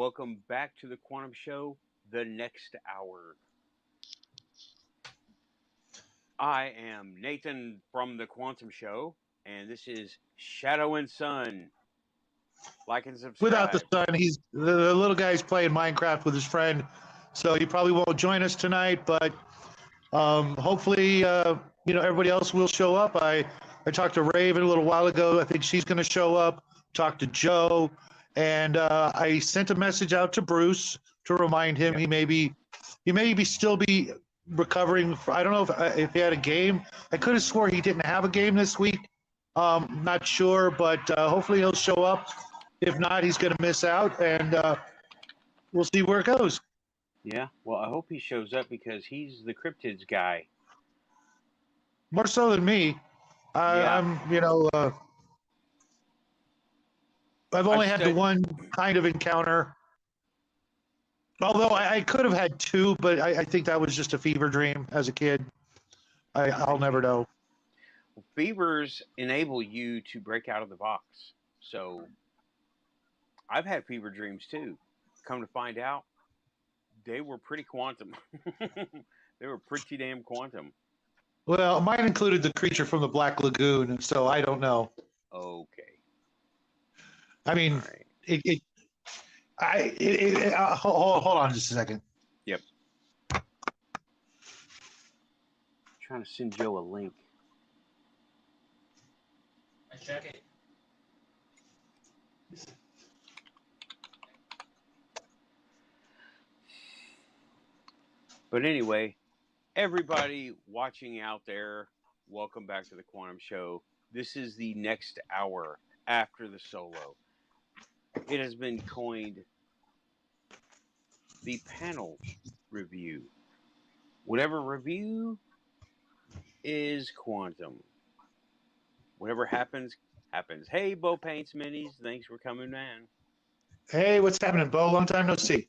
Welcome back to the Quantum Show, the next hour. I am Nathan from the Quantum Show, and this is Shadow and Sun. Like and Without the subscribe. sun, he's the little guy's playing Minecraft with his friend, so he probably won't join us tonight. But hopefully, everybody else will show up. I talked to Raven a little while ago. I think she's going to show up. Talked to Joe, and I sent a message out to Bruce to remind him he may still be recovering. I don't know if he had a game. I could have swore he didn't have a game this week. Not sure, but hopefully he'll show up. If not, he's going to miss out, and we'll see where it goes. Yeah, well, I hope he shows up because he's the Cryptids guy. More so than me. I'm, I've only had the one kind of encounter. Although I could have had two, but I think that was just a fever dream as a kid. I'll never know. Well, fevers enable you to break out of the box. So I've had fever dreams too. Come to find out, they were pretty quantum. They were pretty damn quantum. Well, mine included the creature from the Black Lagoon, so I don't know. Okay. I mean, right. Hold on just a second. Yep. I'm trying to send Joe a link. I check it. But anyway, everybody watching out there, welcome back to the Quantum Show. This is the next hour after the solo. It has been coined the panel review. Whatever review is quantum. Whatever happens, happens. Hey, Bo Paints Minis, thanks for coming, man. Hey, what's happening, Bo? Long time no see.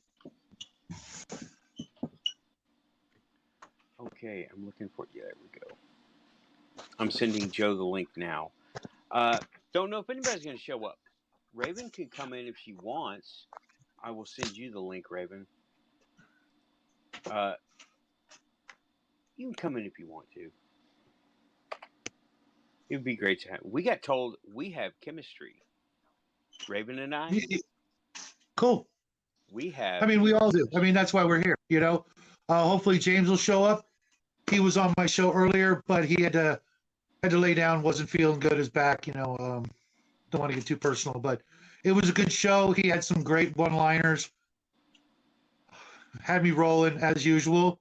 Okay, I'm looking for you. There we go. I'm sending Joe the link now. Don't know if anybody's going to show up. Raven can come in if she wants. I will send you the link, Raven. You can come in if you want to. It would be great to have. We got told we have chemistry. Raven and I. Cool. We have. I mean, we all do. I mean, that's why we're here. Hopefully James will show up. He was on my show earlier, but he had to lay down. Wasn't feeling good. His back. Don't want to get too personal, but it was a good show. He had some great one-liners. Had me rolling as usual.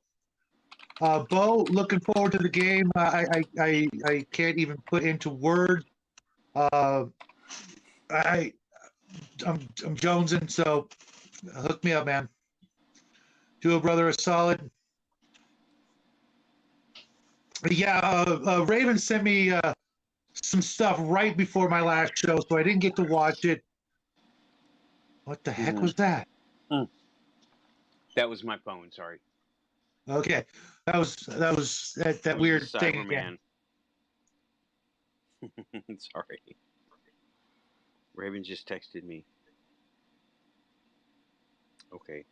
Bo, looking forward to the game. I can't even put into words. I'm jonesing, so hook me up, man. Do a brother a solid. Yeah, Raven sent me some stuff right before my last show, so I didn't get to watch it. What the heck was that? That was my phone. Sorry. Okay, that was that weird thing again. Sorry. Raven just texted me. Okay.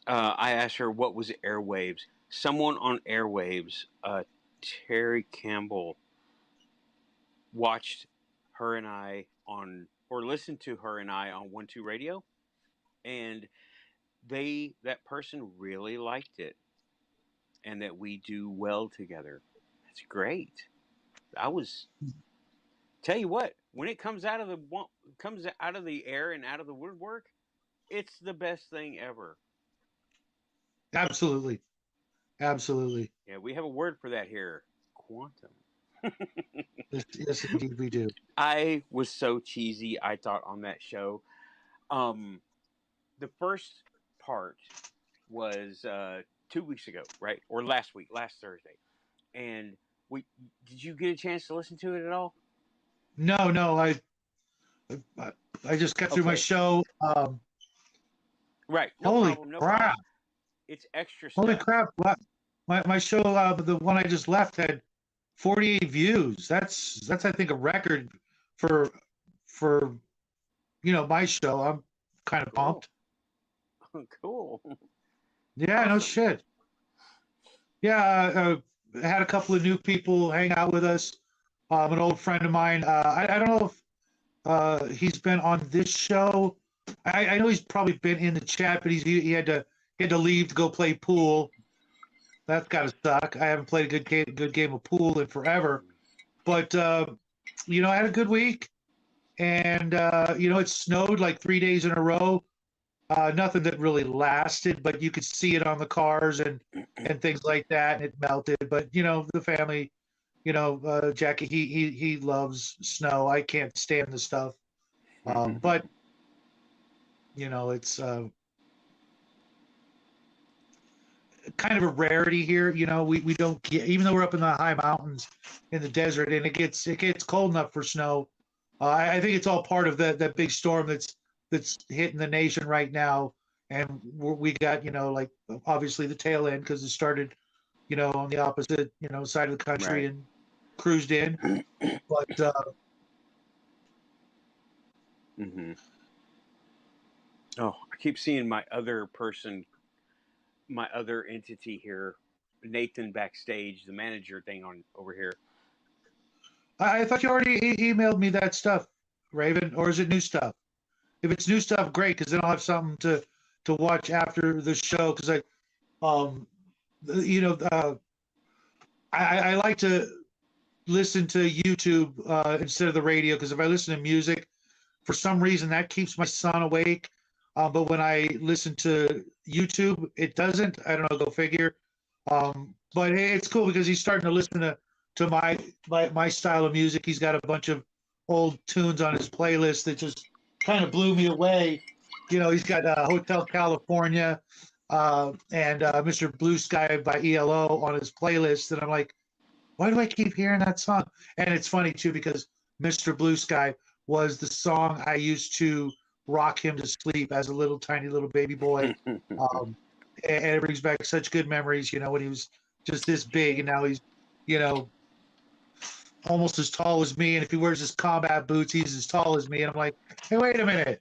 I asked her what was airwaves. Someone on airwaves, Terry Campbell, watched her and I or listened to her and I on 1-2 Radio, and that person really liked it, and that we do well together. That's great. Tell you what, when it comes out of the air and out of the woodwork, it's the best thing ever. Absolutely. Yeah, we have a word for that here. Quantum. Yes, indeed we do. I was so cheesy, I thought, on that show. The first part was 2 weeks ago, right? Or last Thursday. And did you get a chance to listen to it at all? No, I just got through my show. Right. Holy crap. Problem. It's extra stuff. Holy crap. My show, the one I just left, had 48 views. That's I think a record for my show. I'm kind of Cool. pumped. Cool. Yeah, no Awesome. shit. Yeah, had a couple of new people hang out with us. An old friend of mine. I don't know if he's been on this show. I know he's probably been in the chat, but he had to leave to go play pool. That's gotta suck. I haven't played a good game of pool in forever. But I had a good week, and it snowed like 3 days in a row. Nothing that really lasted, but you could see it on the cars and things like that, and it melted. But the family, Jackie, he loves snow. I can't stand the stuff. But it's kind of a rarity here. We don't get, even though we're up in the high mountains in the desert, and it gets cold enough for snow. I think it's all part of that big storm that's hitting the nation right now, and we got like obviously the tail end because it started on the opposite side of the country Right. and cruised in, but Oh, I keep seeing my other person, my other entity here, Nathan backstage, the manager thing on over here. I thought you already emailed me that stuff, Raven, or is it new stuff? If it's new stuff, great, because then I'll have something to watch after the show. Because um, you know, I like to listen to YouTube instead of the radio because if I listen to music, for some reason that keeps my son awake. But when I listen to YouTube, it doesn't. I don't know. Go figure. But it's cool because he's starting to listen to my style of music. He's got a bunch of old tunes on his playlist that just kind of blew me away. He's got Hotel California and Mr. Blue Sky by ELO on his playlist, and I'm like, why do I keep hearing that song? And it's funny too because Mr. Blue Sky was the song I used to rock him to sleep as a little tiny little baby boy. And it brings back such good memories, when he was just this big and now he's, you know, almost as tall as me. And if he wears his combat boots, he's as tall as me. And I'm like, hey, wait a minute.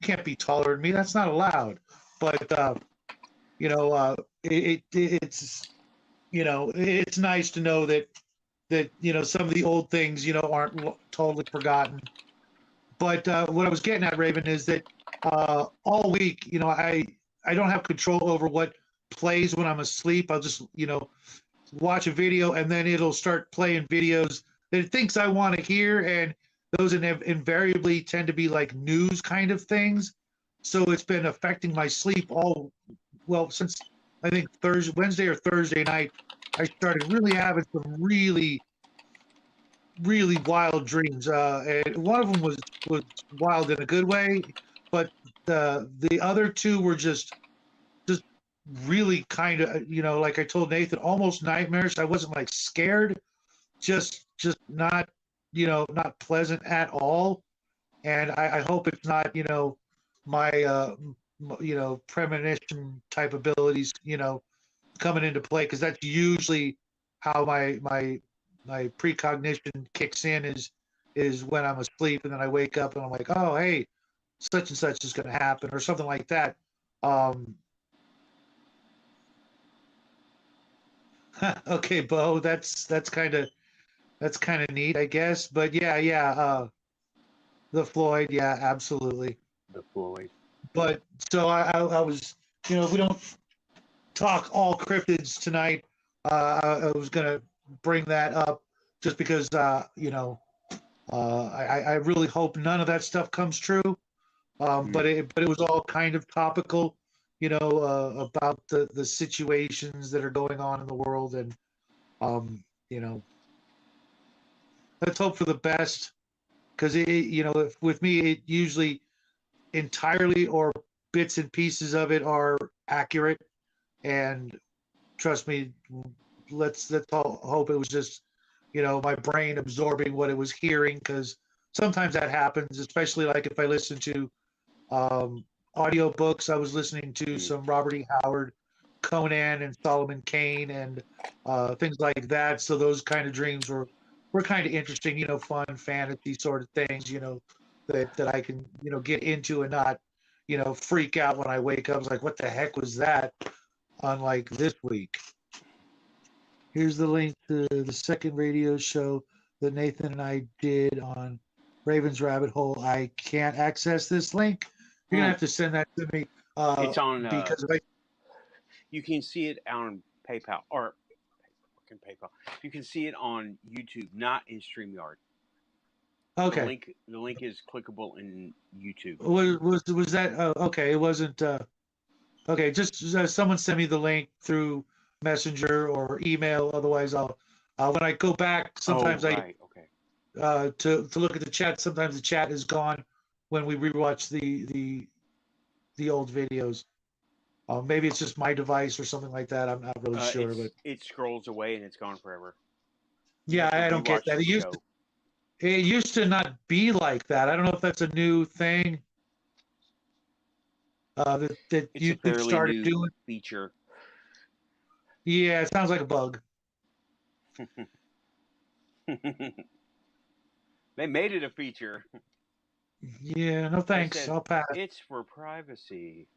You can't be taller than me. That's not allowed. But, it's nice to know that some of the old things aren't totally forgotten. But what I was getting at, Raven, is that all week I don't have control over what plays when I'm asleep. I'll just watch a video and then it'll start playing videos that it thinks I want to hear, and those invariably tend to be like news kind of things. So it's been affecting my sleep since I think Wednesday or Thursday night. I started really having some really, really wild dreams. And one of them was wild in a good way, but the other two were just really kind of, like I told Nathan, almost nightmares. I wasn't like scared, just not, not pleasant at all. And I hope it's not, my, premonition type abilities, coming into play, because that's usually how my precognition kicks in is when I'm asleep, and then I wake up and I'm like, oh, hey, such and such is going to happen or something like that. Okay, Bo, that's kind of neat, I guess. But yeah, the Floyd, yeah, absolutely. The Floyd. But so I was, we don't talk all cryptids tonight. I was gonna bring that up just because, I really hope none of that stuff comes true. But it was all kind of topical, about the situations that are going on in the world, and um, you know, let's hope for the best, because with me, it usually entirely or bits and pieces of it are accurate, and trust me, let's all hope it was just my brain absorbing what it was hearing, because sometimes that happens, especially like if I listen to audio books. I was listening to some Robert E. Howard, Conan, and Solomon Kane, and things like that. So those kind of dreams were kind of interesting, fun fantasy sort of things, that I can, get into and not, freak out when I wake up. It's like, what the heck was that? Unlike this week. Here's the link to the second radio show that Nathan and I did on Raven's Rabbit Hole. I can't access this link. You're gonna have to send that to me. It's on because you can see it on PayPal or PayPal. You can see it on YouTube, not in StreamYard. Okay. The link is clickable in YouTube. Was that okay? It wasn't okay. Just someone send me the link through Messenger or email. Otherwise, I'll when I go back. Sometimes okay. To look at the chat. Sometimes the chat is gone when we rewatch the old videos. Maybe it's just my device or something like that. I'm not really sure, but it scrolls away and it's gone forever. Yeah, I don't get that. It used to not be like that. I don't know if that's a new thing that YouTube started doing. Feature. Yeah, it sounds like a bug. They made it a feature. Yeah, no thanks. I'll pass. It's for privacy.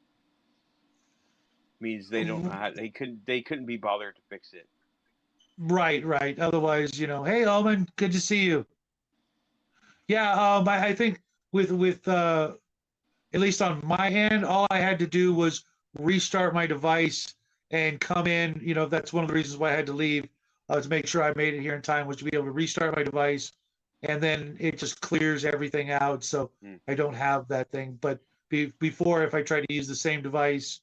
Means they don't know how they couldn't be bothered to fix it. Right. Otherwise, hey Omen, good to see you. Yeah, I think with at least on my end, all I had to do was restart my device and come in. That's one of the reasons why I had to leave, to make sure I made it here in time, was to be able to restart my device, and then it just clears everything out, so I don't have that thing. But before, if I tried to use the same device,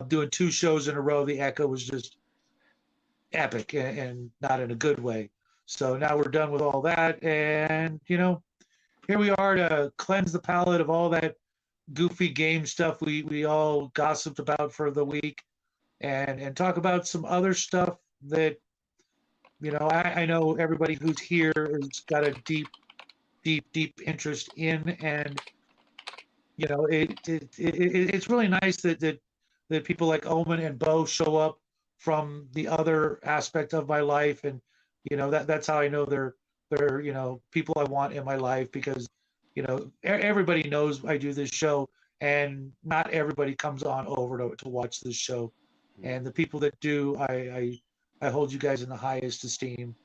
doing 2 shows in a row, the echo was just epic and not in a good way. So now we're done with all that, and here we are to cleanse the palate of all that goofy game stuff we all gossiped about for the week, and talk about some other stuff that I know everybody who's here has got a deep interest in, and it's really nice that people like Omen and Bo show up from the other aspect of my life, and that's how I know they're people I want in my life, because everybody knows I do this show, and not everybody comes on over to watch this show, and the people that do, I hold you guys in the highest esteem.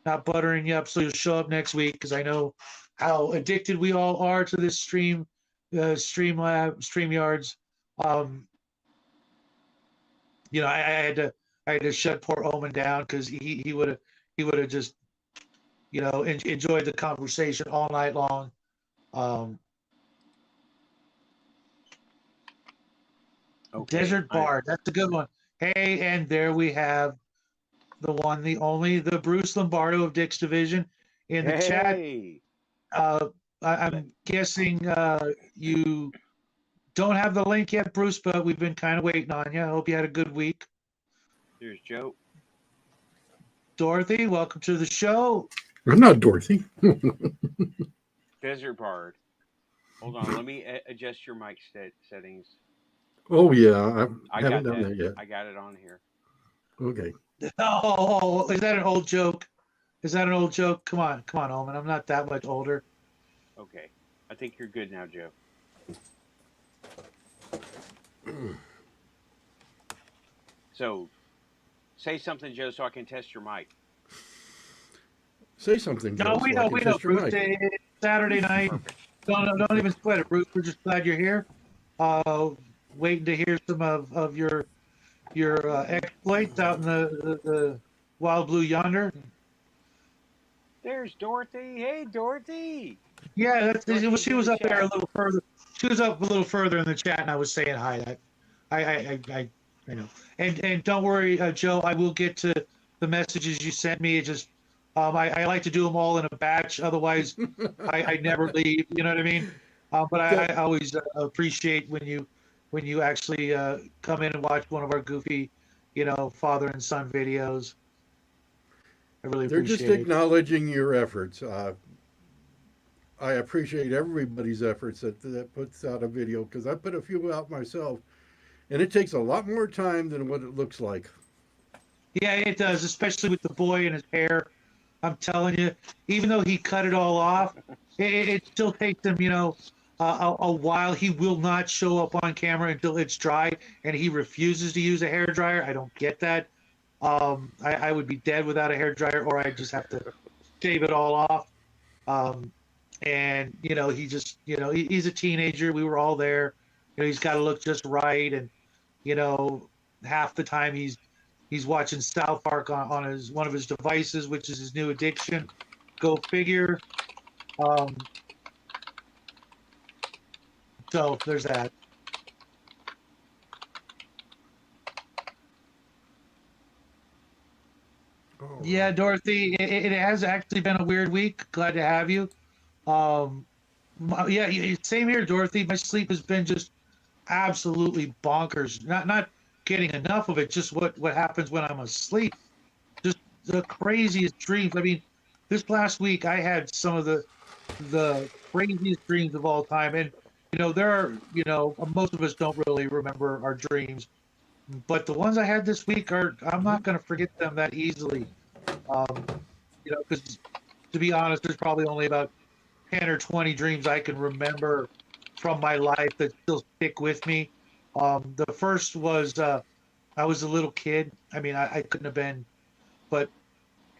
Not buttering you up so you'll show up next week, because I know how addicted we all are to this StreamYards. I had to shut poor Omen down, because he would have just enjoyed the conversation all night long. Okay. Desert Bard, that's a good one. Hey, and there we have the one, the only, the Bruce Lombardo of Dick's Division in the chat. I'm guessing you don't have the link yet, Bruce, but we've been kind of waiting on you. I hope you had a good week. There's Joe. Dorothy, welcome to the show. I'm not Dorothy. Desert Bard. Hold on, let me adjust your mic settings. Oh, yeah. I haven't done that yet. I got it on here. Okay. Oh, is that an old joke? Come on, Omen. I'm not that much older. Okay. I think you're good now, Joe. So, say something, Joe, so I can test your mic. Say something, Joe. No, we know, Bruce. It's Saturday night. Don't even sweat it, Bruce. We're just glad you're here. Waiting to hear some of your exploits out in the wild blue yonder. There's Dorothy. Hey, Dorothy. Yeah, she was up there a little further. She was up a little further in the chat, and I was saying hi. I know. And don't worry, Joe. I will get to the messages you sent me. It just I like to do them all in a batch. Otherwise, I never leave. You know what I mean? But I always appreciate when you actually come in and watch one of our goofy, father and son videos. I really appreciate it. They're just acknowledging your efforts. I appreciate everybody's efforts that puts out a video, because I put a few out myself, and it takes a lot more time than what it looks like. Yeah, it does, especially with the boy and his hair. I'm telling you, even though he cut it all off, it still takes him, a while. He will not show up on camera until it's dry, and he refuses to use a hair dryer. I don't get that. I would be dead without a hair dryer, or I'd just have to shave it all off. Um, and he just, he's a teenager. We were all there. He's got to look just right, and you know, half the time he's watching South Park on his one of his devices, which is his new addiction. Go figure. Um, so there's that. Oh, Yeah, Dorothy, it has actually been a weird week. Glad to have you. Um, yeah, same here, Dorothy. My sleep has been just absolutely bonkers. Not getting enough of it. Just what happens when I'm asleep. Just the craziest dreams. I mean, this last week I had some of the craziest dreams of all time. And there are most of us don't really remember our dreams, but the ones I had this week I'm not going to forget them that easily. Um, because to be honest, there's probably only about 10 or 20 dreams I can remember from my life that still stick with me. The first was I was a little kid. I mean, I couldn't have been but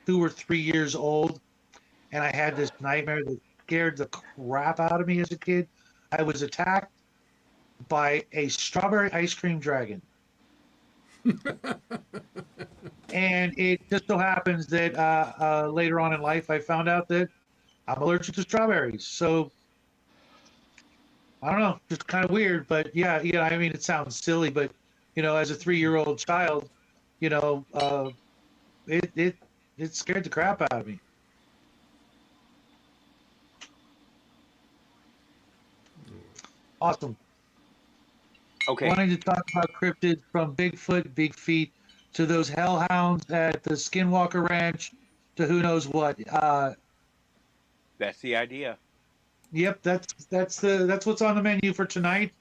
2 or 3 years old, and I had this nightmare that scared the crap out of me as a kid. I was attacked by a strawberry ice cream dragon. And it just so happens that later on in life, I found out that I'm allergic to strawberries. So I don't know, just kind of weird, but yeah. I mean, it sounds silly, but as a 3-year-old child, you know, uh, it scared the crap out of me. Awesome. Okay. Wanting to talk about cryptids from Bigfoot, Big Feet, to those hellhounds at the Skinwalker Ranch, to who knows what. That's the idea. Yep, that's what's on the menu for tonight.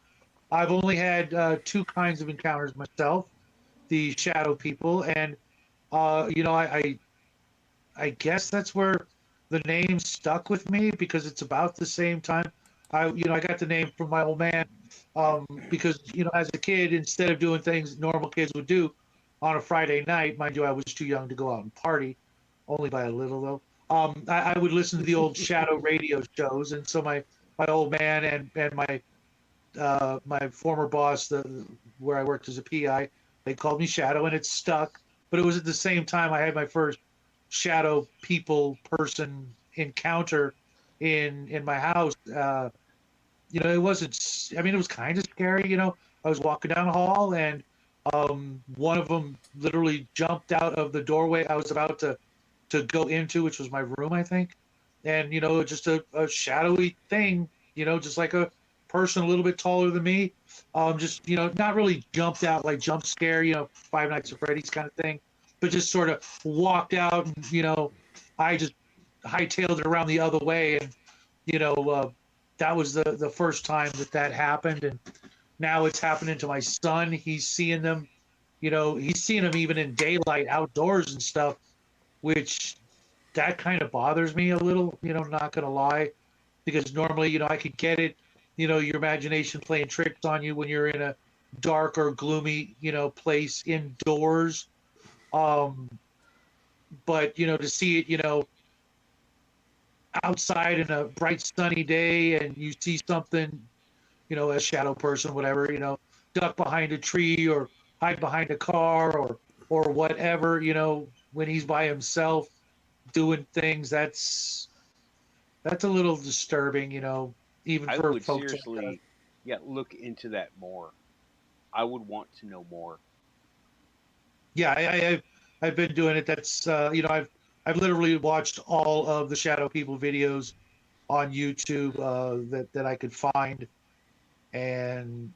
I've only had two kinds of encounters myself: the shadow people, and I guess that's where the name stuck with me because it's about the same time. I got the name from my old man because as a kid, instead of doing things normal kids would do on a Friday night, mind you, I was too young to go out and party, only by a little though. I would listen to the old shadow radio shows, and so my old man and my former boss, where I worked as a PI, they called me Shadow, and it stuck. But it was at the same time I had my first shadow people person encounter in my house. It wasn't. I mean, it was kind of scary. I was walking down the hall, and one of them literally jumped out of the doorway I was about to go into, which was my room, I think. And just a shadowy thing. Just like a person a little bit taller than me. Just not really jumped out like jump scare. Five Nights at Freddy's kind of thing, but just sort of walked out, and I just hightailed it around the other way, and that was the first time that happened. And now it's happening to my son. He's seeing them. He's seeing them even in daylight outdoors and stuff, which that kind of bothers me a little. Not gonna lie, because normally I could get it. Your imagination playing tricks on you when you're in a dark or gloomy place indoors. But to see it outside in a bright sunny day, and you see something, a shadow person, whatever, duck behind a tree or hide behind a car or whatever, when he's by himself doing things, that's a little disturbing, even I for would folks. seriously, look into that more. I would want to know more. Yeah, I've been doing it. That's I've literally watched all of the shadow people videos on YouTube that I could find, and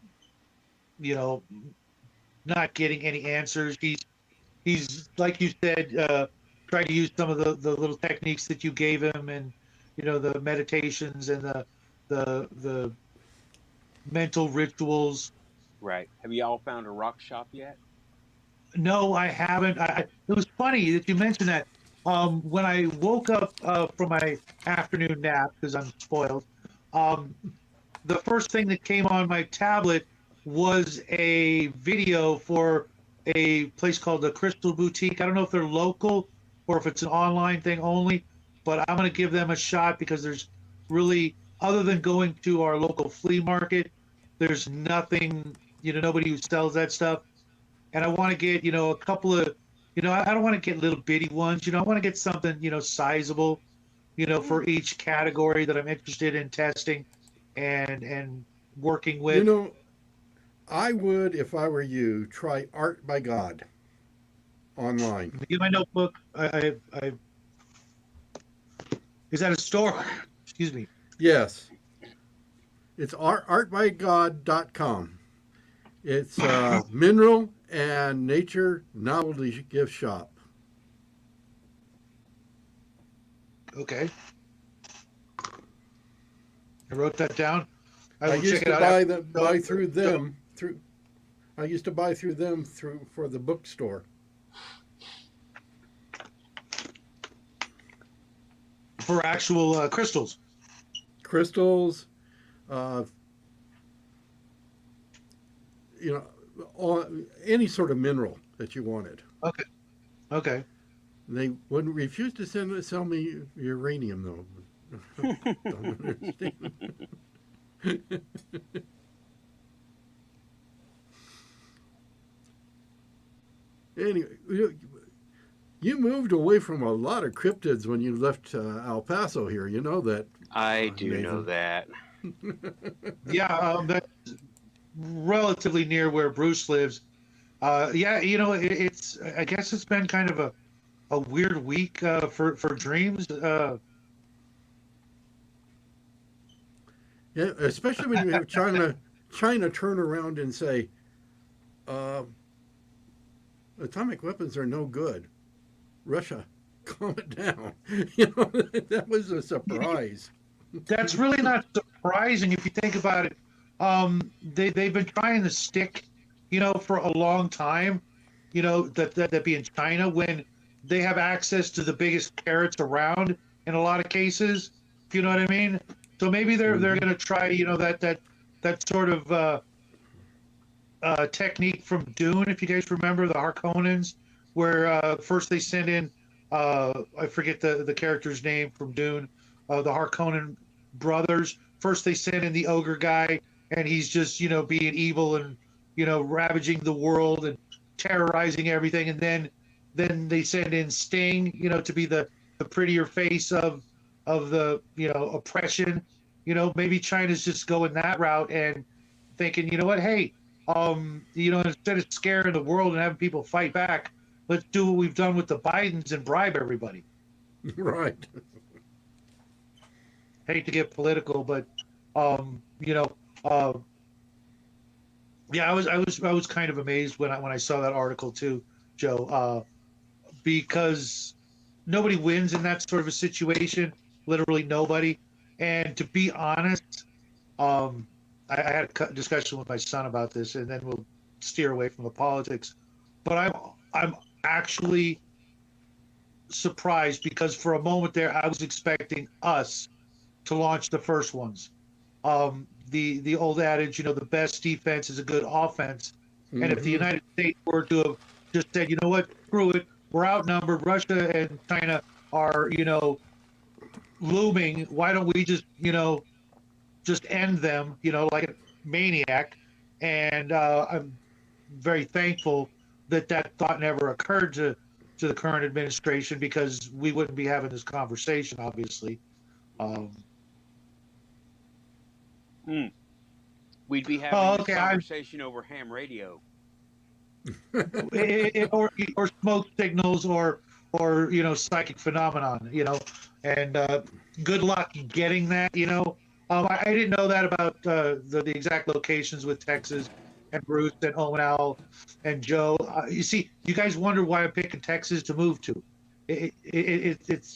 you know, not getting any answers. He's like you said, trying to use some of the little techniques that you gave him, and the meditations and the mental rituals. Right. Have you all found a rock shop yet? No, I haven't. It was funny that you mentioned that. When I woke up from my afternoon nap, because I'm spoiled, um, the first thing that came on my tablet was a video for a place called the Crystal Boutique. I don't know if they're local or if it's an online thing only, but I'm going to give them a shot because there's really, other than going to our local flea market, there's nothing, nobody who sells that stuff. And I want to get, a couple of, I don't want to get little bitty ones, I want to get something, sizable, for each category that I'm interested in testing and working You with. know, I would, if I were you, try Art by God online. Get my notebook. Is that a store? Excuse me. Yes, it's artbygod.com. It's mineral and nature novelty gift shop. Okay. I wrote that down. I used to buy through them for the bookstore. For actual crystals. Crystals, any sort of mineral that you wanted. Okay. Okay. They wouldn't refuse to sell me uranium, though. Don't understand. Anyway, you moved away from a lot of cryptids when you left El Paso here. You know that. I do Nathan. know that. Yeah, that's relatively near where Bruce lives. Yeah, it's. I guess it's been kind of a weird week for dreams. Yeah, especially when you're trying to turn around and say, atomic weapons are no good. Russia, calm it down. That was a surprise. That's really not surprising if you think about it. They've been trying to stick, for a long time, that being China, when they have access to the biggest carrots around in a lot of cases. If you know what I mean. So maybe they're going to try, that sort of technique from Dune, if you guys remember the Harkonnens, where first they send in, I forget the character's name from Dune, the Harkonnen brothers. First they send in the ogre guy, and he's just, being evil and, ravaging the world and terrorizing everything. And then they send in Sting, to be the prettier face of the, oppression. Maybe China's just going that route and thinking, you know what, hey, instead of scaring the world and having people fight back, let's do what we've done with the Bidens and bribe everybody. Right. Hate to get political, but yeah, I was kind of amazed when I saw that article too, Joe, because nobody wins in that sort of a situation, literally nobody. And to be honest, I had a discussion with my son about this, and then we'll steer away from the politics. But I'm actually surprised because for a moment there, I was expecting us to launch the first ones. The old adage, the best defense is a good offense. And if the United States were to have just said, you know what, screw it, we're outnumbered, Russia and China are, looming, why don't we just, just end them, like a maniac. And I'm very thankful that thought never occurred to the current administration, because we wouldn't be having this conversation, obviously. We'd be having this conversation over ham radio. or smoke signals or psychic phenomenon, and good luck getting that. I didn't know that about the exact locations with Texas and Bruce and Owen Owl and Joe. You see, you guys wonder why I'm picking Texas to move to. It's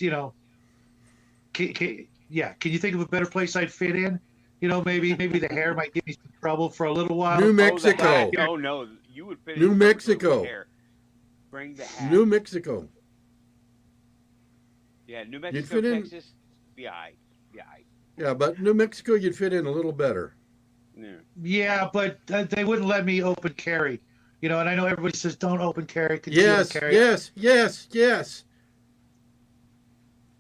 can you think of a better place I'd fit in? Maybe the hair might give me some trouble for a little while. New Mexico. Oh no, you would fit New in Mexico. hair. Bring the hat. New Mexico. Yeah, New You'd Mexico, fit in. Texas, yeah, yeah, Yeah, but New Mexico, you'd fit in a little better. yeah. Yeah, but they wouldn't let me open carry. And I know everybody says don't open carry, conceal and Yes, carry. yes, yes, yes.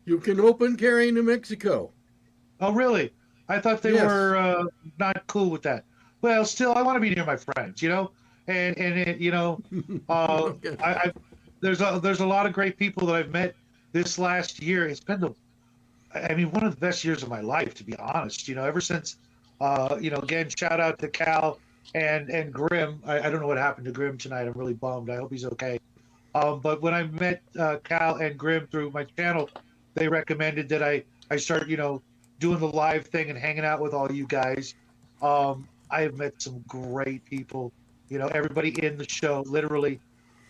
You can open carry New Mexico. Oh, really? I thought they Yes. were not cool with that. Well, still, I want to be near my friends. And it, Okay. there's a lot of great people that I've met this last year. It's been I mean, one of the best years of my life, to be honest. Ever since, again, shout out to Cal and Grim. I don't know what happened to Grim tonight. I'm really bummed. I hope he's okay. But when I met Cal and Grim through my channel, they recommended that I start, doing the live thing and hanging out with all you guys. I have met some great people. Everybody in the show, literally.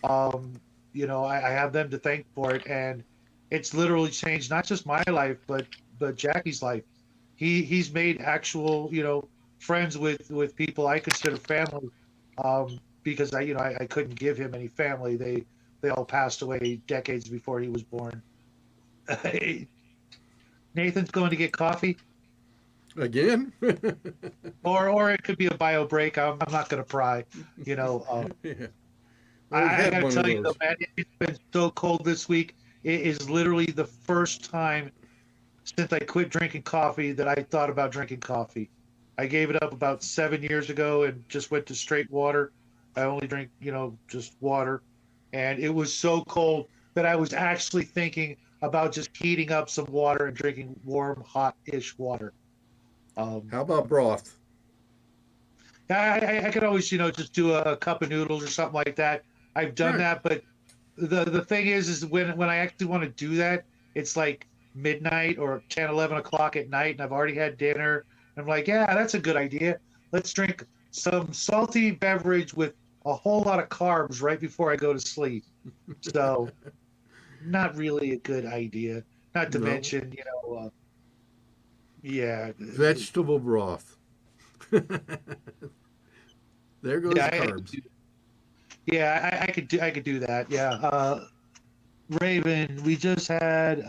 Um, I have them to thank for it, and it's literally changed not just my life, but Jackie's life. He's made actual, friends with people I consider family. Because I couldn't give him any family. They all passed away decades before he was born. Nathan's going to get coffee, Again? or it could be a bio break. I'm not going to pry. You know, Yeah. We've I had got to one of tell you though, those. man, it's been so cold this week. It is literally the first time since I quit drinking coffee that I thought about drinking coffee. I gave it up about 7 years ago and just went to straight water. I only drink, just water. And it was so cold that I was actually thinking about just heating up some water and drinking warm, hot-ish water. Um, How about broth? I could always, just do a cup of noodles or something like that. I've done Right. that, but the thing is when I actually want to do that, it's like midnight or 10, 11 o'clock at night, and I've already had dinner. I'm like, yeah, that's a good idea. Let's drink some salty beverage with a whole lot of carbs right before I go to sleep. So, not really a good idea. Not to No. mention, yeah, Vegetable broth. There goes yeah, the carbs. I could do that. Yeah. Raven, we just had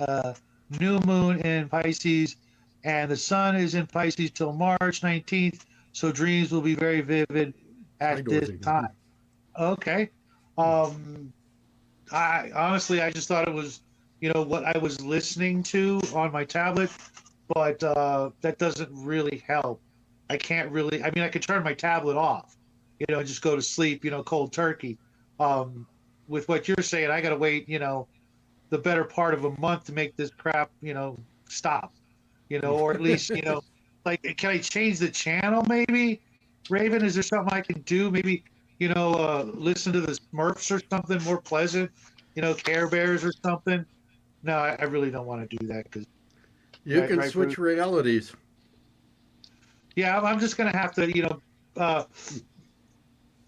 new moon in Pisces, and the sun is in Pisces till March 19th. So dreams will be very vivid Hi, at this Dorothy. time. Okay. Um, I honestly, I just thought it was, what I was listening to on my tablet, but that doesn't really help. I can't really. I mean, I could turn my tablet off, and just go to sleep, cold turkey. Um, with what you're saying, I got to wait, the better part of a month to make this crap, stop, or at least, like, can I change the channel maybe? Raven, is there something I can do? Maybe, listen to the Smurfs or something more pleasant, Care Bears or something. No, I really don't want to do that because You can right for switch realities. yeah, I'm just gonna have to, uh,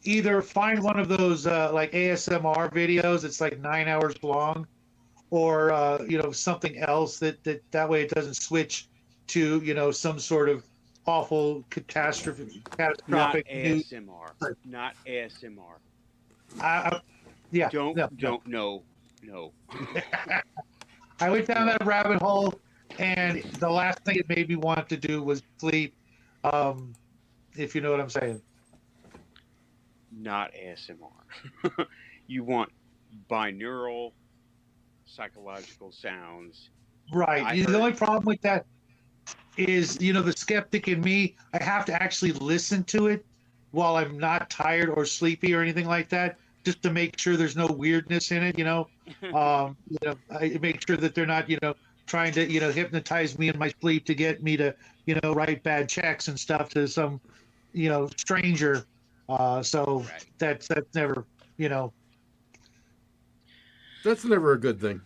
either find one of those like ASMR videos. It's like 9 hours long, or something else that way it doesn't switch to some sort of awful Not catastrophic news. ASMR. Not ASMR. I, yeah, Don't, no, no. don't, no, no, I went down no. that rabbit hole, and the last thing it made me want to do was sleep. Um, if you know what I'm saying. Not ASMR. You want binaural psychological sounds. Right. I The heard, only problem with that is, the skeptic in me, I have to actually listen to it while I'm not tired or sleepy or anything like that, just to make sure there's no weirdness in it. I make sure that they're not, trying to, hypnotize me in my sleep to get me to, write bad checks and stuff to some, stranger. So right. that's never, you know, That's never a good thing.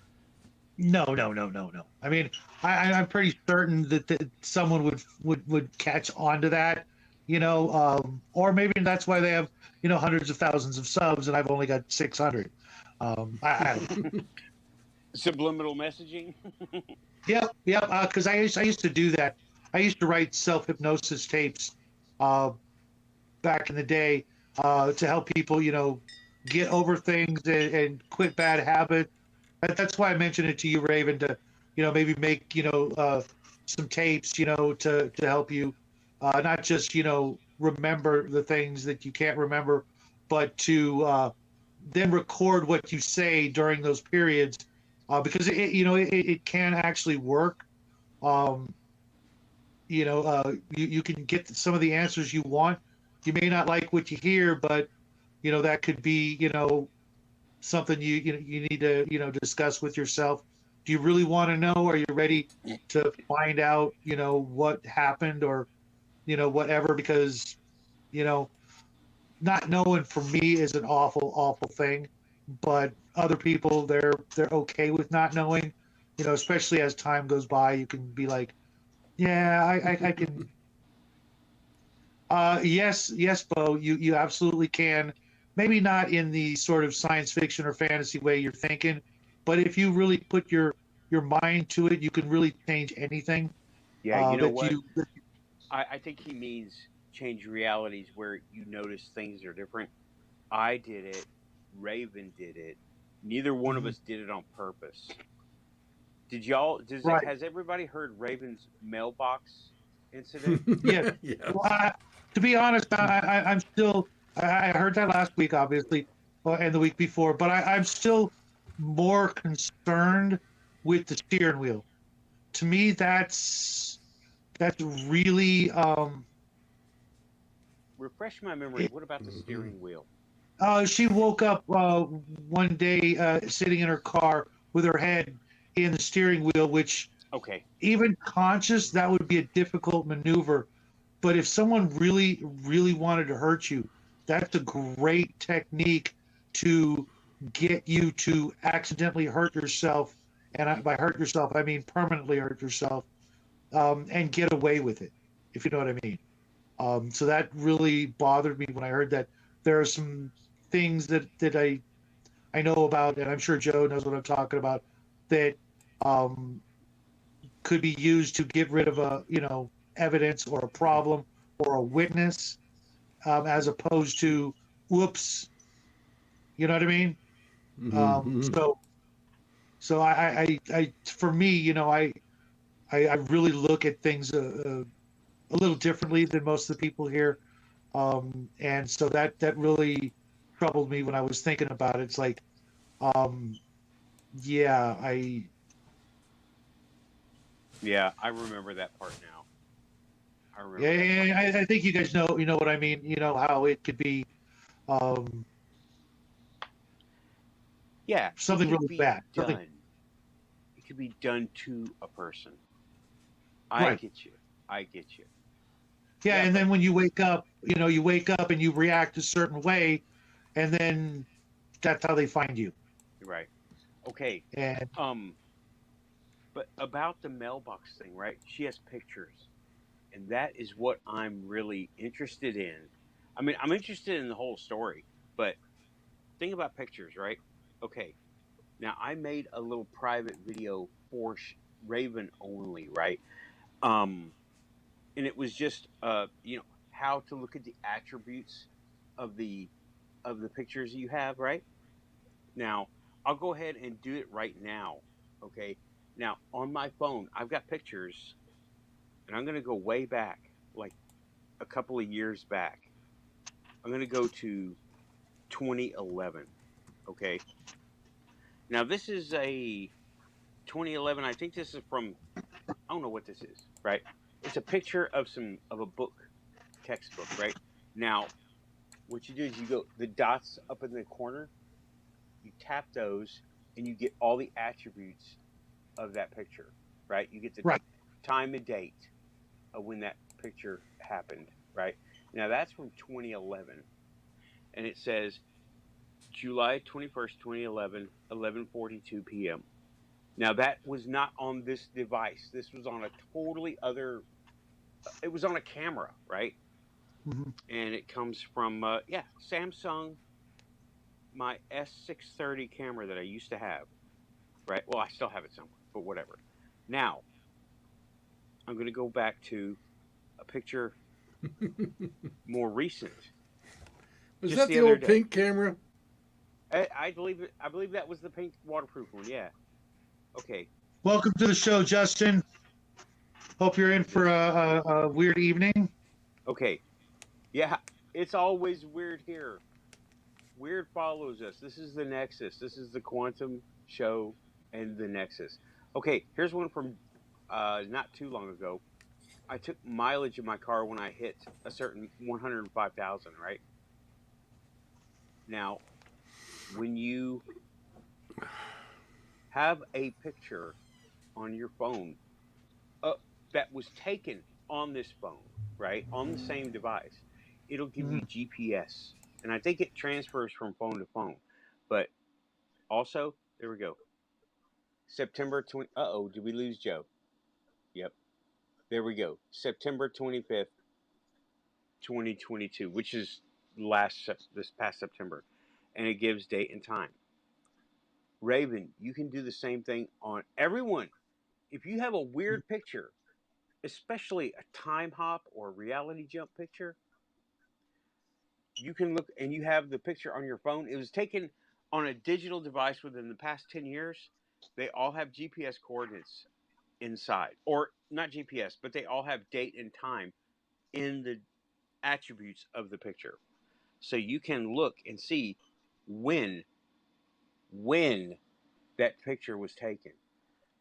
no, no, no, no, no. I mean, I'm pretty certain that someone would catch on to that, or maybe that's why they have, hundreds of thousands of subs and I've only got 600. I don't know. Subliminal messaging. Yep, yep. Because I used to do that. I used to write self hypnosis tapes, uh, back in the day, to help people, get over things and quit bad habits. That's why I mentioned it to you, Raven, to maybe make, some tapes, to help you, not just, remember the things that you can't remember, but to then record what you say during those periods, because it can actually work. Um, you can get some of the answers you want. You may not like what you hear, but that could be, something you need to, discuss with yourself. Do you really want to know? Are you ready to find out, what happened, or, whatever? Because, you know, not knowing for me is an awful, awful thing. But other people, they're okay with not knowing. Especially as time goes by, you can be like, yeah, I can. Yes, yes, Bo, you absolutely can. Maybe not in the sort of science fiction or fantasy way you're thinking, but if you really put your mind to it, you can really change anything. Yeah, you know That what? you I think he means change realities where you notice things are different. I did it. Raven did it. Neither one of Mhm. us did it on purpose. Did y'all? Does it? Right? Has everybody heard Raven's mailbox incident? Yes. Well, Yes. to be honest, I'm still. I heard that last week, obviously, and the week before, but I'm still more concerned with the steering wheel. To me, that's really. Refresh my memory. It, What about the Mhm. steering wheel? she woke up one day sitting in her car with her head in the steering wheel, which Okay. even conscious, that would be a difficult maneuver. But if someone really, really wanted to hurt you, that's a great technique to get you to accidentally hurt yourself. And by hurt yourself, I mean permanently hurt yourself, and get away with it, if you know what I mean. So that really bothered me when I heard that. There are some things that I know about, and I'm sure Joe knows what I'm talking about, that um, could be used to get rid of a evidence or a problem or a witness, as opposed to whoops, you know what I mean? Mhm. So I for me, I really look at things a little differently than most of the people here. And so that really troubled me when I was thinking about it. It's like, um, yeah, Yeah, I remember that part now. I yeah, remember that part. yeah, I think you guys know, what I mean. How it could be, um, Yeah, it something could really be bad. Something done. It could be done to a person. I right. get you. I get you. Yeah, Yeah, and but then when you wake up, you wake up and you react a certain way, and then that's how they find you. right. Okay. And Um, but about the mailbox thing, right? She has pictures, and that is what I'm really interested in. I mean, I'm interested in the whole story, but think about pictures, right? Okay. Now I made a little private video for Raven only, right? Um, and it was just how to look at the attributes of the pictures you have, right? Now, I'll go ahead and do it right now. Okay. Now, on my phone, I've got pictures, and I'm going to go way back, like a couple of years back. I'm going to go to 2011. Okay. Now, this is a 2011. I think this is from, I don't know what this is, right? It's a picture of a book, textbook, right? Now, what you do is you go the dots up in the corner, you tap those, and you get all the attributes of that picture, right? You get the right, time and date of when that picture happened, right? Now that's from 2011, and it says July 21st, 2011, 11:42 p.m. Now that was not on this device. This was on a totally other. It was on a camera, right? mhm, And it comes from Samsung, my S630 camera that I used to have, right? Well, I still have it somewhere, but whatever. Now I'm going to go back to a picture more recent, Was just that the the other old day. pink camera? I believe it. I believe that was the pink waterproof one. Yeah. Okay. Welcome to the show, Justin. Hope you're in for a weird evening. Okay. Yeah, it's always weird here. Weird follows us. This is the Nexus. This is the Quantum Show and the Nexus. Okay, here's one from not too long ago. I took mileage in my car when I hit a certain 105,000, right? Now, when you have a picture on your phone that was taken on this phone, right, on the same device, it'll give you GPS. And I think it transfers from phone to phone. But also, there we go. September 20. Uh-oh, did we lose Joe? Yep. There we go. September 25th, 2022, which is this past September. And it gives date and time. Raven, you can do the same thing on everyone. If you have a weird picture, especially a time hop or a reality jump picture, you can look and you have the picture on your phone. It was taken on a digital device within the past 10 years. They all have GPS coordinates inside, or not GPS, but they all have date and time in the attributes of the picture. So you can look and see when that picture was taken.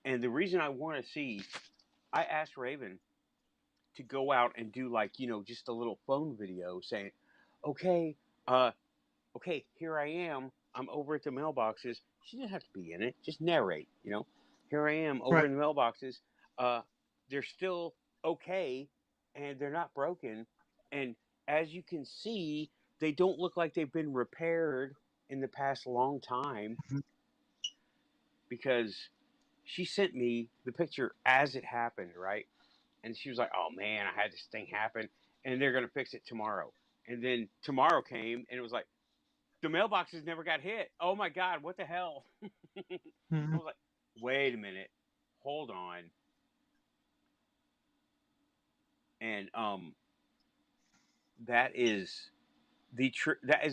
And the reason I want to see, I asked Raven to go out and do just a little phone video saying, okay, okay, here I am. I'm over at the mailboxes. She doesn't have to be in it. Just narrate, Here I am over in the mailboxes. They're still okay, and they're not broken. And as you can see, they don't look like they've been repaired in the past long time, because she sent me the picture as it happened, right? And she was like, oh man, I had this thing happen, and they're going to fix it tomorrow. And then tomorrow came, and it was like, the mailboxes never got hit. Oh my God, what the hell? I was like, wait a minute, hold on. And that is that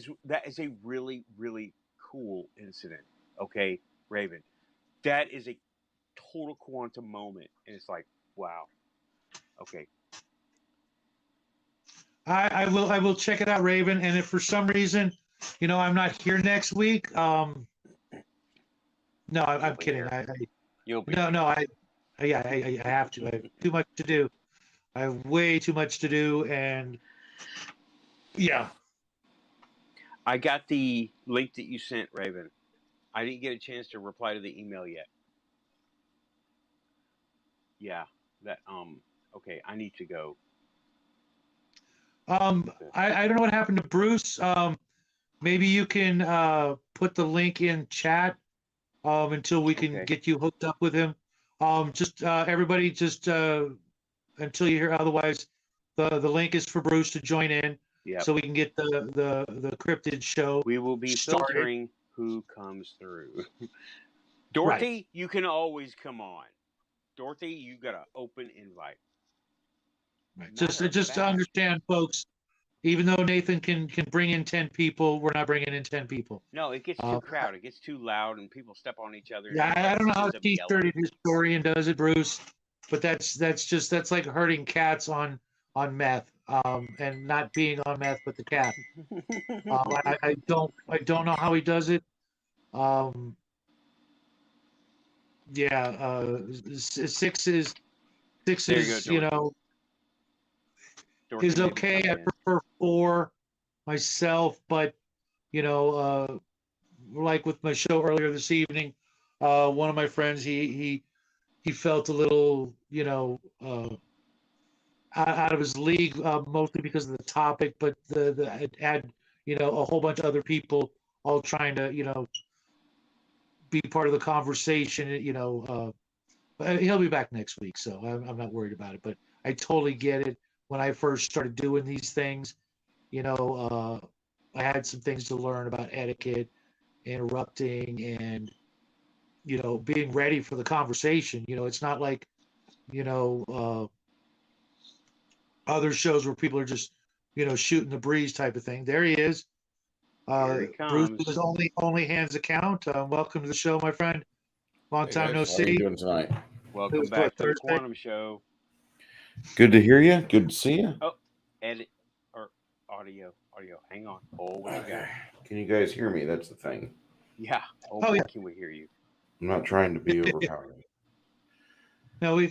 is a really, really cool incident. Okay, Raven, that is a total quantum moment, and it's like, wow. Okay. I will check it out, Raven. And if for some reason, I'm not here next week, no, I'm kidding. I have to. I have too much to do. I have way too much to do, and yeah. I got the link that you sent, Raven. I didn't get a chance to reply to the email yet. Yeah, that okay, I need to go. I don't know what happened to Bruce. Maybe you can put the link in chat until we can get you hooked up with him. Everybody just until you hear otherwise, the link is for Bruce to join in. Yeah. So we can get the cryptid show. We will be filtering who comes through. Dorothy, you can always come on. Dorothy, you got an open invite. Right. Just to understand, folks, even though Nathan can bring in 10 people, we're not bringing in 10 people. No, it gets too crowded. It gets too loud, and people step on each other. Yeah, I don't know how T-30 historian does it, Bruce, but that's like herding cats on meth, and not being on meth, but the cat. I don't know how he does it. Yeah, six is is okay. I prefer 4 myself, but like with my show earlier this evening, one of my friends he felt a little out of his league, mostly because of the topic, but it had a whole bunch of other people all trying to be part of the conversation. He'll be back next week, so I'm not worried about it. But I totally get it. When I first started doing these things, I had some things to learn about etiquette, interrupting, and being ready for the conversation. It's not like other shows where people are just shooting the breeze type of thing. There he is. Bruce with his only hands account. Welcome to the show, my friend. Long Hey time no guys, how are you see. doing tonight? Welcome It's back what, to the Thursday? Quantum Show. Good to hear you. Good to see you. Oh, edit or audio. Hang on. Hold what you got. Okay. Can you guys hear me? That's the thing. Yeah. Oh Oh, boy, yeah. can we hear you? I'm not trying to be overpowering. No, we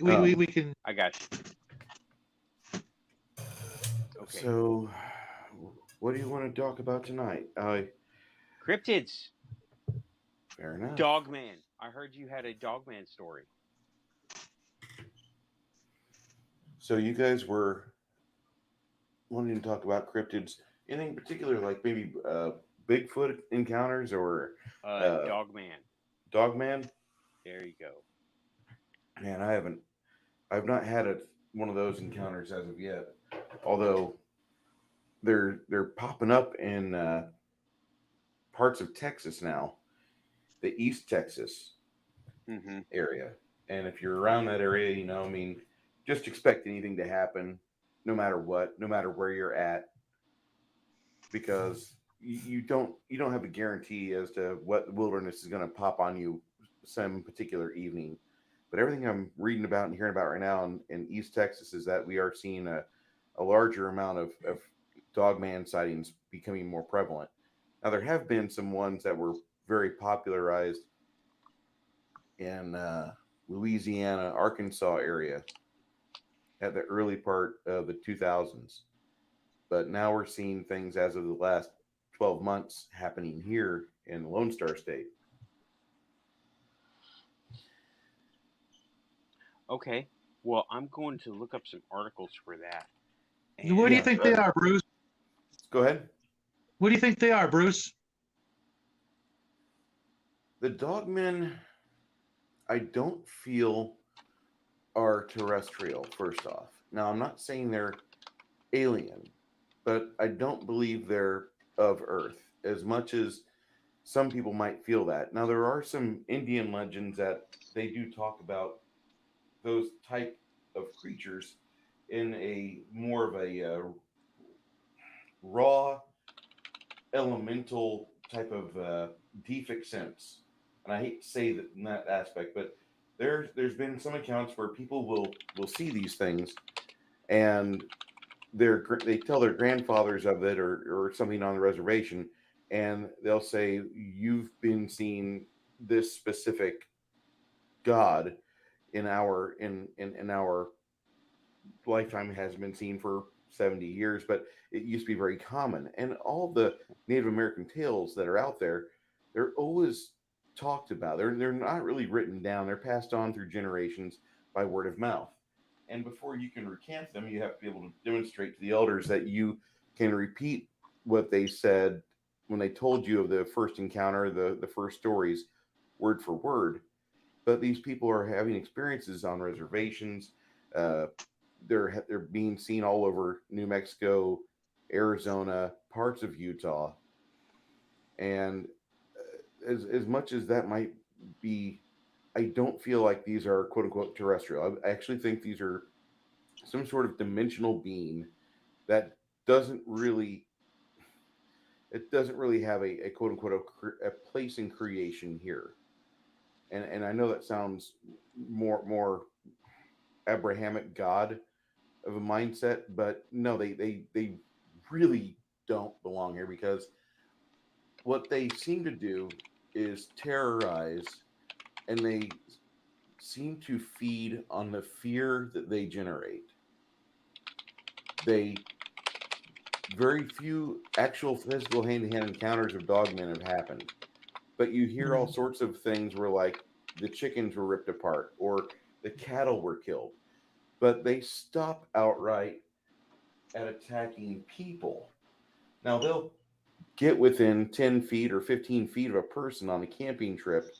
can. I got you. Okay. So, what do you want to talk about tonight? Cryptids. Fair enough. Dogman. I heard you had a Dogman story. So you guys were wanting to talk about cryptids. Anything in particular, like maybe Bigfoot encounters or Dogman. Dogman? There you go. Man, I've not had one of those encounters as of yet. Although they're popping up in parts of Texas now, the East Texas area. And if you're around that area, I mean, just expect anything to happen, no matter what, no matter where you're at, because you don't have a guarantee as to what the wilderness is going to pop on you some particular evening. But everything I'm reading about and hearing about right now in East Texas is that we are seeing a larger amount of dogman sightings becoming more prevalent. Now, there have been some ones that were very popularized in Louisiana, Arkansas area at the early part of the 2000s. But now we're seeing things as of the last 12 months happening here in Lone Star State. Okay. Well, I'm going to look up some articles for that. And what do you think they are, Bruce? Go ahead. What do you think they are, Bruce? The dogmen, I don't feel are terrestrial, first off. Now, I'm not saying they're alien, but I don't believe they're of Earth as much as some people might feel that. Now, there are some Indian legends that they do talk about those type of creatures in a more of a raw, elemental type of defic sense. And I hate to say that in that aspect, but there's been some accounts where people will see these things and they tell their grandfathers of it or something on the reservation, and they'll say, you've been seeing this specific god in our lifetime. Has been seen for 70 years, but it used to be very common. And all the Native American tales that are out there, they're always talked about. They're not really written down. They're passed on through generations by word of mouth. And before you can recant them, you have to be able to demonstrate to the elders that you can repeat what they said when they told you of the first encounter, the first stories, word for word. But these people are having experiences on reservations. They're being seen all over New Mexico, Arizona, parts of Utah, and as much as that might be, I don't feel like these are quote unquote terrestrial. I actually think these are some sort of dimensional being that doesn't really have a quote unquote a place in creation here. And I know that sounds more Abrahamic God of a mindset, but no, they really don't belong here, because what they seem to do is terrorize, and they seem to feed on the fear that they generate. Very few actual physical hand-to-hand encounters of dogmen have happened, but you hear all sorts of things where, like, the chickens were ripped apart or the cattle were killed, but they stop outright at attacking people. Now, they'll get within 10 feet or 15 feet of a person on a camping trip,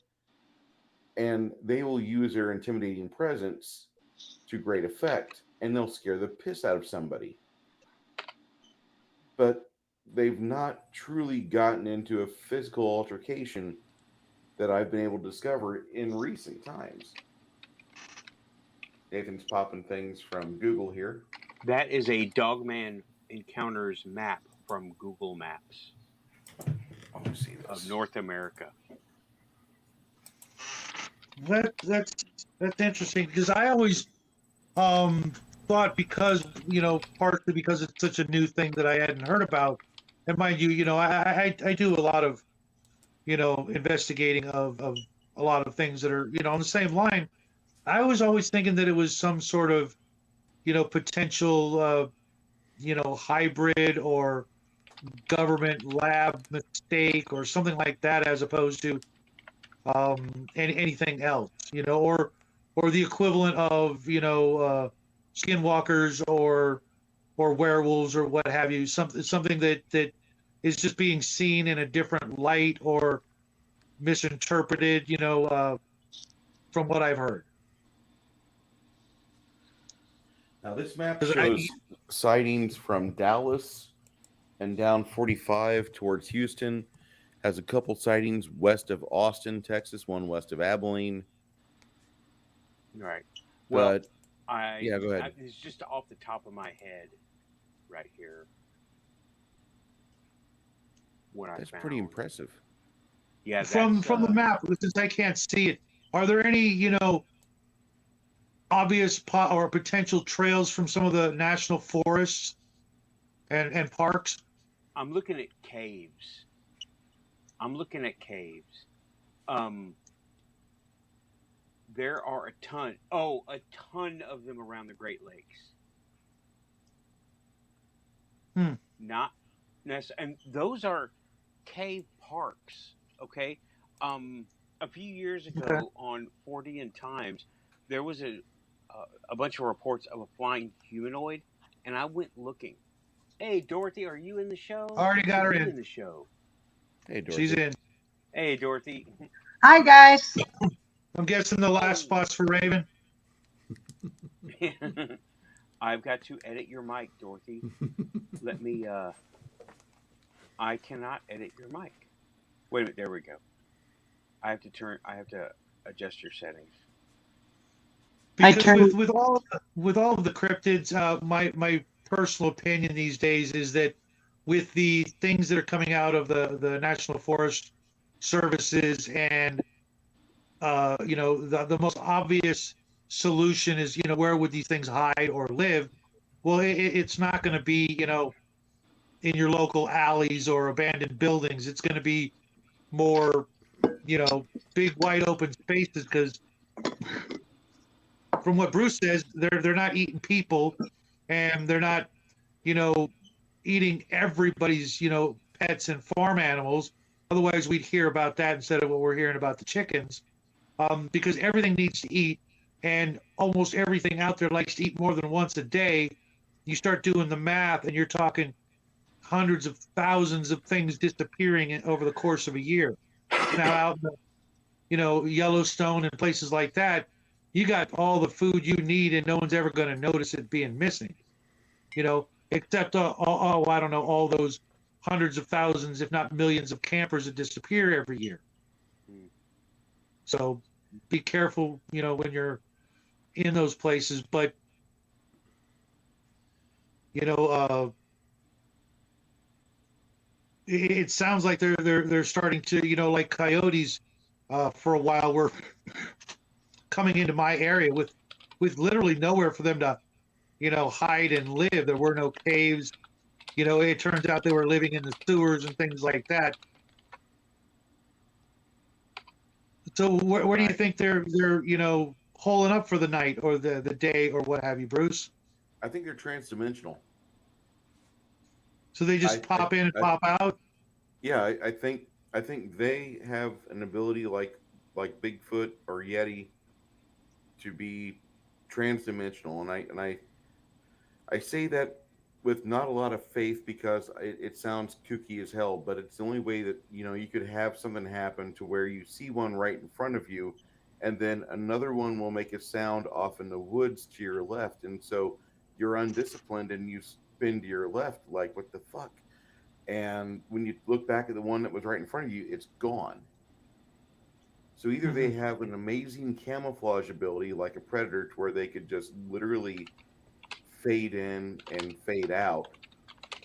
and they will use their intimidating presence to great effect, and they'll scare the piss out of somebody. But they've not truly gotten into a physical altercation that I've been able to discover in recent times. Nathan's popping things from Google here. That is a Dogman Encounters map from Google Maps Oh, I see this. of North America. That's interesting because I always thought because partially because it's such a new thing that I hadn't heard about, and mind you, I do a lot of investigating of a lot of things that are on the same line. I was always thinking that it was some sort of potential hybrid or government lab mistake or something like that, as opposed to anything else, or the equivalent of skinwalkers or werewolves or what have you, something that is just being seen in a different light or misinterpreted, from what I've heard. Now, this map 'Cause shows sightings from Dallas and down 45 towards Houston. Has a couple sightings west of Austin, Texas, one west of Abilene. Right. Well, But yeah, go ahead. It's just off the top of my head, right here. That's pretty impressive. Yeah. from the map, since I can't see it, are there any obvious or potential trails from some of the national forests and parks? I'm looking at caves. There are a ton of them around the Great Lakes. Not necessarily, and those are cave parks. Okay. A few years ago on 40 and Times, there was a bunch of reports of a flying humanoid, and I went looking. Hey, Dorothy, are you in the show? Already got her in the show. Hey, Dorothy. She's in. Hey, Dorothy. Hi, guys. I'm guessing the last spot's for Raven. I've got to edit your mic, Dorothy. Let me. I cannot edit your mic. Wait a minute. There we go. I have to adjust your settings. Because with all of the cryptids, my personal opinion these days is that with the things that are coming out of the National Forest Services and the most obvious solution is where would these things hide or live? Well, it's not going to be in your local alleys or abandoned buildings. It's going to be more big wide open spaces, because from what Bruce says, they're not eating people, and they're not eating everybody's pets and farm animals. Otherwise, we'd hear about that instead of what we're hearing about the chickens. Because everything needs to eat, and almost everything out there likes to eat more than once a day. You start doing the math, and you're talking hundreds of thousands of things disappearing over the course of a year. Now, out in Yellowstone and places like that, you got all the food you need, and no one's ever going to notice it being missing. Except I don't know, all those hundreds of thousands, if not millions, of campers that disappear every year. So be careful, when you're in those places. But it sounds like they're starting to, like coyotes, for a while were coming into my area with literally nowhere for them to, hide and live. There were no caves. It turns out they were living in the sewers and things like that. So where do you think they're holing up for the night or the day or what have you, Bruce? I think they're transdimensional. So they just pop in and pop out? Yeah, I think they have an ability like Bigfoot or Yeti to be transdimensional, and I say that with not a lot of faith, because it sounds kooky as hell, but it's the only way that you could have something happen to where you see one right in front of you, and then another one will make a sound off in the woods to your left, and so you're undisciplined and you spin to your left like, what the fuck? And when you look back at the one that was right in front of you, it's gone. So either they have an amazing camouflage ability like a predator, to where they could just literally fade in and fade out,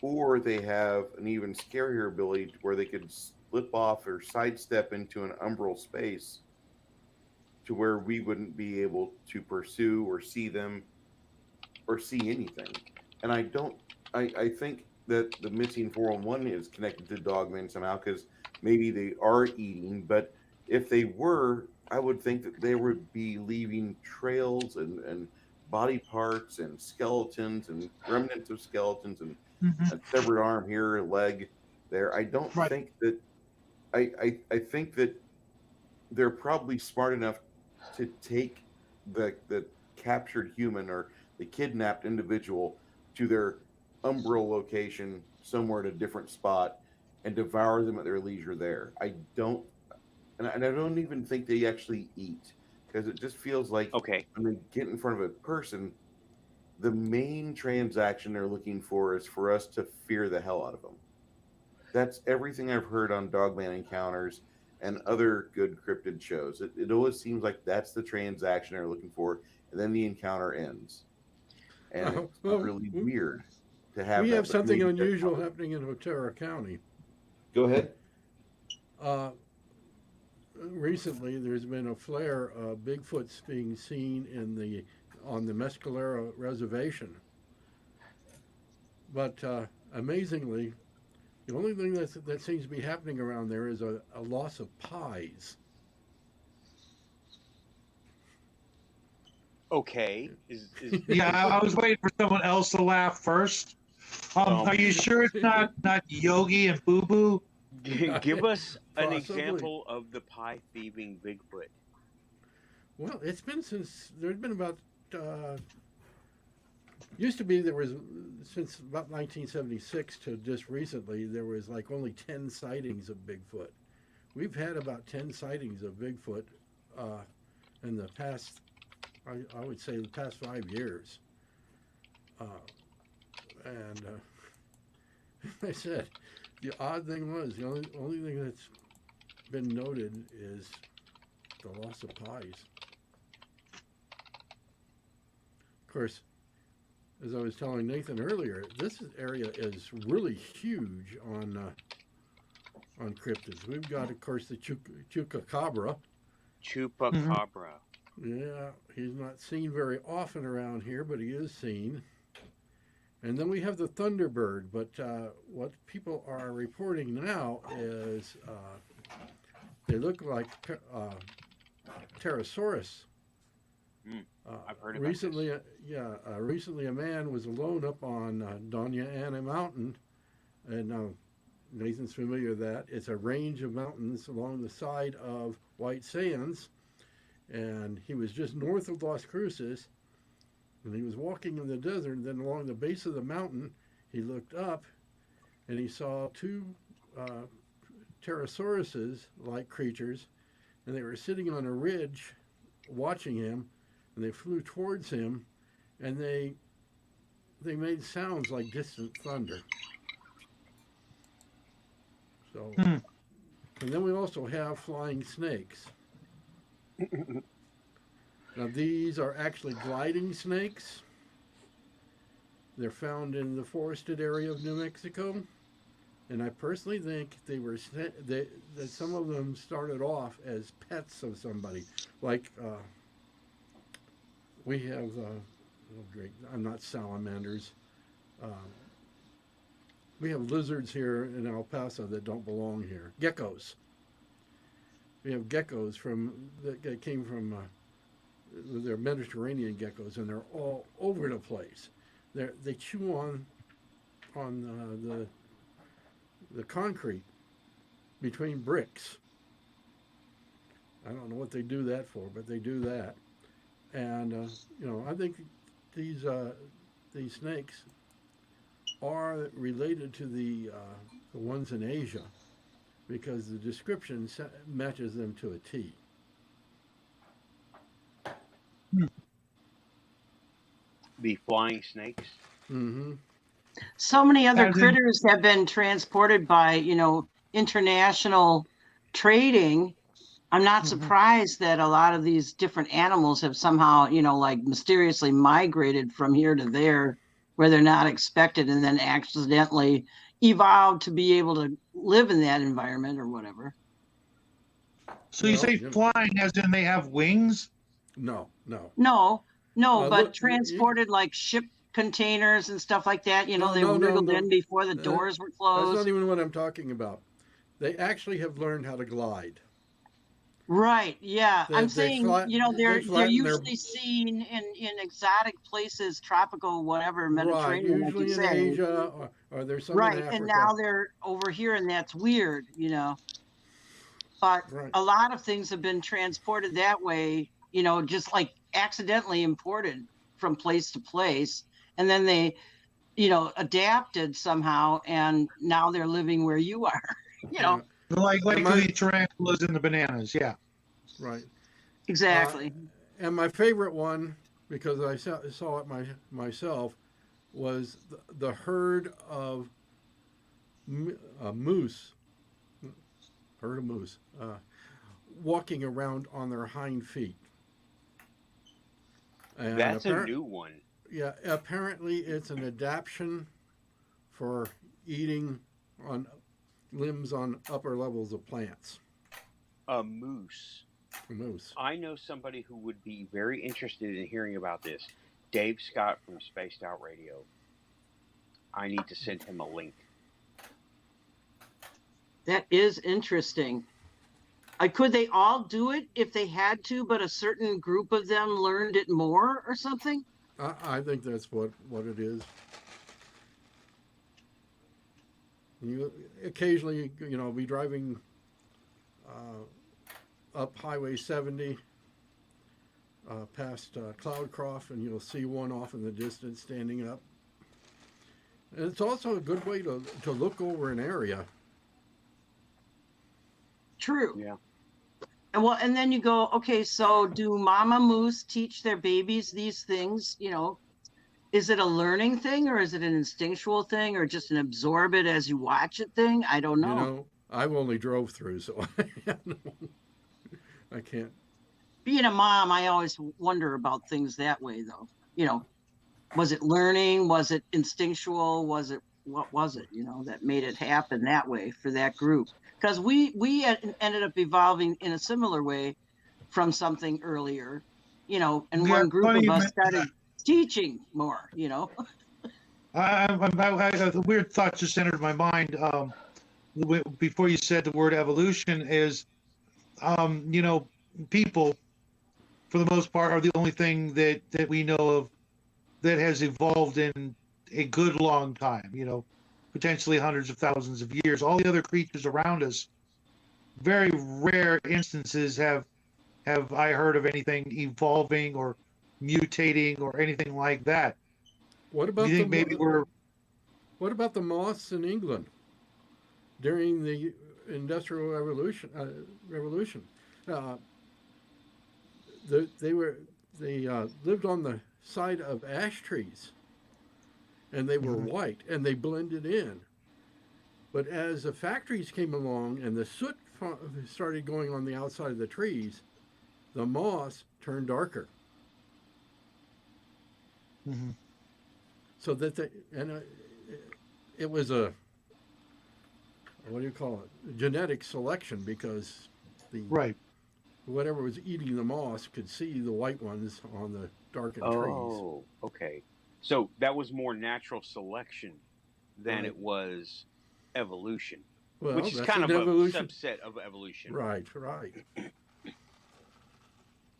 or they have an even scarier ability to where they could slip off or sidestep into an umbral space to where we wouldn't be able to pursue or see them or see anything. And I think that the missing 411 is connected to Dogman somehow because maybe they are eating, but if they were, I would think that they would be leaving trails and body parts and skeletons and remnants of skeletons and a severed arm here, a leg there. I don't Right. think that I think that they're probably smart enough to take the captured human or the kidnapped individual to their umbral location somewhere at a different spot and devour them at their leisure there. I don't, and I don't even think they actually eat because it just feels like Okay. when they get in front of a person, the main transaction they're looking for is for us to fear the hell out of them. That's everything I've heard on Dogman Encounters and other good cryptid shows. It always seems like that's the transaction they're looking for, and then the encounter ends. And it's really weird to have. We that, have but something maybe that's unusual how- happening in Otero County. Go ahead. Recently, there's been a flare of Bigfoots being seen on the Mescalero Reservation. But amazingly, the only thing that seems to be happening around there is a loss of pies. Okay. Yeah, I was waiting for someone else to laugh first. Are you sure it's not Yogi and Boo Boo? Give us an Possibly. example of the pie thieving Bigfoot. Well, it's been there's been about, used to be there was, since about 1976 to just recently, there was like only 10 sightings of Bigfoot. We've had about 10 sightings of Bigfoot in the past, I would say the past 5 years. And I said, the odd thing was, the only thing that's been noted is the loss of pies. Of course, as I was telling Nathan earlier, this area is really huge on cryptids. We've got, of course, the Chupacabra. Chupacabra. Yeah, he's not seen very often around here, but he is seen. And then we have the Thunderbird, but what people are reporting now is they look like Pterosaurus. I've heard about recently. Recently a man was alone up on Doña Ana Mountain, and Nathan's familiar with that. It's a range of mountains along the side of White Sands, and he was just north of Las Cruces. And he was walking in the desert, and then along the base of the mountain, he looked up, and he saw two pterosauruses-like creatures, and they were sitting on a ridge watching him, and they flew towards him, and they made sounds like distant thunder. So, and then we also have flying snakes. Now, these are actually gliding snakes. They're found in the forested area of New Mexico. And I personally think that some of them started off as pets of somebody. Like, we have, I'm not salamanders. We have lizards here in El Paso that don't belong here. Geckos. We have geckos that came from... they're Mediterranean geckos, and they're all over the place. They chew on the concrete between bricks. I don't know what they do that for, but they do that. And I think these snakes are related to the ones in Asia because the description matches them to a T. The flying snakes. Mm-hmm. So many other critters have been transported by, international trading. I'm not surprised that a lot of these different animals have somehow, like mysteriously migrated from here to there where they're not expected and then accidentally evolved to be able to live in that environment or whatever. So you say flying as in they have wings? No. No, but look, transported like ship containers and stuff like that. You know, they wriggled in before the doors were closed. That's not even what I'm talking about. They actually have learned how to glide. Right. Yeah. I'm saying, they're flatten usually seen in exotic places, tropical, whatever, Mediterranean, right, usually like you in say. Asia, or there's some Right. in Africa. And now they're over here, and that's weird, But Right. a lot of things have been transported that way, just like accidentally imported from place to place. And then they, adapted somehow, and now they're living where you are, Yeah. Like the tarantulas and the bananas, yeah. Right. Exactly. And my favorite one, because I saw it myself, was the herd of moose. Herd of moose walking around on their hind feet. And That's a new one. Yeah, apparently it's an adaptation for eating on limbs on upper levels of plants. A moose. A moose. I know somebody who would be very interested in hearing about this. Dave Scott from Spaced Out Radio. I need to send him a link. That is interesting. Could they all do it if they had to, but a certain group of them learned it more or something? I think that's what it is. You occasionally, be driving up Highway 70 past Cloudcroft, and you'll see one off in the distance standing up. And it's also a good way to look over an area. True. Yeah. And then you go, okay, so do mama moose teach their babies these things? Is it a learning thing, or is it an instinctual thing, or just an absorb it as you watch it thing? I don't know. I've only drove through, so I can't. Being a mom, I always wonder about things that way, though. Was it learning? Was it instinctual? What was it, that made it happen that way for that group? Because we ended up evolving in a similar way from something earlier, and one group of us started teaching more, A weird thought just entered my mind before you said the word evolution is, people, for the most part, are the only thing that we know of that has evolved in a good long time, potentially hundreds of thousands of years. All the other creatures around us, very rare instances have I heard of anything evolving or mutating or anything like that. What about What about the moths in England during the Industrial Revolution? They lived on the side of ash trees, and they were white, and they blended in. But as the factories came along and the soot started going on the outside of the trees, the moss turned darker. Mm-hmm. So that it was a, what do you call it? Genetic selection, because whatever was eating the moss could see the white ones on the darkened trees. Oh, okay. So that was more natural selection than it was evolution, which is kind of a subset of evolution. Right.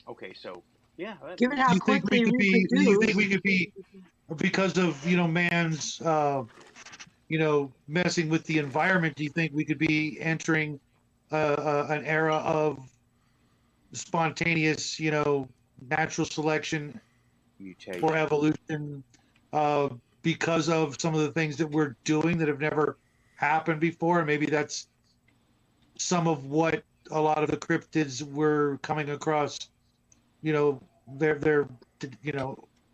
Okay, so yeah. Given how quickly do you think we could be, because of man's messing with the environment? Do you think we could be entering an era of spontaneous, natural selection, mutation for evolution, because of some of the things that we're doing that have never happened before? And maybe that's some of what a lot of the cryptids were coming across, their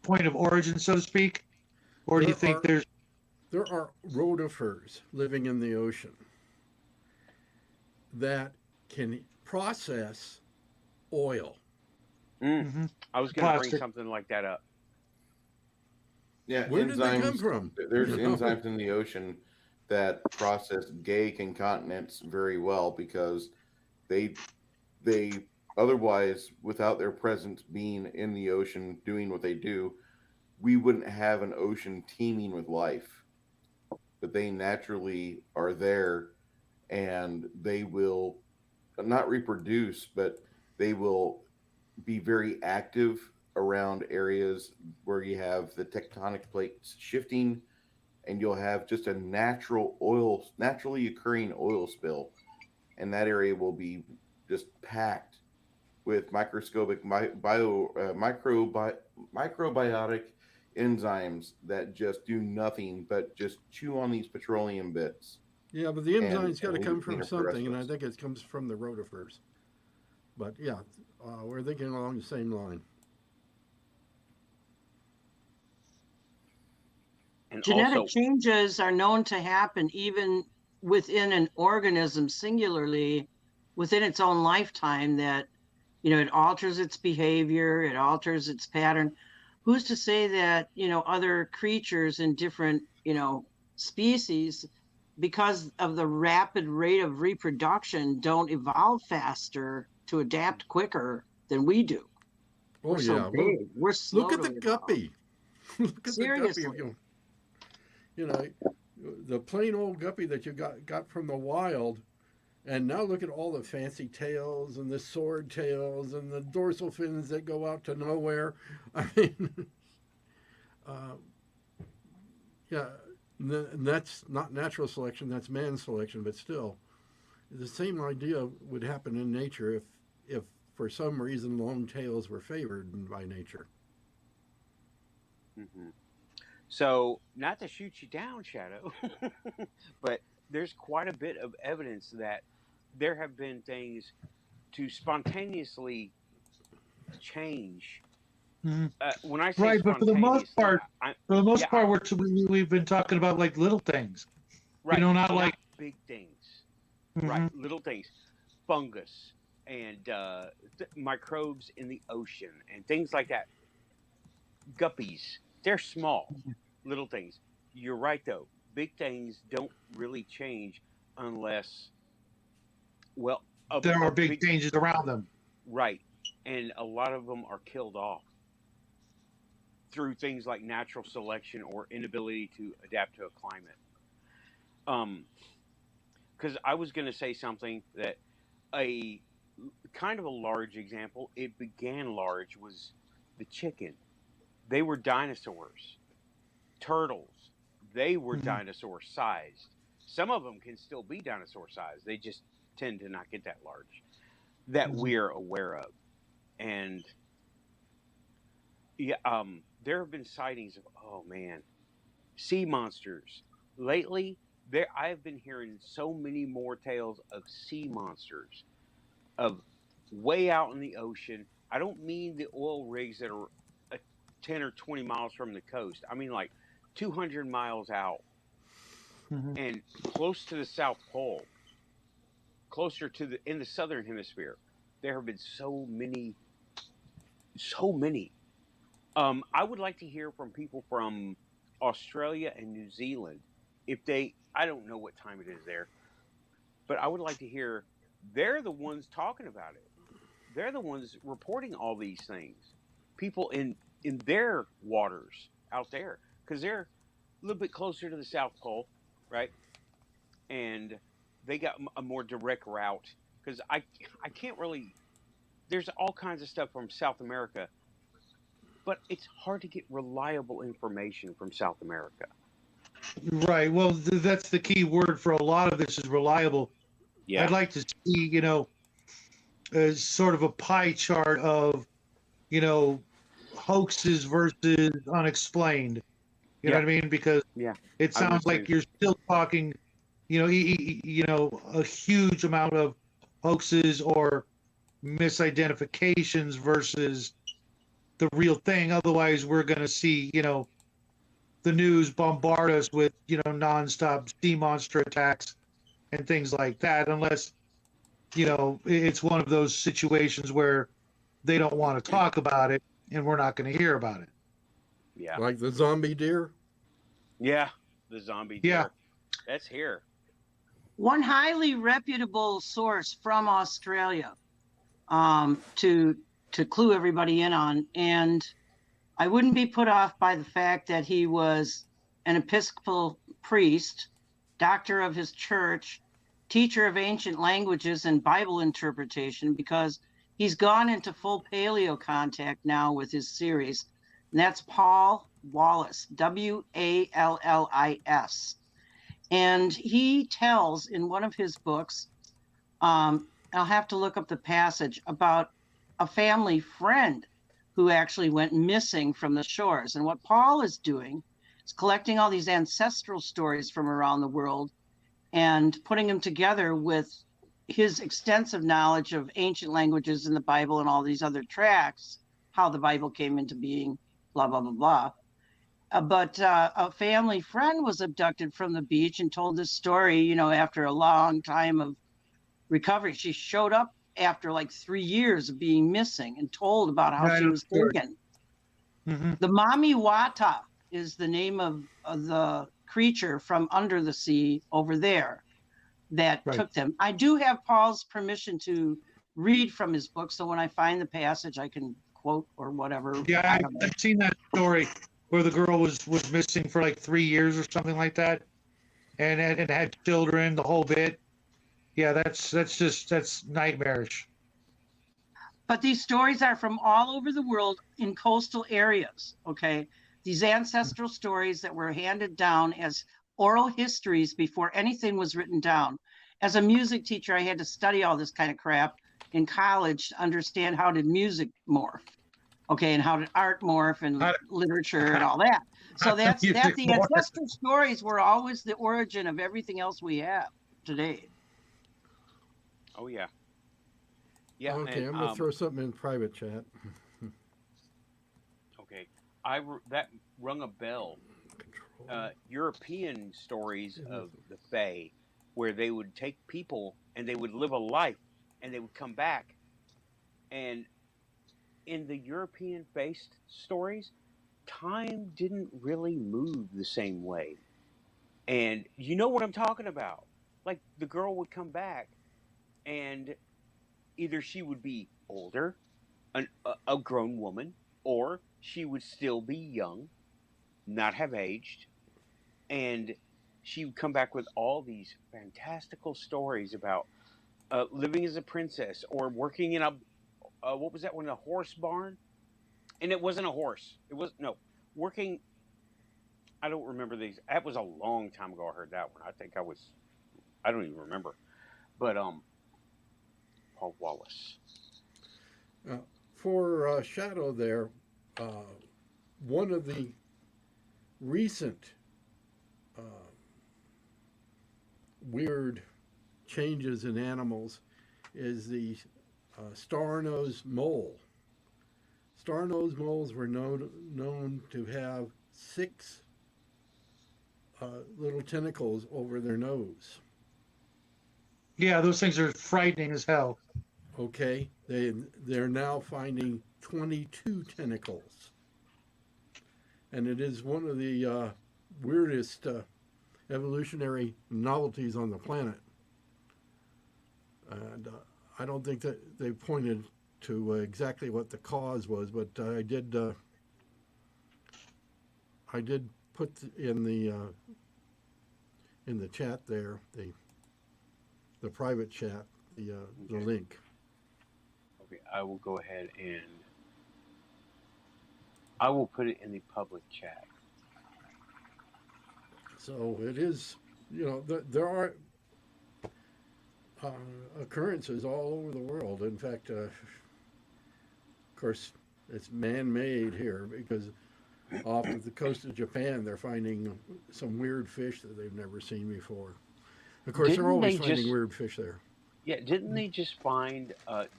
point of origin, so to speak. Or do you think there are rotifers living in the ocean that can process oil? Mm-hmm. I was going to bring something like that up. Yeah, where did they come from? There's enzymes in the ocean that process gay concatenants very well, because they they otherwise, without their presence being in the ocean doing what they do, we wouldn't have an ocean teeming with life. But they naturally are there, and they will not reproduce, but they will be very active around areas where you have the tectonic plates shifting, and you'll have just a naturally occurring oil spill, and that area will be just packed with microbiotic enzymes that just do nothing but just chew on these petroleum bits. Yeah, but the enzyme's got to leave come it from cleaner for the rest something, of and I us. think it comes from the rotifers. But yeah, we're thinking along the same line. And Genetic also, changes are known to happen even within an organism singularly within its own lifetime, that it alters its behavior, it alters its pattern. Who's to say that other creatures in different species, because of the rapid rate of reproduction, don't evolve faster to adapt quicker than we do? Oh We're so yeah, well, big, we're slow look at to the evolve. guppy. Look at the guppy. Seriously. You know, the plain old guppy that you got from the wild, and now look at all the fancy tails and the sword tails and the dorsal fins that go out to nowhere. I mean, uh, yeah, and that's not natural selection, that's man selection, but still, the same idea would happen in nature if for some reason long tails were favored by nature. mhm. So not to shoot you down, Shadow, but there's quite a bit of evidence that there have been things to spontaneously change. Mhm. When I say Right, but spontaneously, for the most yeah, part, we've been talking about like little things, right, not not like. big things, right, Mhm. little things, fungus and microbes in the ocean and things like that. Guppies, they're small, little things. You're right though. Big things don't really change unless, well, There a are big big, changes around them. right, and a lot of them are killed off through things like natural selection or inability to adapt to a climate. Um, because I was going to say something that a kind of a large example. It began large was the chicken. They were dinosaurs. Turtles. They were Mhm. dinosaur sized. Some of them can still be dinosaur sized. They just tend to not get that large that Mhm. we're aware of. And yeah, there have been sightings of, oh man, sea monsters. Lately, there I've been hearing so many more tales of sea monsters, of way out in the ocean. I don't mean the oil rigs that are 10 or 20 miles from the coast. I mean like 200 miles out Mhm. and close to the South Pole, closer to the in the southern hemisphere. There have been so many, so many. I would like to hear from people from Australia and New Zealand if they. I don't know what time it is there, but I would like to hear. They're the ones talking about it. They're the ones reporting all these things. People in their waters out there, because they're a little bit closer to the South Pole, right? And they got a more direct route. Because I can't really. There's all kinds of stuff from South America, but it's hard to get reliable information from South America. Right. Well, that's the key word for a lot of this is reliable. I'd Yeah. like to see, as sort of a pie chart of, you know, hoaxes versus unexplained. You know Yeah. what I mean? Because Yeah. it I sounds would like too. you're still talking, a huge amount of hoaxes or misidentifications versus the real thing. Otherwise, we're going to see, the news bombard us with, nonstop sea monster attacks and things like that, unless, it's one of those situations where they don't want to talk about it and we're not going to hear about it. Yeah. Like the zombie deer. Yeah. The zombie Yeah. deer. That's here. One highly reputable source from Australia to clue everybody in on. And I wouldn't be put off by the fact that he was an Episcopal priest, doctor of his church, teacher of ancient languages and Bible interpretation, because he's gone into full paleo contact now with his series. And that's Paul Wallis, Wallis. And he tells in one of his books, I'll have to look up the passage, about a family friend who actually went missing from the shores. And what Paul is doing is collecting all these ancestral stories from around the world and putting them together with his extensive knowledge of ancient languages in the Bible and all these other tracts, how the Bible came into being, blah, blah, blah, blah. But a family friend was abducted from the beach and told this story, you know, after a long time of recovery. She showed up after like 3 years of being missing and told about how she was taken. Mm-hmm. The Mami Wata is the name of the creature from under the sea over there that took them. I do have Paul's permission to read from his book, so when I find the passage, I can quote or whatever. Yeah, I've seen that story where the girl was missing for like 3 years or something like that, and had children, the whole bit. Yeah, that's nightmarish. But these stories are from all over the world in coastal areas, okay? These ancestral stories that were handed down as oral histories before anything was written down. As a music teacher, I had to study all this kind of crap in college to understand how did music morph, okay, and how did art morph and literature and all that. So that's the ancestral stories were always the origin of everything else we have today. Oh yeah. Yeah. Okay, and, I'm gonna throw something in private chat. Okay, that rung a bell. European stories of the Fae, where they would take people and they would live a life, and they would come back, and in the European-based stories, time didn't really move the same way. And you know what I'm talking about? Like the girl would come back, and either she would be older, a grown woman, or she would still be young, not have aged, and she would come back with all these fantastical stories about living as a princess or working in a what was that one, a horse barn? And it wasn't a horse. It was working. I don't remember these. That was a long time ago. I heard that one. I don't even remember. But Paul Wallis. For Shadow there, one of the recent weird changes in animals is the star-nosed mole. Star-nosed moles were known to have 6 little tentacles over their nose. Yeah, those things are frightening as hell. Okay, they're now finding 22 tentacles, and it is one of the weirdest evolutionary novelties on the planet. And I don't think that they pointed to exactly what the cause was, but I did put in the chat there, the private chat, the link. Okay, I will go ahead and I will put it in the public chat. So it is, there are occurrences all over the world. In fact, of course, it's man-made here because off of the coast of Japan, they're finding some weird fish that they've never seen before. Of course, they're always finding weird fish there. Yeah, didn't they just find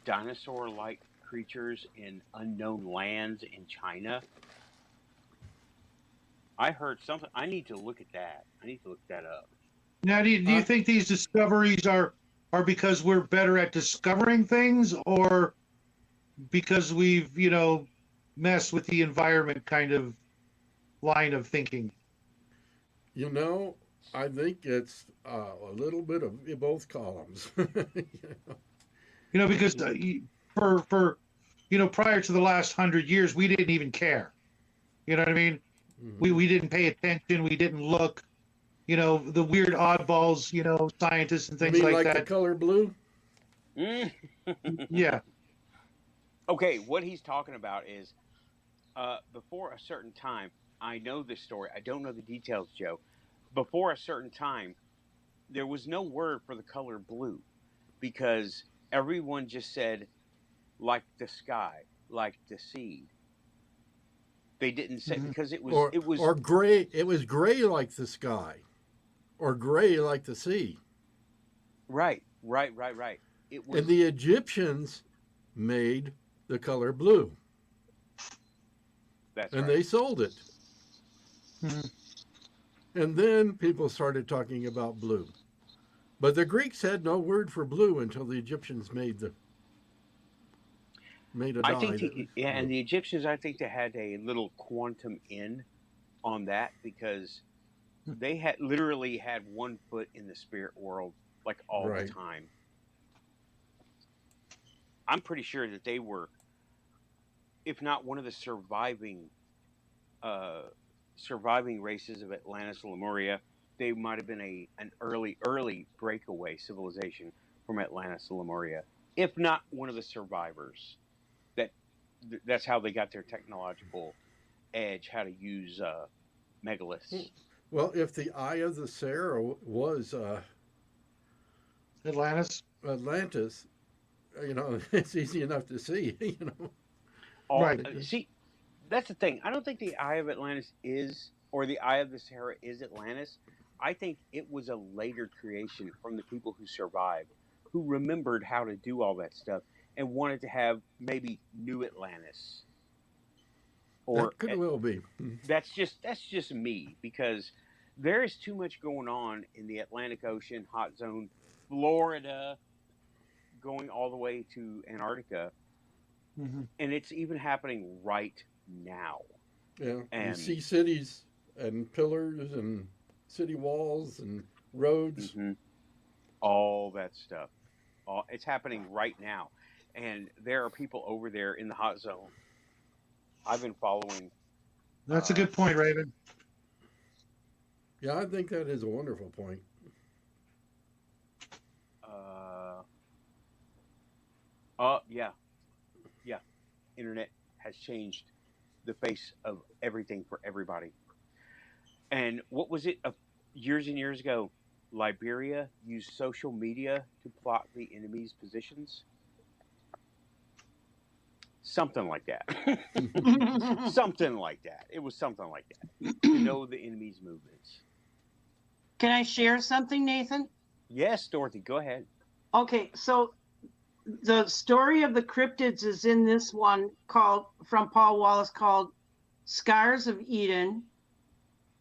dinosaur-like creatures in unknown lands in China? I heard something. I need to look at that. I need to look that up. Now, do you think these discoveries are because we're better at discovering things, or because we've, messed with the environment kind of line of thinking? I think it's a little bit of both columns. Because for prior to the last 100 years, we didn't even care. You know what I mean? Mhm. We didn't pay attention. We didn't look. The weird oddballs, scientists and You things mean like like the that. color blue? Mm. Yeah. Okay, what he's talking about is before a certain time. I know this story. I don't know the details, Joe. Before a certain time, there was no word for the color blue because everyone just said like the sky, like the sea. They didn't say Mhm. because Or it was or gray? It was gray like the sky, or gray like the sea. right, right, right, right. It And was the Egyptians made the color blue, that's and right. they sold it. Mhm. And then people started talking about blue. But the Greeks had no word for blue until the Egyptians made a I dye think that was yeah, and blue. the Egyptians I think they had a little quantum in on that because they had literally had one foot in the spirit world like all the Right. time. I'm pretty sure that they were, if not one of the uh, surviving races of Atlantis and Lemuria, they might have been an early breakaway civilization from Atlantis and Lemuria, if not one of the survivors. That that's how they got their technological edge, how to use megaliths. Well, if the Eye of the Sarah was Atlantis. Atlantis, it's easy enough to see. All Right. see, that's the thing. I don't think the Eye of Atlantis is, or the Eye of the Sahara is Atlantis. I think it was a later creation from the people who survived, who remembered how to do all that stuff and wanted to have maybe new Atlantis. Or That could well be. that's just me because there is too much going on in the Atlantic Ocean, hot zone, Florida, going all the way to Antarctica, Mhm. and it's even happening right now. Yeah, you And see cities and pillars and city walls and roads. mhm, all that stuff. It's happening right now, and there are people over there in the hot zone. I've been following. That's a Uh, good point, Raven. Yeah, I think that is a wonderful point. uh, yeah, yeah. Internet has changed the face of everything for everybody. And what was it? Years and years ago, Liberia used social media to plot the enemy's positions. Something like that. Something like that. It was something like that to know the enemy's movements. Can I share something, Nathan? Yes, Dorothy, go ahead. Okay, so the story of the cryptids is in this one called from Paul Wallace called Scars of Eden.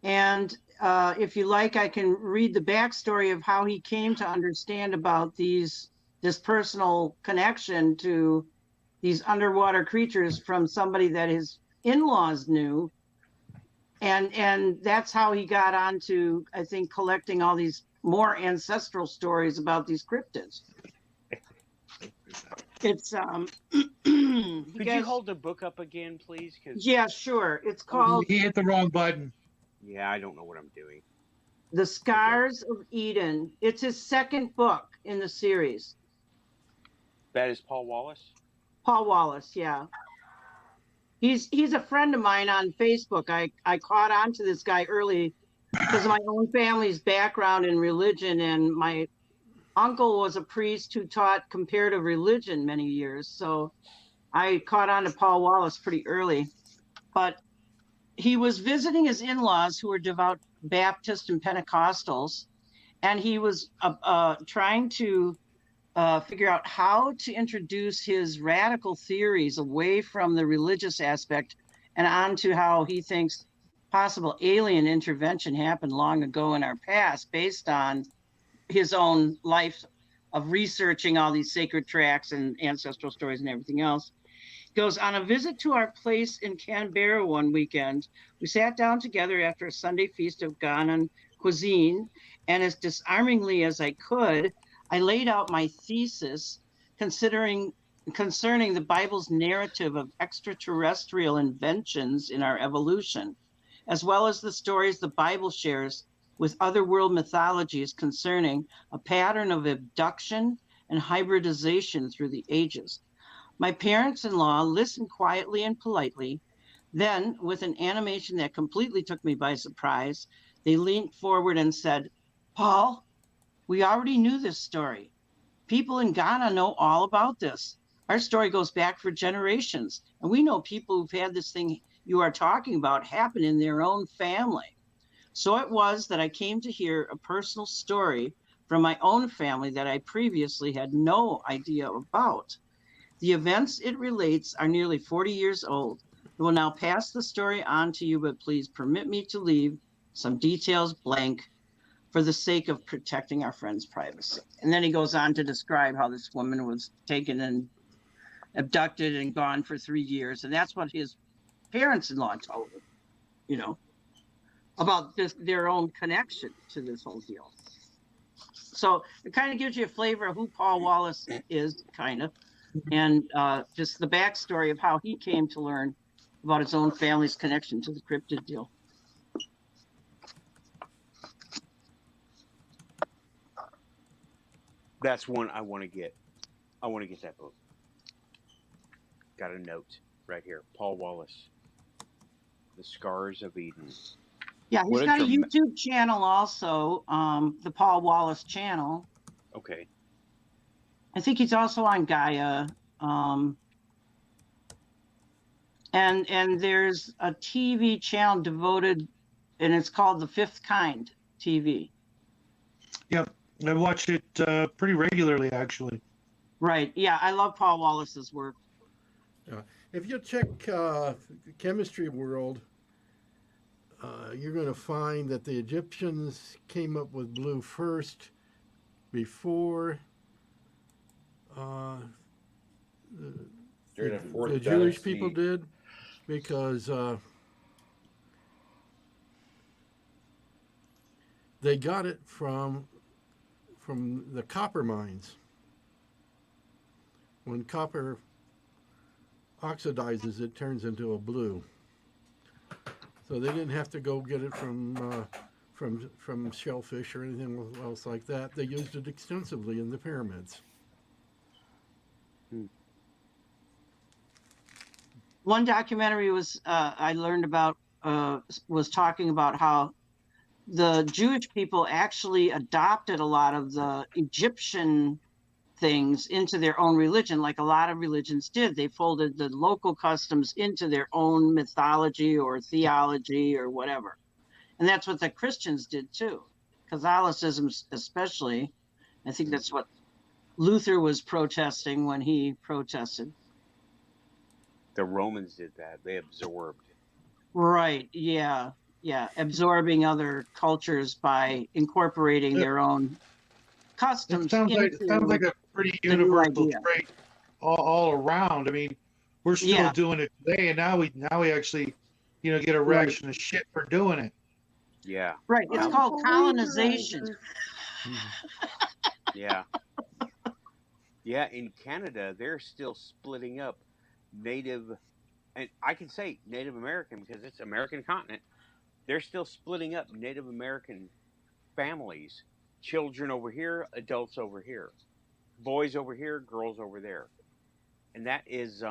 And if you like, I can read the backstory of how he came to understand about this personal connection to these underwater creatures from somebody that his in-laws knew. And that's how he got onto, I think, collecting all these more ancestral stories about these cryptids. It's Could you hold the book up again, please? Because yeah, sure. It's called He hit the wrong button. yeah, I don't know what I'm doing. The Scars of Eden. It's his second book in the series. That is Paul Wallace. Paul Wallace, yeah. He's a friend of mine on Facebook. I caught on to this guy early because of my own family's background in religion, and my uncle was a priest who taught comparative religion many years. So I caught on to Paul Wallace pretty early. But he was visiting his in-laws who were devout Baptist and Pentecostals, and he was trying to figure out how to introduce his radical theories away from the religious aspect and onto how he thinks possible alien intervention happened long ago in our past based on his own life of researching all these sacred tracts and ancestral stories and everything else. He goes, on a visit to our place in Canberra one weekend, we sat down together after a Sunday feast of Ghanaian cuisine, and as disarmingly as I could, I laid out my thesis, considering concerning the Bible's narrative of extraterrestrial inventions in our evolution, as well as the stories the Bible shares with other world mythologies concerning a pattern of abduction and hybridization through the ages. My parents-in-law listened quietly and politely. Then, with an animation that completely took me by surprise, they leaned forward and said, "Paul, we already knew this story. People in Ghana know all about this. Our story goes back for generations, and we know people who've had this thing you are talking about happen in their own family." So it was that I came to hear a personal story from my own family that I previously had no idea about. The events it relates are nearly 40 years old. I will now pass the story on to you, but please permit me to leave some details blank for the sake of protecting our friend's privacy. And then he goes on to describe how this woman was taken and abducted and gone for 3 years. And that's what his parents-in-law told him, you know, about their own connection to this whole deal. So it kind of gives you a flavor of who Paul Wallace is, kind of, and just the backstory of how he came to learn about his own family's connection to the cryptid deal. That's one I want to get. I want to get that book. Got a note right here. Paul Wallace, The Scars of Eden. Yeah, he's got a YouTube channel also, the Paul Wallace channel. Okay. I think he's also on Gaia. And there's a TV channel devoted, and it's called The Fifth Kind TV. Yep, I watch it pretty regularly, actually. Right. Yeah, I love Paul Wallace's work. If you check Chemistry World, you're going to find that the Egyptians came up with blue first before the Jewish people did, because they got it from the copper mines. When copper oxidizes, it turns into a blue. So they didn't have to go get it from shellfish or anything else like that. They used it extensively in the pyramids. One documentary was I learned about was talking about how the Jewish people actually adopted a lot of the Egyptian things into their own religion, like a lot of religions did. They folded the local customs into their own mythology or theology or whatever. And that's what the Christians did too. Catholicism especially. I think that's what Luther was protesting when he protested. The Romans did that. They absorbed. Right. Yeah. Yeah. Absorbing other cultures by incorporating their own customs. It sounds like a pretty universal trait all around. I mean, we're still doing it today, and now we actually, get a ration of shit for doing it. Yeah. Right. It's called colonization. Yeah. Yeah. In Canada, they're still splitting up Native, and I can say Native American because it's American continent. They're still splitting up Native American families. Children over here, adults over here, boys over here, girls over there, and that is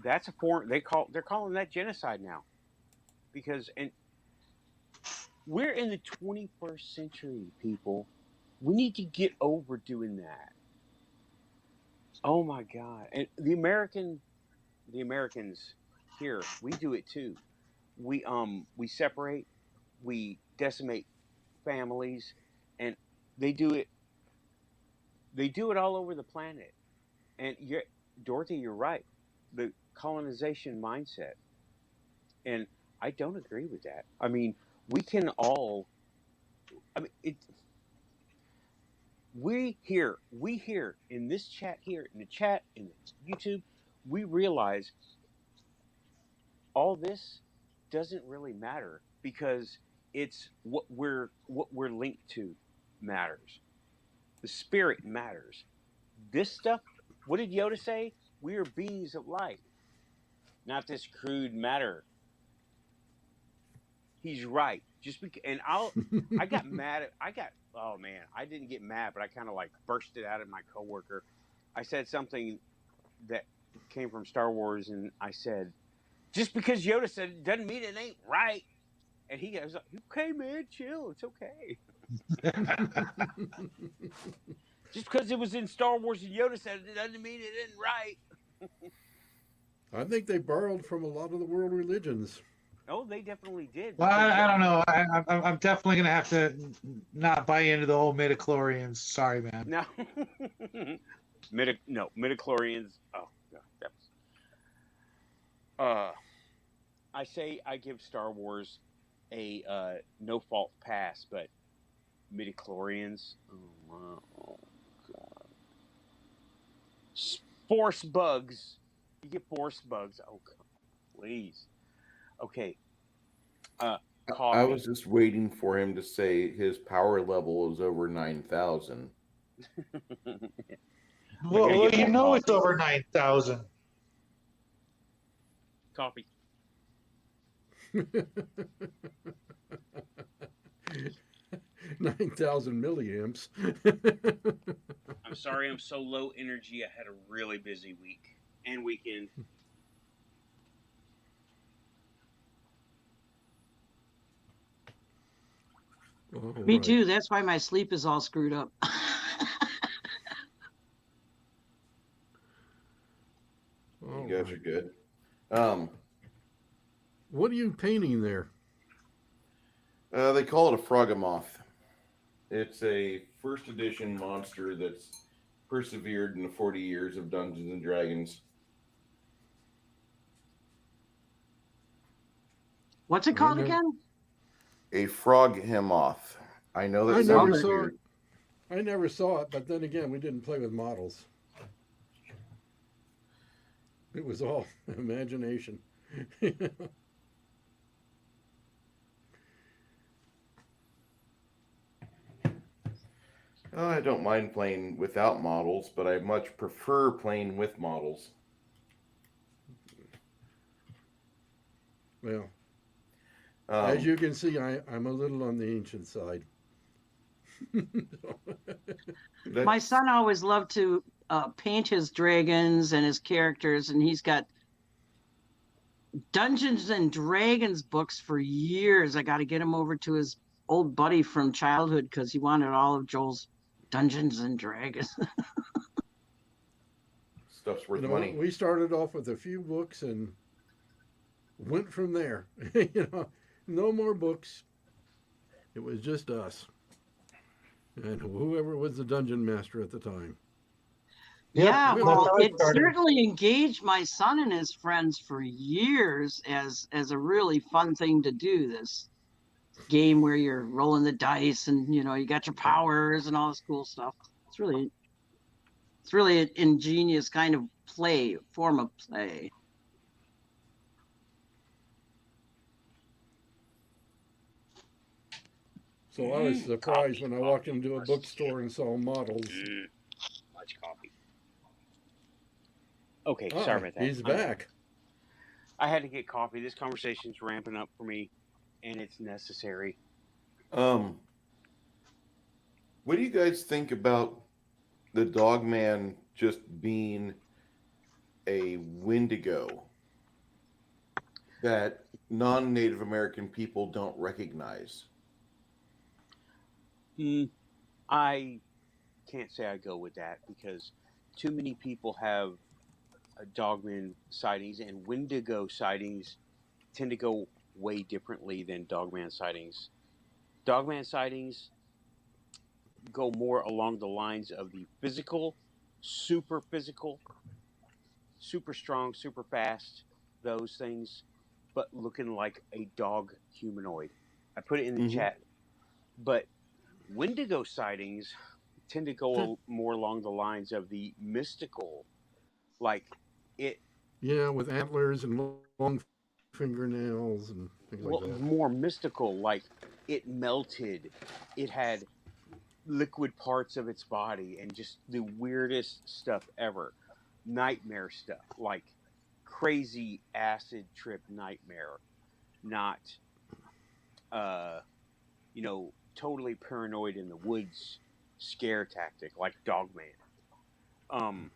that's a form they're calling that genocide now, because we're in the 21st century, people. We need to get over doing that. Oh my God! And the Americans here, we do it too. We separate, we decimate families, and they do it all over the planet. And Dorothy, you're right. The colonization mindset, and I don't agree with that. I mean, we can all. I mean, we here in this chat here, in the chat, in the YouTube, we realize all this doesn't really matter because it's what we're linked to matters. The spirit matters. This stuff What did Yoda say? We are beings of light, not this crude matter. He's right. Just because, and I got mad at, oh man, I didn't get mad, but I kind of like bursted out at my coworker. I said something that came from Star Wars, and I said, just because Yoda said it doesn't mean it ain't right. And he goes, okay, man, chill. It's okay. Just because it was in Star Wars and Yoda said it doesn't mean it isn't right. I think they borrowed from a lot of the world religions. Oh, they definitely did. Well, I don't know. I'm definitely gonna have to not buy into the whole midichlorians. Sorry, man. No. No, midichlorians. Oh, God. That's... I say I give Star Wars a no fault pass, but midichlorians. Oh, God. Force bugs. You get force bugs. Oh, God, please. Okay. Coffee. I was just waiting for him to say his power level is over 9,000. Well, you know it's over 9,000. Coffee. 9,000 milliamps. I'm sorry I'm so low energy. I had a really busy week and weekend. Me too. That's why my sleep is all screwed up. You guys are good. What are you painting there? They call it a Froggamoth. It's a first edition monster that's persevered in the 40 years of Dungeons and Dragons. What's it called again? A Froggamoth. I know that sounds weird. I never saw it, but then again, we didn't play with models. It was all imagination. I don't mind playing without models, but I much prefer playing with models. Well, as you can see, I'm a little on the ancient side. My son always loved to paint his dragons and his characters, and he's got Dungeons and Dragons books for years. I got to get him over to his old buddy from childhood because he wanted all of Joel's Dungeons and Dragons. Stuff's worth money. We started off with a few books and went from there. No more books. It was just us and whoever was the dungeon master at the time. Yeah, well, it certainly engaged my son and his friends for years as a really fun thing to do. This game where you're rolling the dice and you got your powers and all this cool stuff. It's really an ingenious kind of form of play. So I was surprised when I walked into a bookstore and saw models. Much coffee. Okay, sorry about that. He's back. I had to get coffee. This conversation's ramping up for me, and it's necessary. What do you guys think about the Dogman just being a Wendigo that non-Native American people don't recognize? I can't say I go with that because too many people have Dogman sightings, and Wendigo sightings tend to go way differently than Dogman sightings. Dogman sightings go more along the lines of the physical, super strong, super fast, those things, but looking like a dog humanoid. I put it in the chat. But Wendigo sightings tend to go more along the lines of the mystical, like it. Yeah, with antlers and long fingernails and things like that. More mystical, like it melted. It had liquid parts of its body and just the weirdest stuff ever. nightmare stuff, like crazy acid trip nightmare, not totally paranoid in the woods scare tactic like Dogman. Um,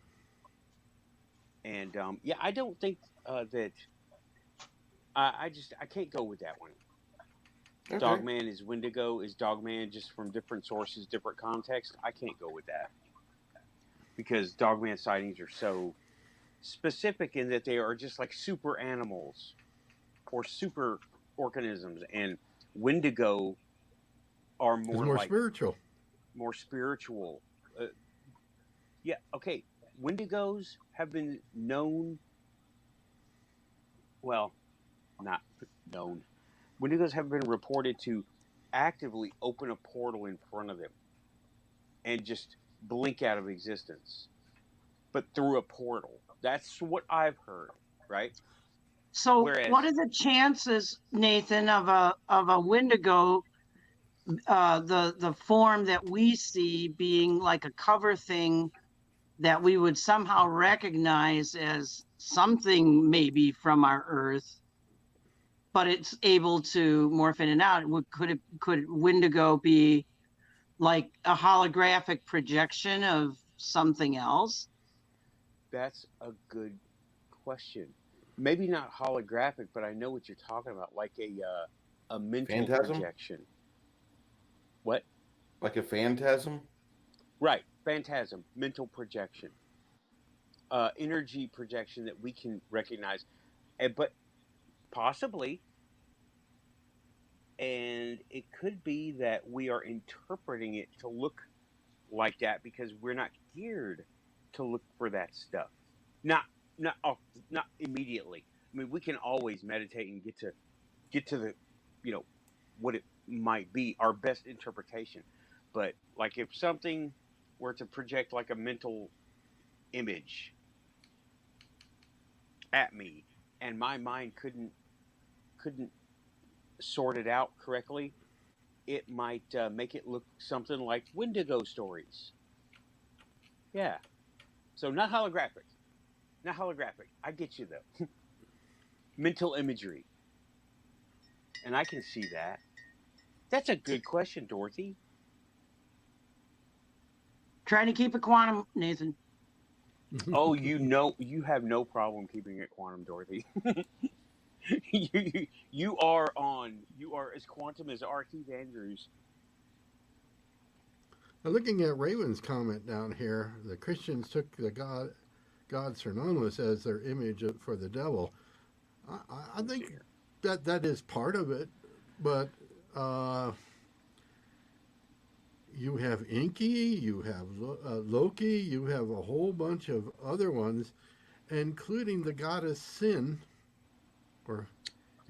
yeah, I don't think that I can't go with that one. Okay. Dogman is Wendigo. Is Dogman just from different sources, different context? I can't go with that because Dogman sightings are so specific in that they are just like super animals or super organisms, and Wendigo are It's more more like spiritual. more spiritual. Uh, yeah, okay. Wendigos have been known, well, not known. Wendigos have been reported to actively open a portal in front of them and just blink out of existence, but through a portal. That's what I've heard, right? So, what Whereas are the chances, Nathan, of a Wendigo, the form that we see being like a cover thing that we would somehow recognize as something maybe from our Earth, but it's able to morph in and out? Could Wendigo be like a holographic projection of something else? that's a good question. Maybe not holographic, but I know what you're talking about, like a mental Phantasm? projection. What? Like a phantasm? Right, phantasm, mental projection, energy projection that we can recognize, but possibly, and it could be that we are interpreting it to look like that because we're not geared to look for that stuff. Not, not immediately. I mean, we can always meditate and get to the, you know, what it might be, our best interpretation. But like if something were to project like a mental image at me, and my mind couldn't sort it out correctly, it might make it look something like Wendigo stories. Yeah. So not holographic. Not holographic. I get you though. Mental imagery. And I can see that. That's a good question, Dorothy. Trying to keep it quantum, Nathan. Oh, you have no problem keeping it quantum, Dorothy. You are as quantum as R. Keith Andrews. Now, looking at Raven's comment down here, the Christians took the God Cernunnos as their image for the devil. I think that is part of it, but you have Inky, you have Loki, you have a whole bunch of other ones, including the goddess Sin, or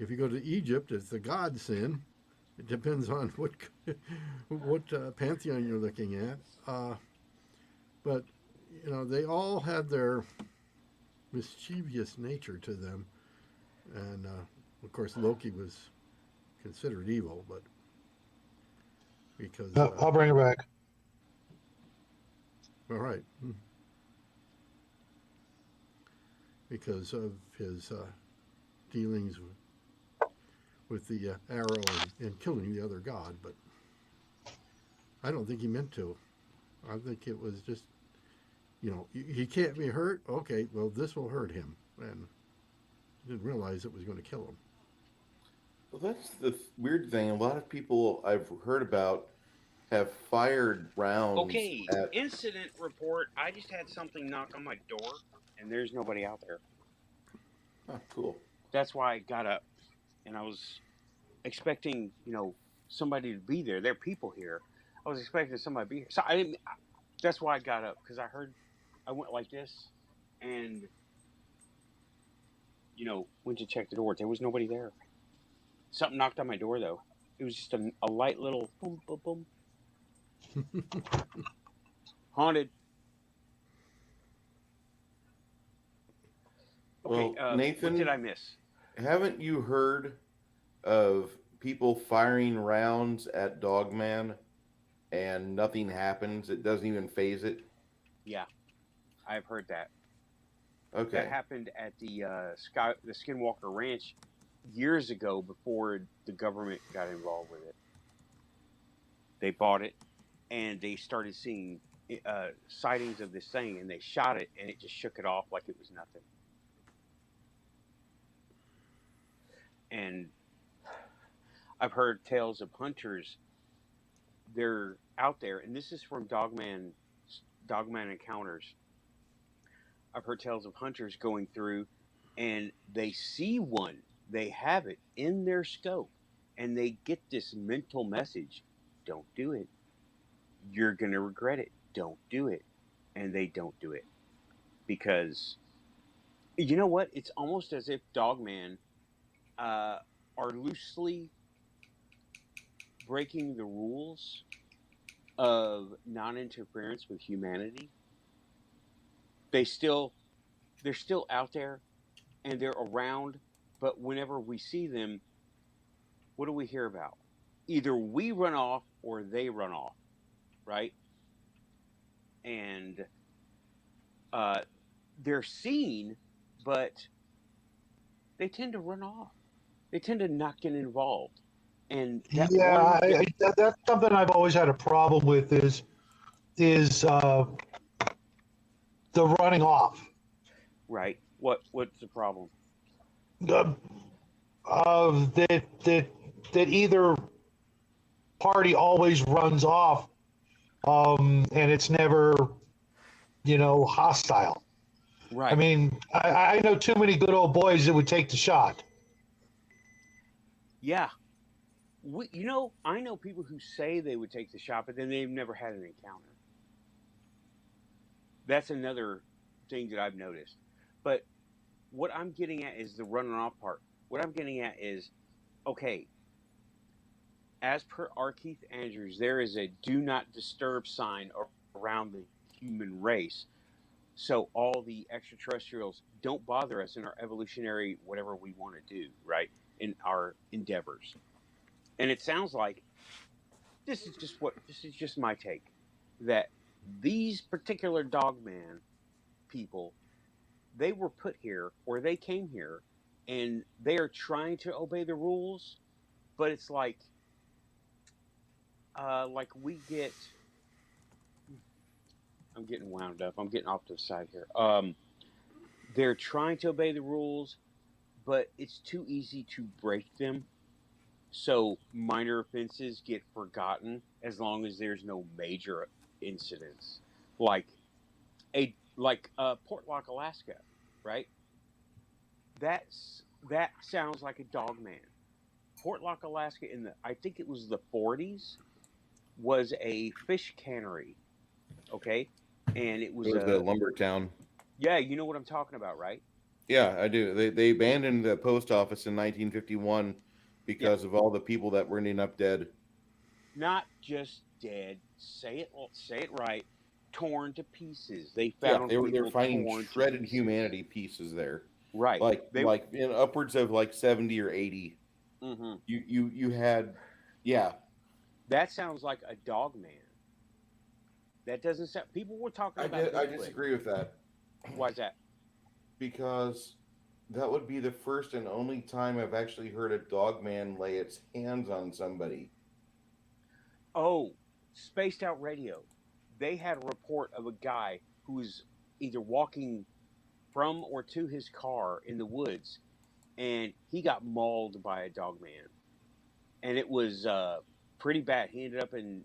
if you go to Egypt, it's the god Sin. It depends on what pantheon you're looking at. But they all had their mischievous nature to them, and of course Loki was considered evil, but because I'll bring it back. all right, because of his dealings with the arrow and killing the other god, but I don't think he meant to. I think it was just, he can't be hurt. Okay, well, this will hurt him, and didn't realize it was going to kill him. Well, that's the weird thing. A lot of people I've heard about have fired rounds. Okay, incident report. I just had something knock on my door, and there's nobody out there. Oh, cool. That's why I got up, and I was expecting, somebody to be there. There are people here. I was expecting somebody to be here. So I didn't. That's why I got up, because I went like this, and went to check the door. There was nobody there. Something knocked on my door though. It was just a light little boom, boom, boom. Haunted. Okay, well, Nathan, what did I miss? Haven't you heard of people firing rounds at Dogman and nothing happens? It doesn't even phase it. Yeah, I've heard that. Okay. That happened at the Skinwalker Ranch years ago before the government got involved with it. They bought it, and they started seeing sightings of this thing, and they shot it, and it just shook it off like it was nothing. And I've heard tales of hunters. They're out there, and this is from Dogman Encounters. I've heard tales of hunters going through, and they see one. They have it in their scope, and they get this mental message: "Don't do it. You're gonna regret it. Don't do it." And they don't do it because you know what? It's almost as if Dogman are loosely breaking the rules of non-interference with humanity. They're still out there, and they're around, but whenever we see them, what do we hear about? Either we run off or they run off, right? And they're seen, but they tend to run off. They tend to not get involved. And that that's something I've always had a problem with is the running off. right. What's the problem? That either party always runs off, and it's never, hostile. Right. I mean, I know too many good old boys that would take the shot. Yeah. I know people who say they would take the shot, but then they've never had an encounter. That's another thing that I've noticed. But what I'm getting at is the running off part. What I'm getting at is, okay, as per R. Keith Andrews, there is a do not disturb sign around the human race. So all the extraterrestrials don't bother us in our evolutionary, whatever we want to do, right? In our endeavors. And it sounds like this is just my take, that these particular Dogman people, they were put here or they came here and they are trying to obey the rules, but it's like we get. I'm getting wound up. I'm getting off to the side here. They're trying to obey the rules, but it's too easy to break them. So minor offenses get forgotten as long as there's no major incidents, like Portlock, Alaska, right? That sounds like a Dogman. Portlock, Alaska, I think it was the 40s, was a fish cannery, okay, and it was the lumber town. Yeah, you know what I'm talking about, right? Yeah, I do. They abandoned the post office in 1951 because of all the people that were ending up dead. Not just dead. Say it right. Torn to pieces. They found they were finding shredded humanity pieces there. Right. Like in upwards of like 70 or 80. Mm-hmm. You had, yeah. That sounds like a Dogman. That doesn't sound. People were talking about. I disagree with that. Why is that? Because that would be the first and only time I've actually heard a Dogman lay its hands on somebody. Oh, Spaced Out Radio. They had a report of a guy who was either walking from or to his car in the woods, and he got mauled by a Dogman, and it was pretty bad. He ended up in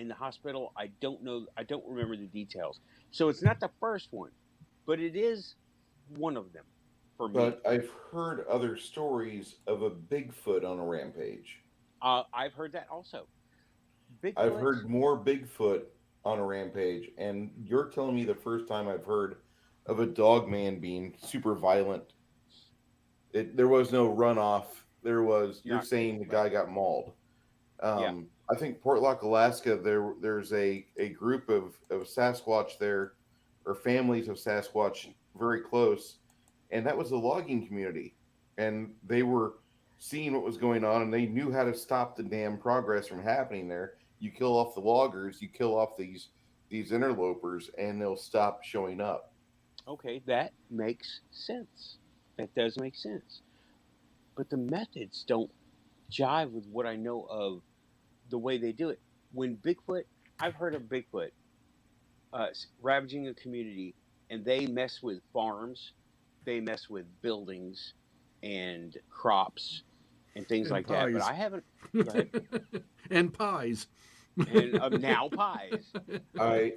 the hospital. I don't remember the details. So it's not the first one, but it is one of them for me. But I've heard other stories of a Bigfoot on a rampage. I've heard that also. I've heard more Bigfoot on a rampage, and you're telling me the first time I've heard of a Dogman being super violent. There was no runoff. You're saying the guy got mauled. I think Portlock, Alaska, there's a group of Sasquatch there, or families of Sasquatch very close, and that was a logging community, and they were seeing what was going on, and they knew how to stop the damn progress from happening there. You kill off the loggers, you kill off these interlopers, and they'll stop showing up. Okay, that makes sense. That does make sense. But the methods don't jive with what I know of the way they do it. When Bigfoot, I've heard of Bigfoot ravaging a community, and they mess with farms, they mess with buildings and crops and things And like that. But pies. I haven't. Go ahead. And pies. And now pies. I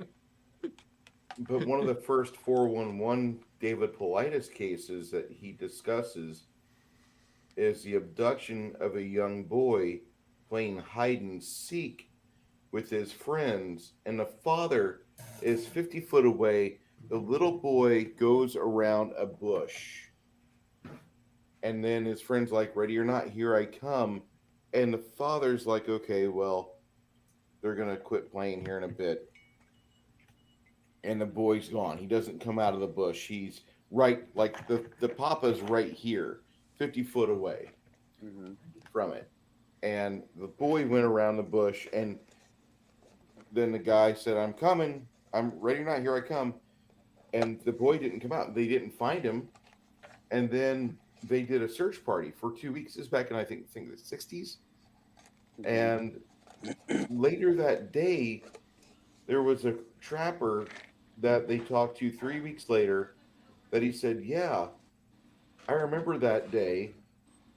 but one of the first 411 David Paulides cases that he discusses is the abduction of a young boy playing hide and seek with his friends, and the father is 50 foot away. The little boy goes around a bush, and then his friend's like, "Ready or not, here I come." And the father's like, "Okay, well, they're gonna quit playing here in a bit." And the boy's gone. He doesn't come out of the bush. He's right, like the papa's right here, 50 foot away from it. And the boy went around the bush, and then the guy said, "I'm coming. I'm ready or not, here I come." And the boy didn't come out. They didn't find him. And then they did a search party for 2 weeks. This is back in, I think the 60s. And later that day, there was a trapper that they talked to 3 weeks later that he said, "Yeah, I remember that day.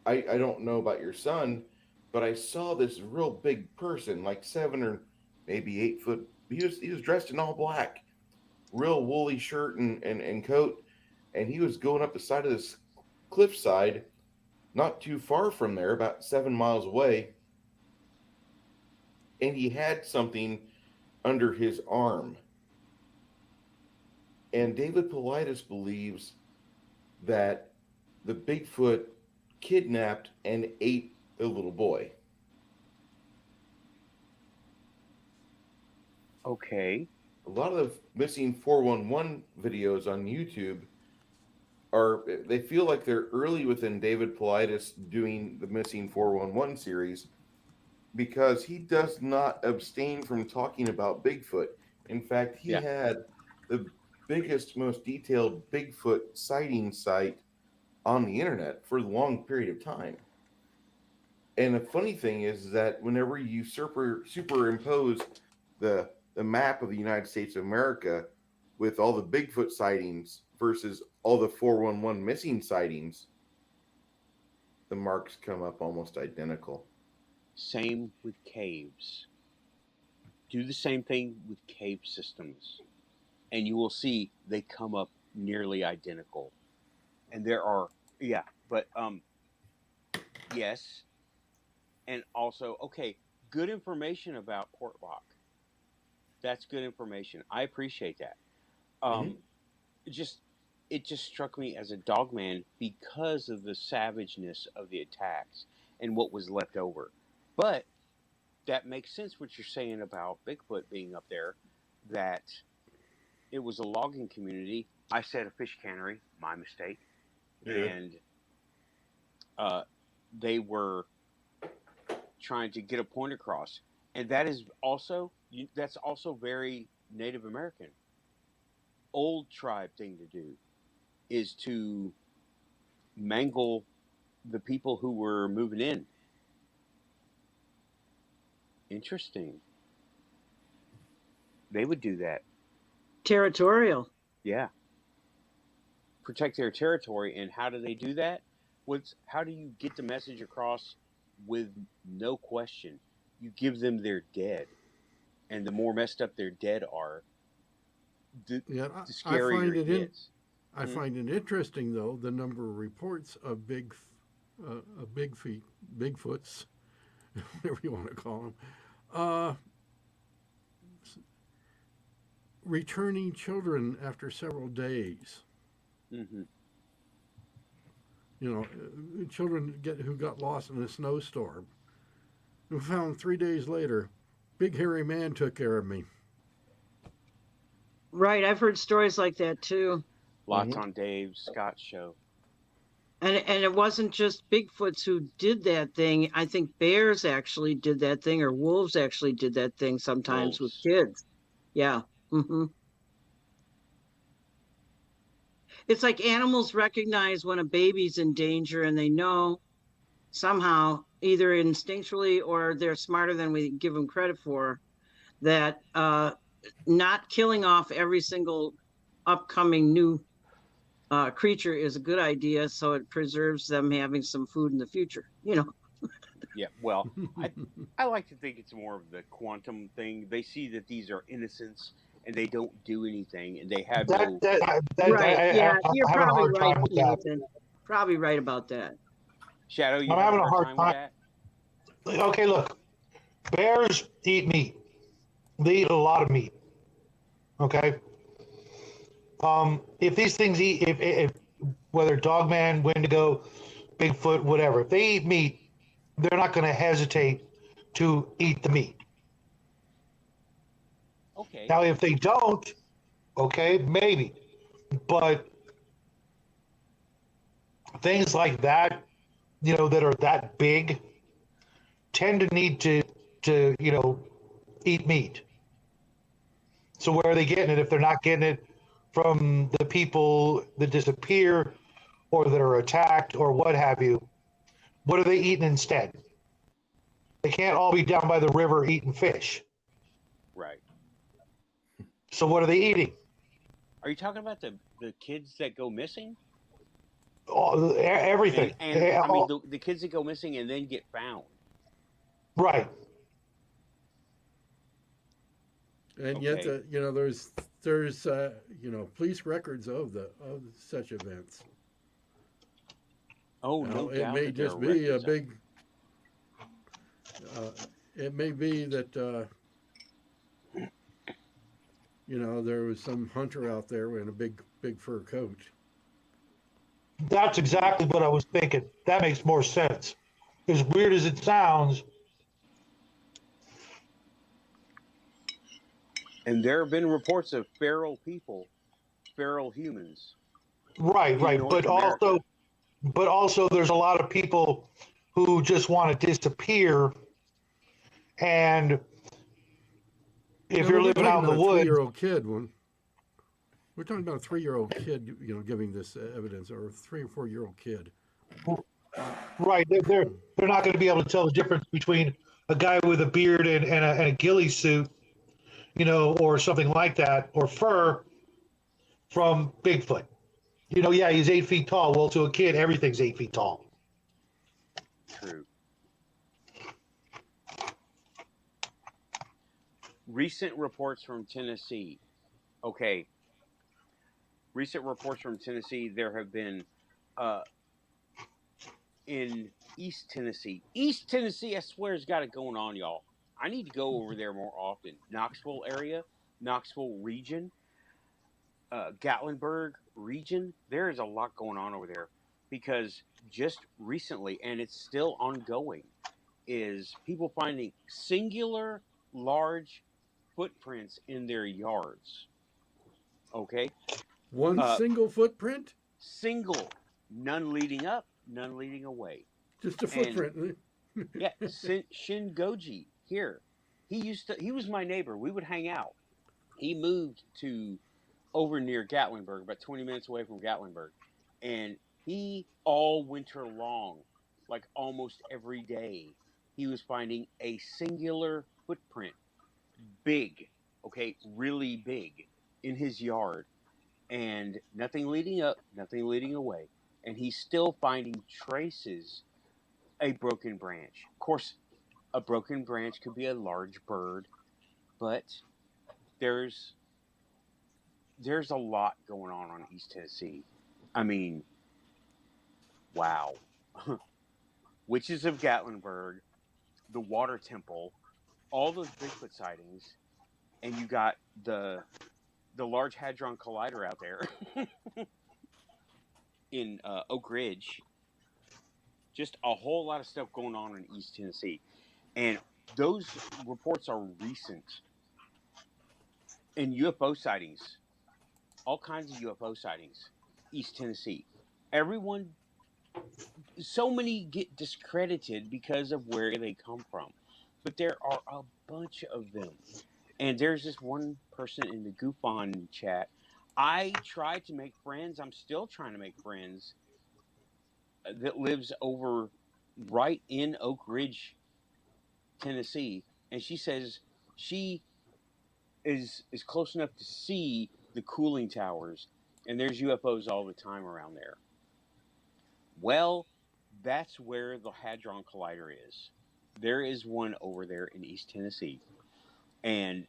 I don't know about your son, but I saw this real big person, like 7 or maybe 8 foot. He was dressed in all black, real woolly shirt and coat, and he was going up the side of this cliffside, not too far from there, about 7 miles away, and he had something under his arm." And David Paulides believes that the Bigfoot kidnapped and ate the little boy. Okay. A lot of the missing 411 videos on YouTube they feel like they're early within David Paulides doing the missing 411 series, because he does not abstain from talking about Bigfoot. In fact, he had the biggest, most detailed Bigfoot sighting site on the internet for a long period of time. And the funny thing is that whenever you superimpose the map of the United States of America with all the Bigfoot sightings versus all the 411 missing sightings, the marks come up almost identical. Same with caves. Do the same thing with cave systems, and you will see they come up nearly identical. And there are, yes, and also, okay, good information about Portlock. That's good information. I appreciate that. It just struck me as a dogman because of the savageness of the attacks and what was left over. But that makes sense what you're saying about Bigfoot being up there, that it was a logging community. I said a fish cannery, my mistake. Yeah. And they were trying to get a point across. And that is also, that's also very Native American. Old tribe thing to do is to mangle the people who were moving in. Interesting. They would do that. Territorial. Yeah. Protect their territory. And how do they do that? How do you get the message across with no question? You give them their dead. And the more messed up their dead are, the scarier it is. I find it interesting, though, the number of reports of Bigfoots, whatever you want to call them, returning children after several days. Mm-hmm. You know, children who got lost in a snowstorm, who found 3 days later, big hairy man took care of me. Right, I've heard stories like that too. Lots on Dave Scott's show. And it wasn't just Bigfoots who did that thing. I think bears actually did that thing, or wolves actually did that thing sometimes with kids. Yeah. Mm-hmm. It's like animals recognize when a baby's in danger, and they know somehow, either instinctually or they're smarter than we give them credit for, that not killing off every single upcoming new creature is a good idea, so it preserves them having some food in the future. Yeah, well, I like to think it's more of the quantum thing. They see that these are innocents and they don't do anything, and they have no. Right? Yeah, you're having a probably hard right, time with that. Nathan. Probably right about that. Shadow, you I'm have having a hard time with that? Okay, look, bears eat meat. They eat a lot of meat. Okay. If these things eat, if whether Dogman, Wendigo, Bigfoot, whatever, if they eat meat, they're not going to hesitate to eat the meat. Okay. Now, if they don't, okay, maybe. But things like that, that are that big, tend to need to eat meat. So where are they getting it if they're not getting it from the people that disappear or that are attacked or what have you? What are they eating instead? They can't all be down by the river eating fish. Right. So what are they eating? Are you talking about the kids that go missing? Everything. And I mean the kids that go missing and then get found. Right. And Okay. yet, there's police records of such events. Oh, no it doubt may that there just are be a records of it. big. It may be that there was some hunter out there in a big fur coat. That's exactly what I was thinking. That makes more sense. As weird as it sounds. And there have been reports of feral people, feral humans. Right. North But America. also there's a lot of people who just want to disappear. And if you're living out in the woods, 3-year-old kid, we're talking about a 3-year-old kid, giving this evidence, or a 3 or 4-year-old kid. right? They're not going to be able to tell the difference between a guy with a beard and a ghillie suit, or something like that, or fur from Bigfoot. Yeah, he's 8 feet tall. Well, to a kid, everything's 8 feet tall. True. Recent reports from Tennessee. Okay. Recent reports from Tennessee, there have been in East Tennessee. East Tennessee, I swear, has got it going on, y'all. I need to go over there more often. Knoxville area, Knoxville region, Gatlinburg region. There is a lot going on over there because just recently, and it's still ongoing, is people finding singular large footprints in their yards. Okay? One single footprint? Single. None leading up, none leading away. Just a footprint. Yeah, Shin Goji here. He was my neighbor. We would hang out. He moved to over near Gatlinburg, about 20 minutes away from Gatlinburg. And he all winter long, like almost every day, he was finding a singular footprint. Big, okay, really big in his yard. And nothing leading up, nothing leading away. And he's still finding traces. A broken branch. Of course, a broken branch could be a large bird, but there's a lot going on East Tennessee. I mean, wow. Witches of Gatlinburg, the Water Temple, all those Bigfoot sightings, and you got the Large Hadron Collider out there in Oak Ridge. Just a whole lot of stuff going on in East Tennessee. And those reports are recent. And UFO sightings, all kinds of UFO sightings, East Tennessee. Everyone, so many get discredited because of where they come from. But there are a bunch of them. And there's this one person in the GUFON chat. I tried to make friends. I'm still trying to make friends that lives over right in Oak Ridge, Tennessee, and she says she is close enough to see the cooling towers, and there's UFOs all the time around there. Well, that's where the Hadron Collider is. There is one over there in East Tennessee, and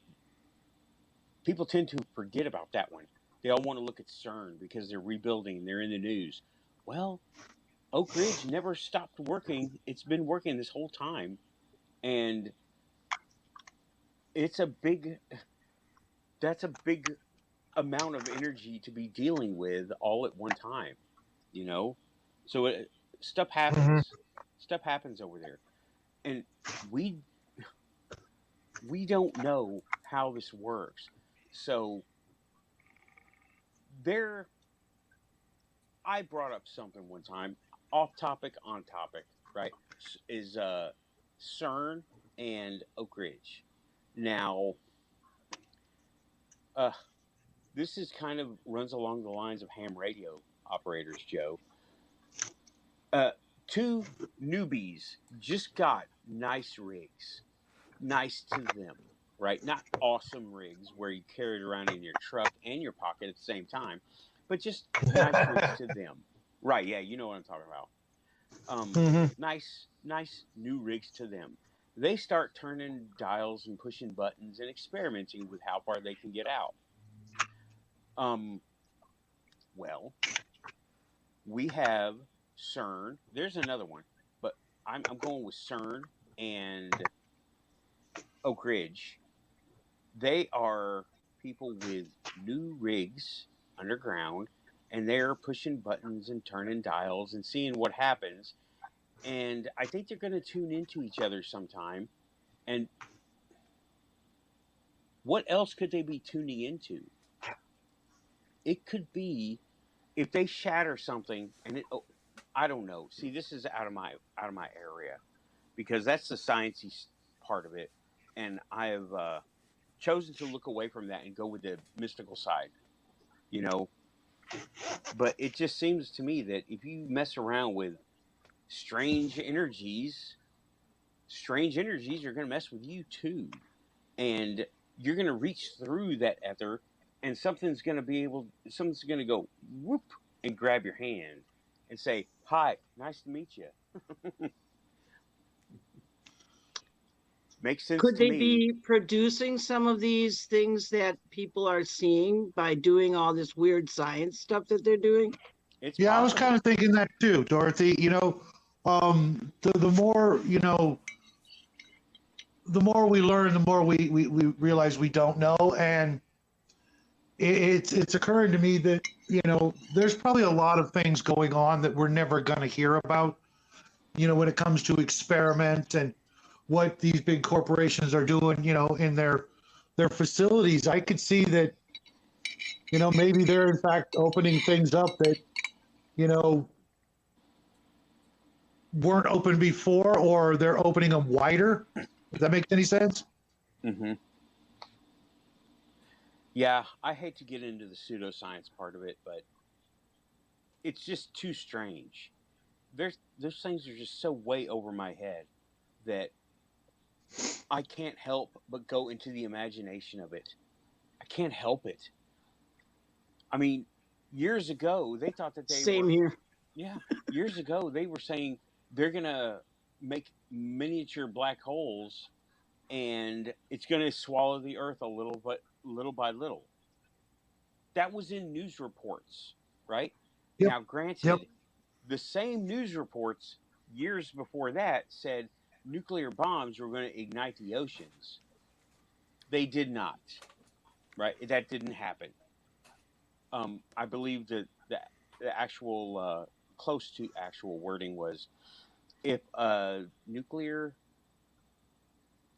people tend to forget about that one. They all want to look at CERN because they're rebuilding, they're in the news. Well, Oak Ridge never stopped working. It's been working this whole time, and it's a big that's a big amount of energy to be dealing with all at one time, you know? So stuff Mhm. happens. Stuff happens over there. And we we don't know how this works. So there I brought up something one time, off topic, on topic, right? Is CERN and Oak Ridge. Now, uh, this is kind of runs along the lines of ham radio operators, Joe. Uh, Two newbies just got nice rigs. Nice to them, right? Not awesome rigs where you carry it around in your truck and your pocket at the same time, but just nice rigs to them. Right, yeah, you know what I'm talking about. Mhm. Nice new rigs to them. They start turning dials and pushing buttons and experimenting with how far they can get out. Um, well, we have CERN. There's another one, but I'm going with CERN and Oak Ridge. They are people with new rigs underground, and they're pushing buttons and turning dials and seeing what happens. And I think they're going to tune into each other sometime. And what else could they be tuning into? It could be if they shatter something, and I don't know. See, this is out of my area because that's the sciencey part of it, and I have chosen to look away from that and go with the mystical side. You know, but it just seems to me that if you mess around with strange energies, strange energies are going to mess with you too, and you're going to reach through that ether, and something's going to go whoop and grab your hand and say, "Hi, nice to meet you." Makes sense Could to they me. be producing some of these things that people are seeing by doing all this weird science stuff that they're doing? It's Yeah, I was kind possible. of thinking that too, Dorothy. The more the more we learn, the more we realize we don't know, and it's occurring to me that there's probably a lot of things going on that we're never going to hear about. When it comes to experiments and what these big corporations are doing, in their facilities. I could see that, maybe they're in fact opening things up that, you know, weren't open before, or they're opening them wider. If that makes any sense. Hmm. Yeah, I hate to get into the pseudoscience part of it, but it's just too strange. Those things are just so way over my head that I can't help but go into the imagination of it. I can't help it. I mean, years ago they thought that they Same were, here. yeah, years ago they were saying they're gonna make miniature black holes and it's gonna swallow the earth a little, but little by little. That was in news reports, right? Yep. Now, Yep. granted, the same news reports years before that said nuclear bombs were going to ignite the oceans. They did not, right? That didn't happen. I believe that the actual, close to actual wording was if a nuclear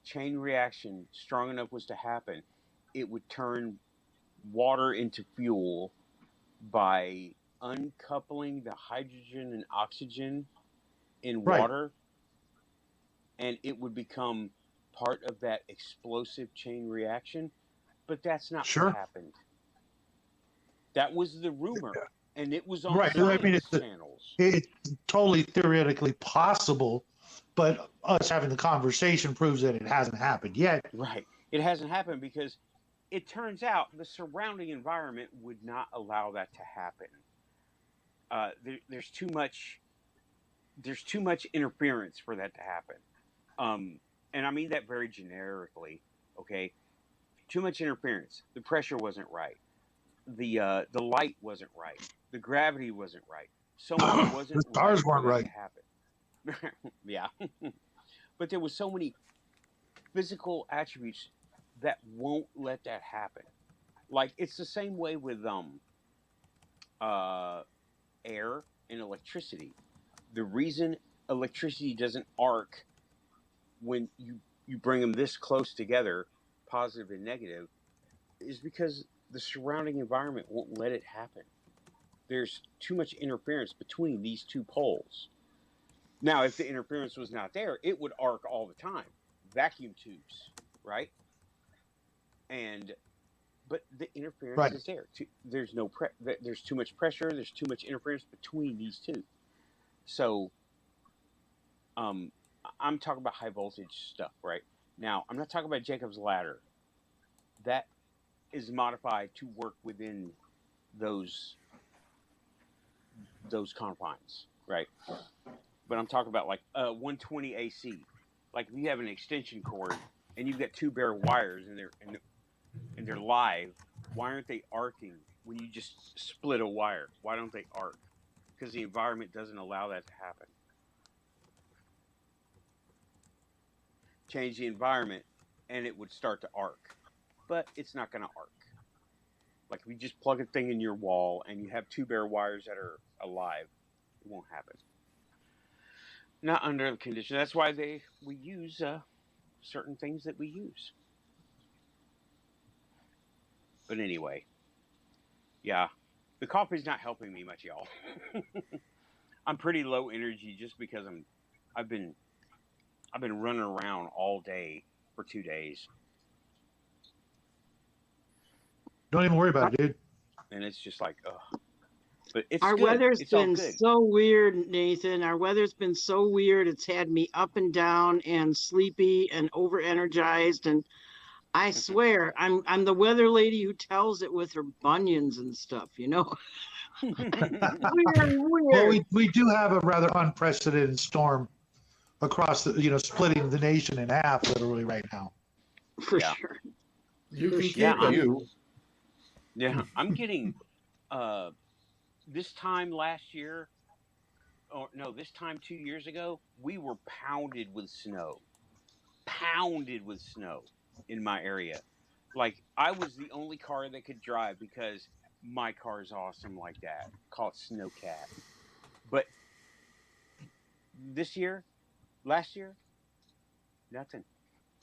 chain reaction strong enough was to happen, it would turn water into fuel by uncoupling the hydrogen and oxygen in Right. water, and it would become part of that explosive chain reaction. But that's not what Sure. happened. That was the rumor, and it was on Right. science I mean, channels. it's totally theoretically possible, but us having the conversation proves that it hasn't happened yet. Right. It hasn't happened because it turns out the surrounding environment would not allow that to happen. There's too much. There's too much interference for that to happen, and I mean that very generically. Okay, too much interference. The pressure wasn't right. The light wasn't right. The gravity wasn't right. So much wasn't The stars right weren't for that right. to happen. Yeah, but there was so many physical attributes that won't let that happen. Like it's the same way with air and electricity. The reason electricity doesn't arc when you bring them this close together, positive and negative, is because the surrounding environment won't let it happen. There's too much interference between these two poles. Now, if the interference was not there, it would arc all the time. Vacuum tubes, right? But the interference is there. There's there's too much pressure. There's too much interference between these two. So, I'm talking about high voltage stuff, right? Now, I'm not talking about Jacob's ladder. That is modified to work within those confines, right? But I'm talking about like 120 AC. Like if you have an extension cord and you've got two bare wires and they're live, why aren't they arcing when you just split a wire? Why don't they arc? Because the environment doesn't allow that to happen. Change the environment and it would start to arc, but it's not going to arc. Like if you just plug a thing in your wall and you have two bare wires that are alive, it won't happen. Not under the condition. That's why we use certain things that we use. But anyway, yeah, the coffee's not helping me much, y'all. I'm pretty low energy just because I've been running around all day for 2 days. Don't even worry about it, dude. And it's just like, ugh. But it's Our good. weather's It's all been good. so weird, Nathan. Our weather's been so weird. It's had me up and down and sleepy and over energized. And I swear, I'm the weather lady who tells it with her bunions and stuff, you know? Weird. Well, we do have a rather unprecedented storm across the, splitting the nation in half literally right now. For Yeah. sure. You can Yeah, keep it. Yeah, I'm getting this time last year, or no, this time 2 years ago, we were pounded with snow in my area. Like I was the only car that could drive because my car's awesome like that. Call it Snowcat. But last year, nothing.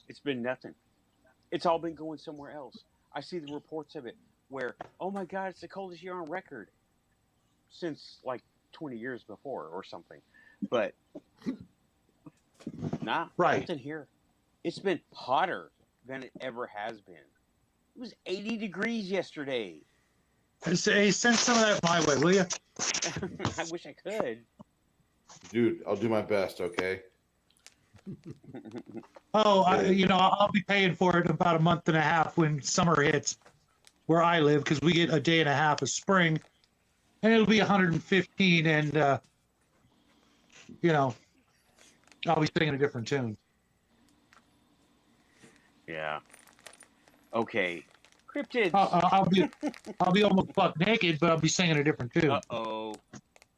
It's been nothing. It's all been going somewhere else. I see the reports of it where, oh my God, it's the coldest year on record since like 20 years before or something. But nothing here. It's been hotter than it ever has been. It was 80 degrees yesterday. Hey, send some of that my way, will you? I wish I could. Dude, I'll do my best, okay? Oh, I'll be paying for it in about a month and a half when summer hits where I live, because we get a day and a half of spring, and it'll be 115, and I'll be singing a different tune. Yeah. Okay. Cryptids. I'll be almost buck naked, but I'll be singing a different tune. Uh-oh.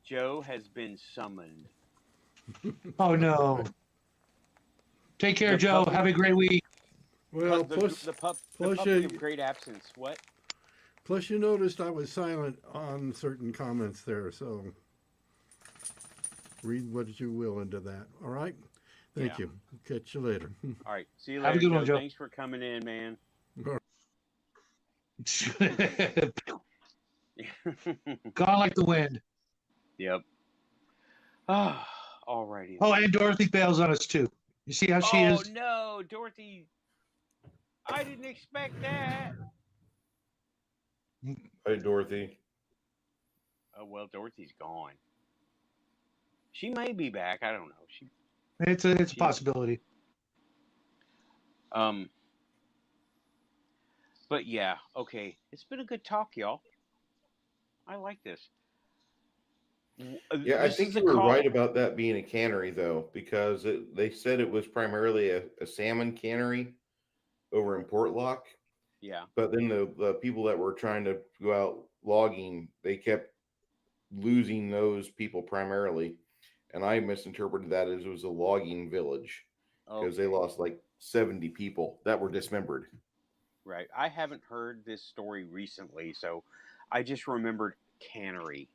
Joe has been summoned. Oh no. Take care, Joe. Have a great week. Well, the puppy of great absence. What? Plus, you noticed I was silent on certain comments there, so read what you will into that. All right? Thank you. Catch you later. All right. See you Have later, a good one, Joe. Thanks for coming in, man. Gone like the wind. Yep. Oh, all righty. Oh, and Dorothy bails on us too. You see how she is? Oh no, Dorothy. I didn't expect that. Hey, Dorothy. Oh well, Dorothy's gone. She may be back. I don't know. It's a She possibility. um. But yeah, okay. It's been a good talk, y'all. I like this. Yeah, I This is think the you were call. right about that being a cannery, though, because they said it was primarily a salmon cannery over in Portlock. Yeah. But then the people that were trying to go out logging, they kept losing those people primarily. And I misinterpreted that as it was a logging village because they Okay. lost like 70 people that were dismembered. Right. I haven't heard this story recently, so I just remembered cannery.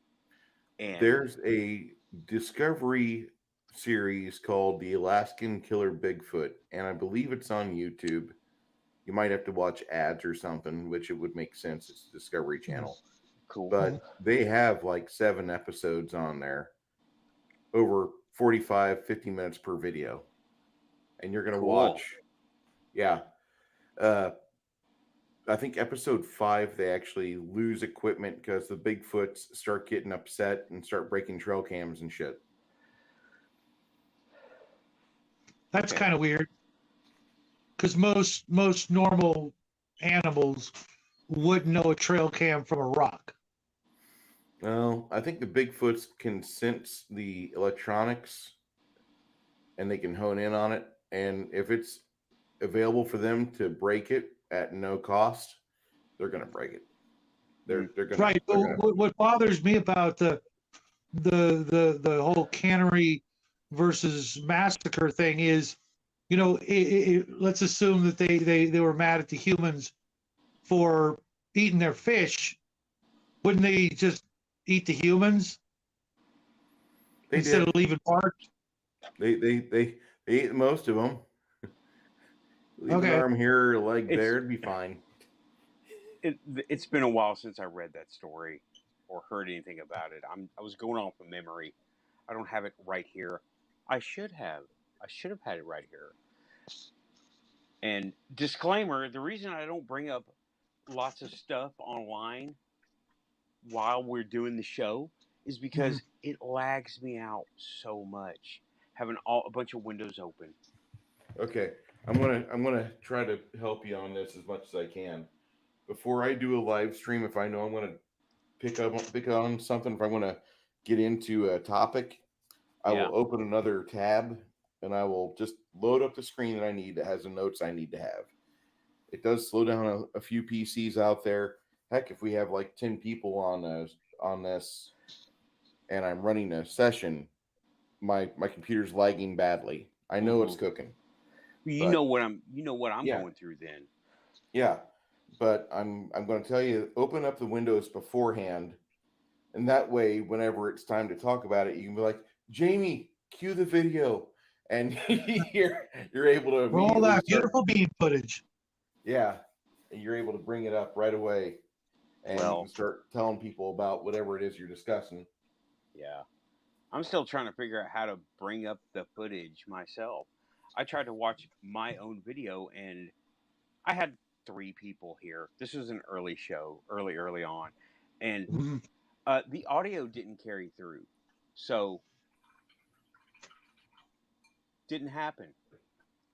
And There's a Discovery series called The Alaskan Killer Bigfoot, and I believe it's on YouTube. You might have to watch ads or something, which it would make sense. It's a Discovery Channel. cool. But they have like 7 episodes on there, over 45, 50 minutes per video. And you're going to Cool. watch, yeah. I think episode 5, they actually lose equipment because the Bigfoots start getting upset and start breaking trail cams and shit. That's Okay. kind of weird. Because most normal animals wouldn't know a trail cam from a rock. Well, I think the Bigfoots can sense the electronics and they can hone in on it. And if it's available for them to break it at no cost, they're going to break it. They're going to. Right. What bothers me about the whole cannery versus massacre thing is, you know, let's assume that they were mad at the humans for eating their fish. Wouldn't they just eat the humans instead of leaving parts? They ate most of them. Leave an arm here, a leg there, it'd be fine. It's been a while since I read that story or heard anything about it. I was going off of memory. I don't have it right here. I should have had it right here. And disclaimer, the reason I don't bring up lots of stuff online while we're doing the show is because it lags me out so much having a bunch of windows open. Okay, I'm gonna try to help you on this as much as I can. Before I do a live stream, if I know I'm gonna pick on something, if I want to get into a topic, I will open another tab and I will just load up the screen that I need that has the notes I need to have. It does slow down a few PCs out there. Heck, if we have like 10 people on this and I'm running a session, my computer's lagging badly. I know it's cooking. You know what I'm going through then. Yeah. But I'm going to tell you, open up the windows beforehand, and that way, whenever it's time to talk about it, you can be like, Jamie, cue the video, and you're able to roll that beautiful bean footage. Yeah, and you're able to bring it up right away, and you can start telling people about whatever it is you're discussing. Yeah, I'm still trying to figure out how to bring up the footage myself. I tried to watch my own video, and I had 3 people here. This was an early show, early on, and the audio didn't carry through, so didn't happen.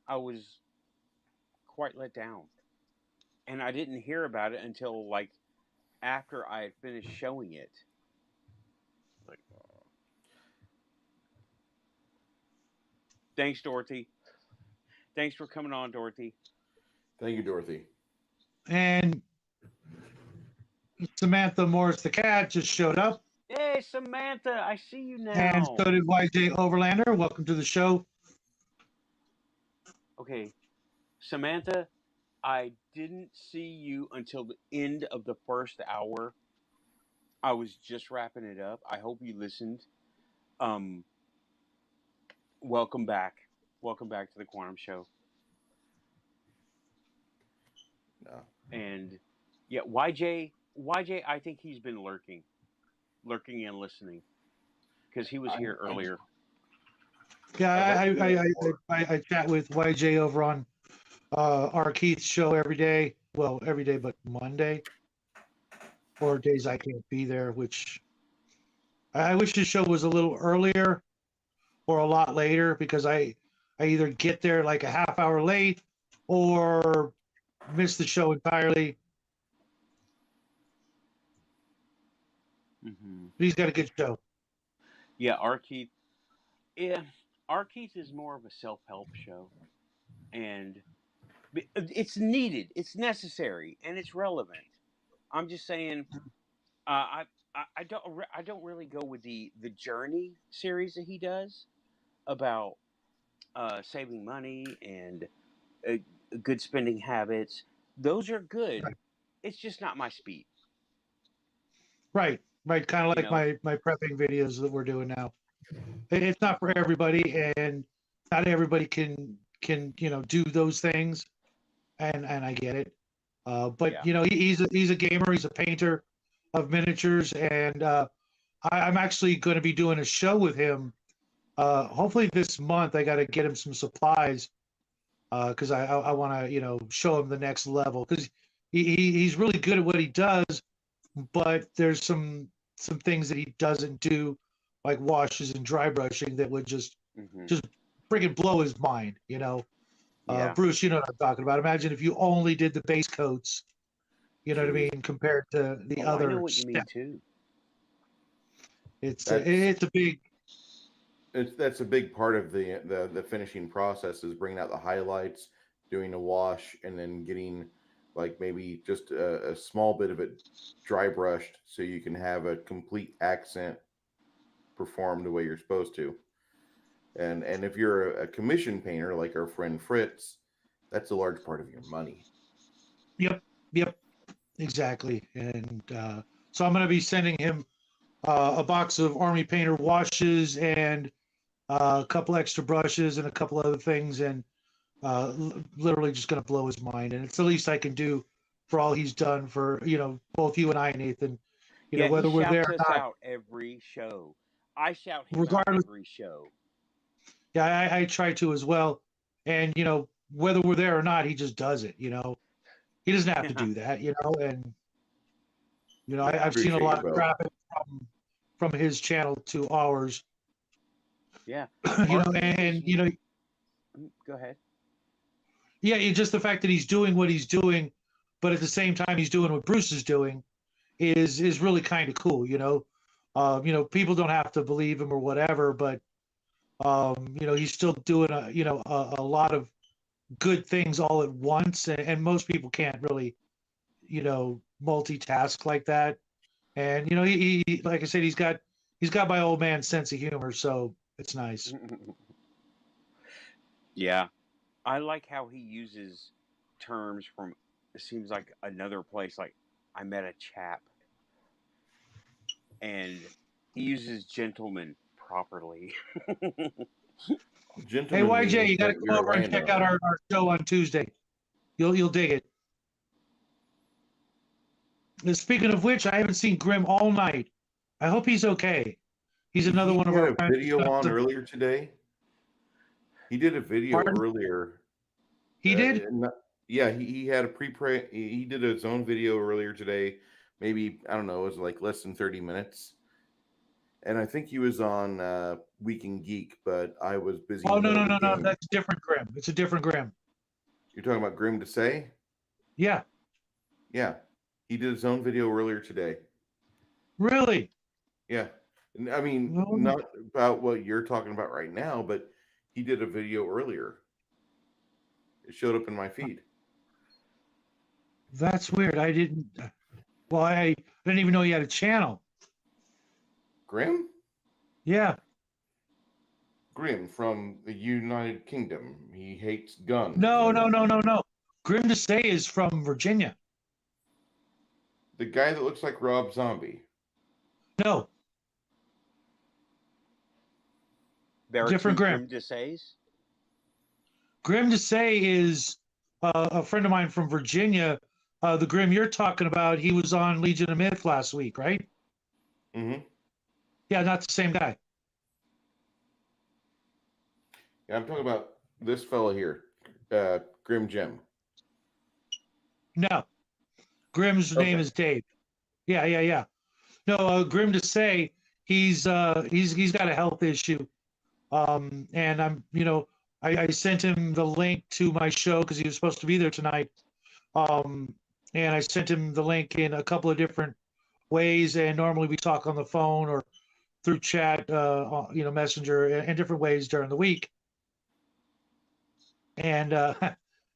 I was quite let down, and I didn't hear about it until like after I had finished showing it. Like, thanks, Dorothy. Thanks for coming on, Dorothy. Thank you, Dorothy. And Samantha Morris the cat just showed up. Hey, Samantha, I see you now. And so did YJ Overlander. Welcome to the show. Okay, Samantha, I didn't see you until the end of the first hour. I was just wrapping it up. I hope you listened. Welcome back. Welcome back to the Quantum Show. No. And yeah, YJ, I think he's been lurking and listening because he was here earlier. Yeah, I chat with YJ over on our Keith's show every day. Well, every day but Monday, or days I can't be there, which I wish the show was a little earlier or a lot later because I either get there like a half hour late or miss the show entirely. Mm-hmm. But he's got a good show. Yeah, our Keith. Yeah, our Keith is more of a self-help show, and it's needed, it's necessary, and it's relevant. I'm just saying, I don't really go with the Journey series that he does about saving money and uh, good spending habits. Those are good. It's just not my speed. Right, right. Kind of You like know. my prepping videos that we're doing now. It's not for everybody, and not everybody can do those things, and I get it. But Yeah. he's a gamer. He's a painter of miniatures, and I'm actually going to be doing a show with him. Hopefully this month. I got to get him some supplies because I want to show him the next level because he's really good at what he does, but there's some things that he doesn't do, like washes and dry brushing, that would just Hmm. just freaking blow his mind. Yeah. Bruce, you know what I'm talking about. Imagine if you only did the base coats. You know what I Jeez. mean? Compared to the Oh, I know other what you mean step, too. it's That's it's a big. that's a big part of the finishing process is bringing out the highlights, doing a wash, and then getting like maybe just a small bit of it dry brushed so you can have a complete accent performed the way you're supposed to. And if you're a commission painter like our friend Fritz, that's a large part of your money. Yep, yep, exactly. And so I'm going to be sending him a box of Army Painter washes and a couple extra brushes and a couple other things, and literally just going to blow his mind. And it's the least I can do for all he's done for both you and I, Nathan. Yeah, he Whether we're there shouts or us not, out every show. I shout him out regardless. every show. Yeah, I try to as well. And whether we're there or not, he just does it. He doesn't have to do that. And Yeah. I've seen a Appreciate lot you of both. traffic from his channel to ours. Yeah. you know, Arky is. and you know, Go ahead. yeah, just the fact that he's doing what he's doing, but at the same time he's doing what Bruce is doing is really kind of cool. People don't have to believe him or whatever, but he's still doing a lot of good things all at once, and most people can't really multitask like that. And he like I said, he's got my old man's sense of humor, so it's nice. Yeah. I like how he uses terms from, it seems like another place, like I met a chap, and he uses gentleman properly. Hey Gentleman YJ, means you got to that come you're a over and check out landowner. our show on Tuesday. You'll dig it. And speaking of which, I haven't seen Grim all night. I hope he's okay. He's another He one of had our a friends. video on earlier today. He did a video Pardon? earlier. He did? Yeah, he had a pre he did his own video earlier today. Maybe, I don't know, it was like less than 30 minutes. And I think he was on Week in Geek, but I was busy in Oh the no middle no of the no no! game. That's a different Grim. It's a different Grim. You're talking about Grim to Say? Yeah. Yeah. He did his own video earlier today. Really? Yeah. I mean, No. not about what you're talking about right now, but he did a video earlier. It showed up in my feed. That's weird. I didn't. Well, I didn't even know he had a channel. Grim? Yeah. Grim from the United Kingdom. He hates guns. No and no no no no. Grim to Say is from Virginia. The guy that looks like Rob Zombie. No. There are Different two Grim. Grim Desays. Grim to Say is a friend of mine from Virginia. The Grim you're talking about, he was on Legion of Myth last week, right? Mm-hmm. Yeah, not the same guy. Yeah, I'm talking about this fellow here, Grim Jim. No. Grim's name is Dave. Yeah. No, Grim to Say, he's got a health issue. And I'm, I sent him the link to my show because he was supposed to be there tonight. And I sent him the link in a couple of different ways. And normally we talk on the phone or through chat, Messenger, and different ways during the week. And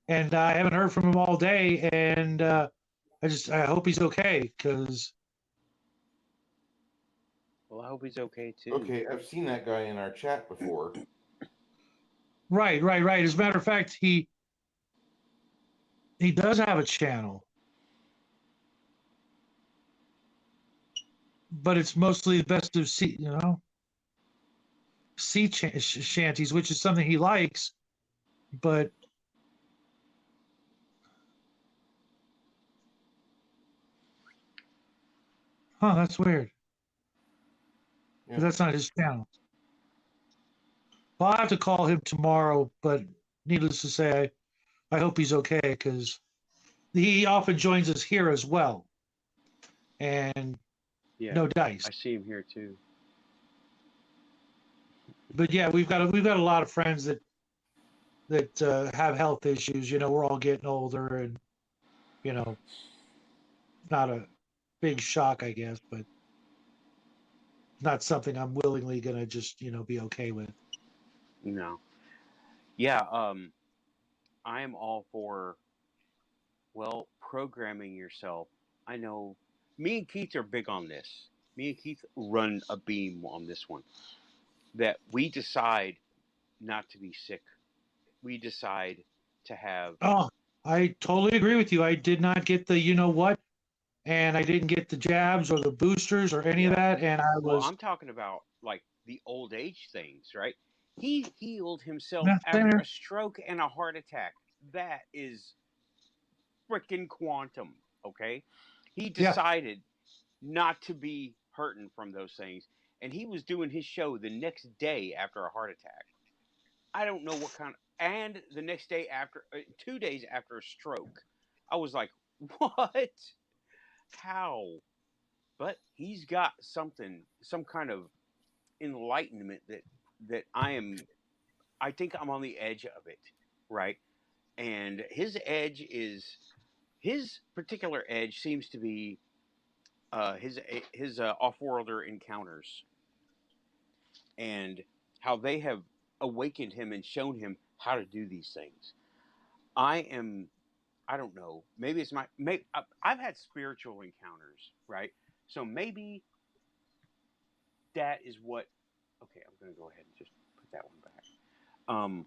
and I haven't heard from him all day. And I hope he's okay because. Well, I hope he's okay too. Okay, I've seen that guy in our chat before. Right. As a matter of fact, he does have a channel, but it's mostly the best of sea shanties, which is something he likes. But that's weird. Yeah. That's not his channel. Well, I'll have to call him tomorrow, but needless to say, I hope he's okay because he often joins us here as well. And no dice. I see him here too. But yeah, we've got a lot of friends that have health issues. We're all getting older, and not a big shock, I guess, but not something I'm willingly gonna just be okay with. No. Yeah, I am all for programming yourself. I know me and Keith are big on this. Me and Keith run a beam on this one. That we decide not to be sick. We decide to have. Oh, I totally agree with you. I did not get the and I didn't get the jabs or the boosters or any of that. And Well, I'm talking about like the old age things, right? He healed himself after a stroke and a heart attack. That is freaking quantum, okay? He decided not to be hurting from those things, and he was doing his show the next day after a heart attack. I don't know what kind, and the next day after, 2 days after a stroke. I was like, what? How? But he's got some kind of enlightenment that I think I'm on the edge of it, right? And his particular edge seems to be his off-worlder encounters and how they have awakened him and shown him how to do these things. I don't know, maybe it's I've had spiritual encounters, right? So maybe that is what, okay, I'm going to go ahead and just put that one back.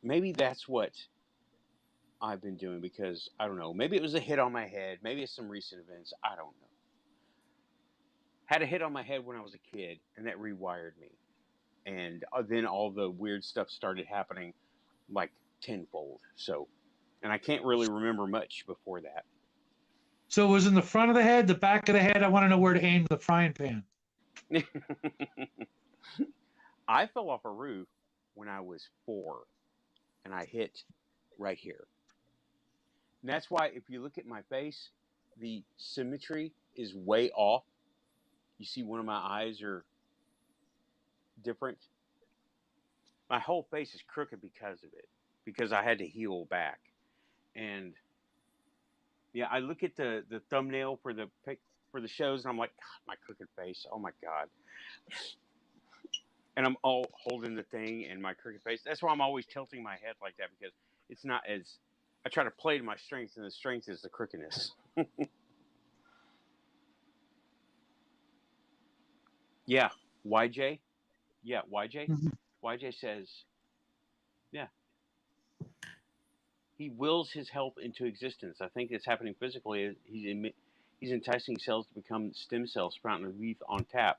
Maybe that's what I've been doing because, I don't know, maybe it was a hit on my head. Maybe it's some recent events. I don't know. Had a hit on my head when I was a kid, and that rewired me. And then all the weird stuff started happening like tenfold. So, and I can't really remember much before that. So it was in the front of the head, the back of the head. I want to know where to aim the frying pan. I fell off a roof when I was 4, and I hit right here. And that's why if you look at my face, the symmetry is way off. You see one of my eyes are different. My whole face is crooked because of it, because I had to heal back. And yeah, I look at the thumbnail for the shows, and I'm like, God, my crooked face. Oh my God. And I'm all holding the thing and my crooked face. That's why I'm always tilting my head like that, because it's not as, I try to play to my strengths, and the strength is the crookedness. Yeah, YJ. Yeah, YJ. Mm-hmm. YJ says, yeah, he wills his health into existence. I think it's happening physically. He's enticing cells to become stem cells sprouting a leaf on tap.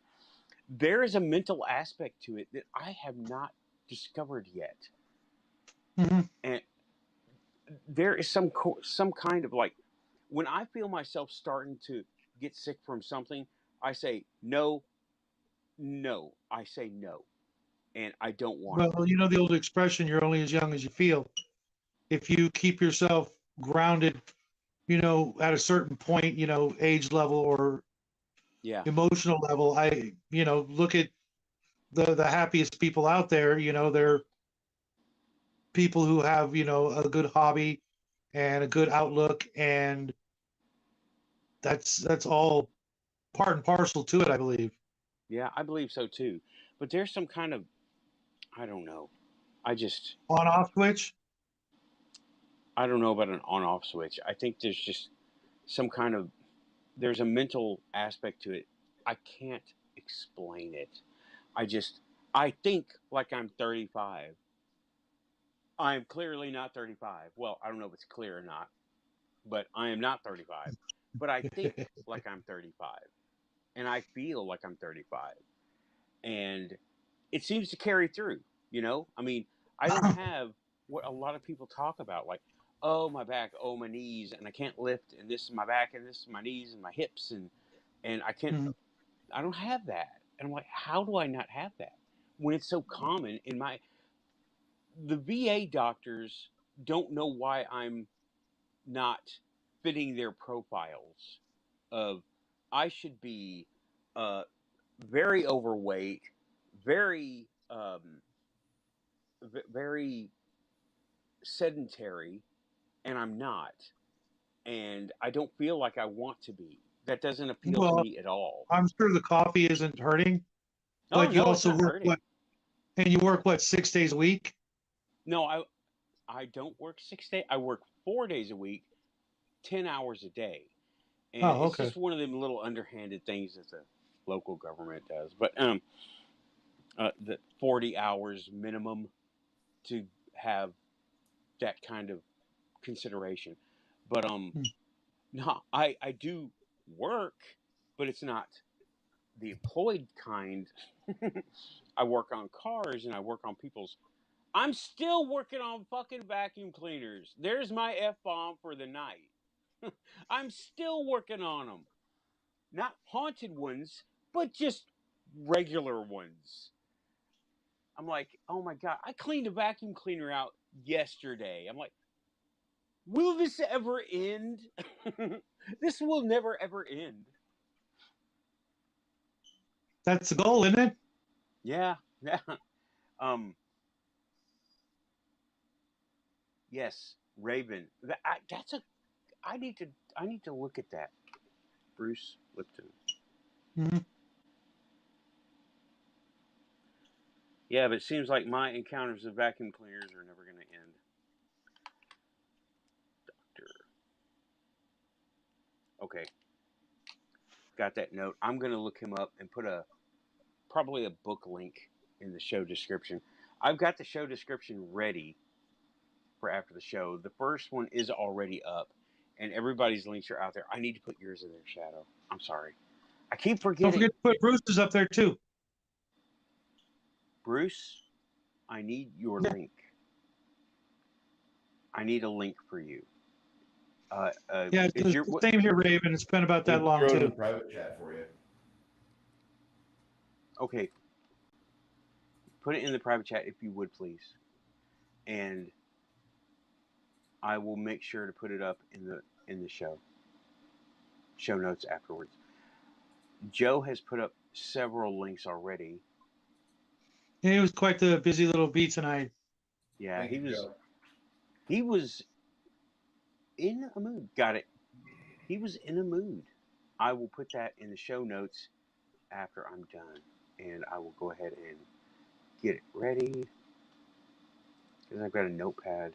There is a mental aspect to it that I have not discovered yet. Mm-hmm. And there is some kind of like, when I feel myself starting to get sick from something, I say no. I say no, and I don't want. Well, you know the old expression, you're only as young as you feel. If you keep yourself grounded, at a certain point, age level or Yeah. emotional level. Look at the happiest people out there. They're people who have, a good hobby and a good outlook, and that's all part and parcel to it, I believe. Yeah, I believe so too. But there's some kind of, I don't know. I just, On off switch. I don't know about an on off switch. I think there's just some kind of, there's a mental aspect to it. I can't explain it. I just, I think like I'm 35. I'm clearly not 35. Well, I don't know if it's clear or not, but I am not 35. But I think like I'm 35. And I feel like I'm 35. And it seems to carry through, you know? I mean, I don't have what a lot of people talk about, like, oh, my back, oh, my knees, and I can't lift, and this is my back, and this is my knees, and my hips, and Mhm. I don't have that. And I'm like, how do I not have that? When it's so common in the VA doctors don't know why I'm not fitting their profiles of, I should be uh, very overweight, very very sedentary, and I'm not, and I don't feel like I want to be. That doesn't appeal to Well, me at all. I'm sure the coffee isn't hurting, Oh but you no, it's also not work hurting. and you work 6 days a week? No, I don't work 6 days. I work 4 days a week, 10 hours a day, and Oh, it's okay. just one of them little underhanded things that the local government does. But the 40 hours minimum to have that kind of consideration. But Hmm. no, I do work, but it's not the employed kind. I work on cars and I work on people's. I'm still working on fucking vacuum cleaners. There's my F bomb for the night. I'm still working on them. Not haunted ones, but just regular ones. I'm like, oh my God, I cleaned a vacuum cleaner out yesterday. I'm like, will this ever end? This will never ever end. That's the goal, isn't it? Yeah, yeah. Um, yes, Raven. That's a. I need to. I need to look at that. Bruce Lipton. Hmm. Yeah, but it seems like my encounters with vacuum cleaners are never going to end. Okay, got that note. I'm going to look him up and put probably a book link in the show description. I've got the show description ready for after the show. The first one is already up, and everybody's links are out there. I need to put yours in there, Shadow. I'm sorry. I keep Don't forgetting. forget to put Bruce's up there too. Bruce, I need your Yeah. link. I need a link for you. Yeah, it's Is the your what? same here, Raven. It's been about that We long throw it in the too. private chat for you. Okay, put it in the private chat if you would, please, and I will make sure to put it up in the show notes afterwards. Joe has put up several links already. Yeah, he was quite the busy little bee tonight. Yeah, Thank you, Joe. he was in a mood. Got it. He was in a mood. I will put that in the show notes after I'm done, and I will go ahead and get it ready because I've got a notepad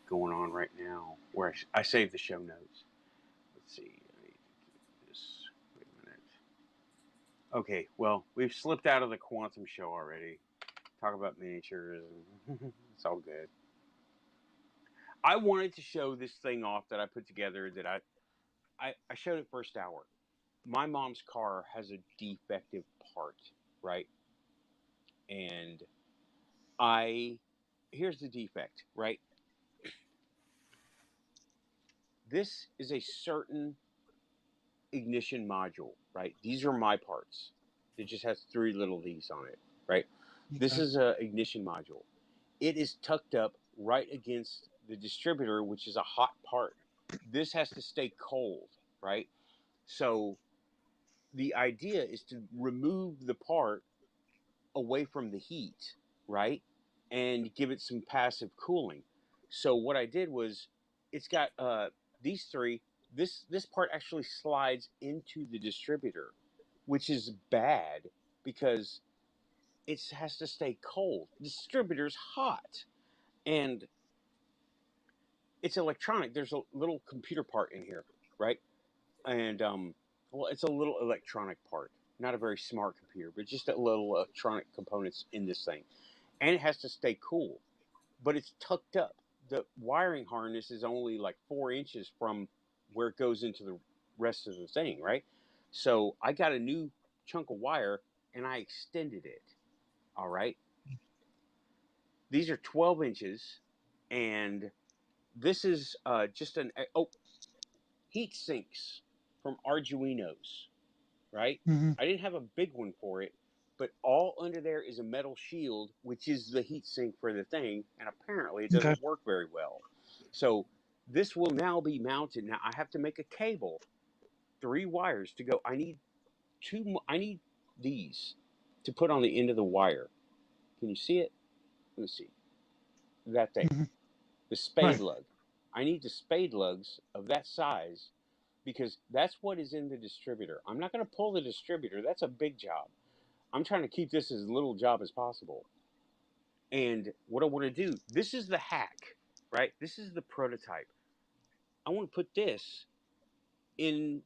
going on right now where I save the show notes. Let's see. I need to do this. Wait a minute. Okay, well, we've slipped out of the quantum show already. Talk about miniatures, and it's all good. I wanted to show this thing off that I put together that I showed it first hour. My mom's car has a defective part, right? And here's the defect, right? This is a certain ignition module, right? These are my parts. It just has three little V's on it, right? This Okay. is a ignition module. It is tucked up right against the distributor, which is a hot part. This has to stay cold. right? So the idea is to remove the part away from the heat, right? And give it some passive cooling. So what I did was, it's got these three. This part actually slides into the distributor, which is bad because it has to stay cold. The distributor's hot, and it's electronic. There's a little computer part in here, right? And well, it's a little electronic part, not a very smart computer, but just a little electronic components in this thing, and it has to stay cool, but it's tucked up. The wiring harness is only like 4 inches from where it goes into the rest of the thing, right? So I got a new chunk of wire and I extended it. All right. These are 12 inches, and this is just an heat sinks from Arduinos, right? Mm-hmm. I didn't have a big one for it, but all under there is a metal shield, which is the heat sink for the thing, and apparently it Okay. doesn't work very well. So this will now be mounted. Now I have to make a cable, 3 wires to go. I need I need these to put on the end of the wire. Can you see it? Let me see that thing. Mm-hmm. The spade Right. lug. I need the spade lugs of that size because that's what is in the distributor. I'm not going to pull the distributor. That's a big job. I'm trying to keep this as little job as possible. And what I want to do, this is the hack, right? This is the prototype. I want to put this in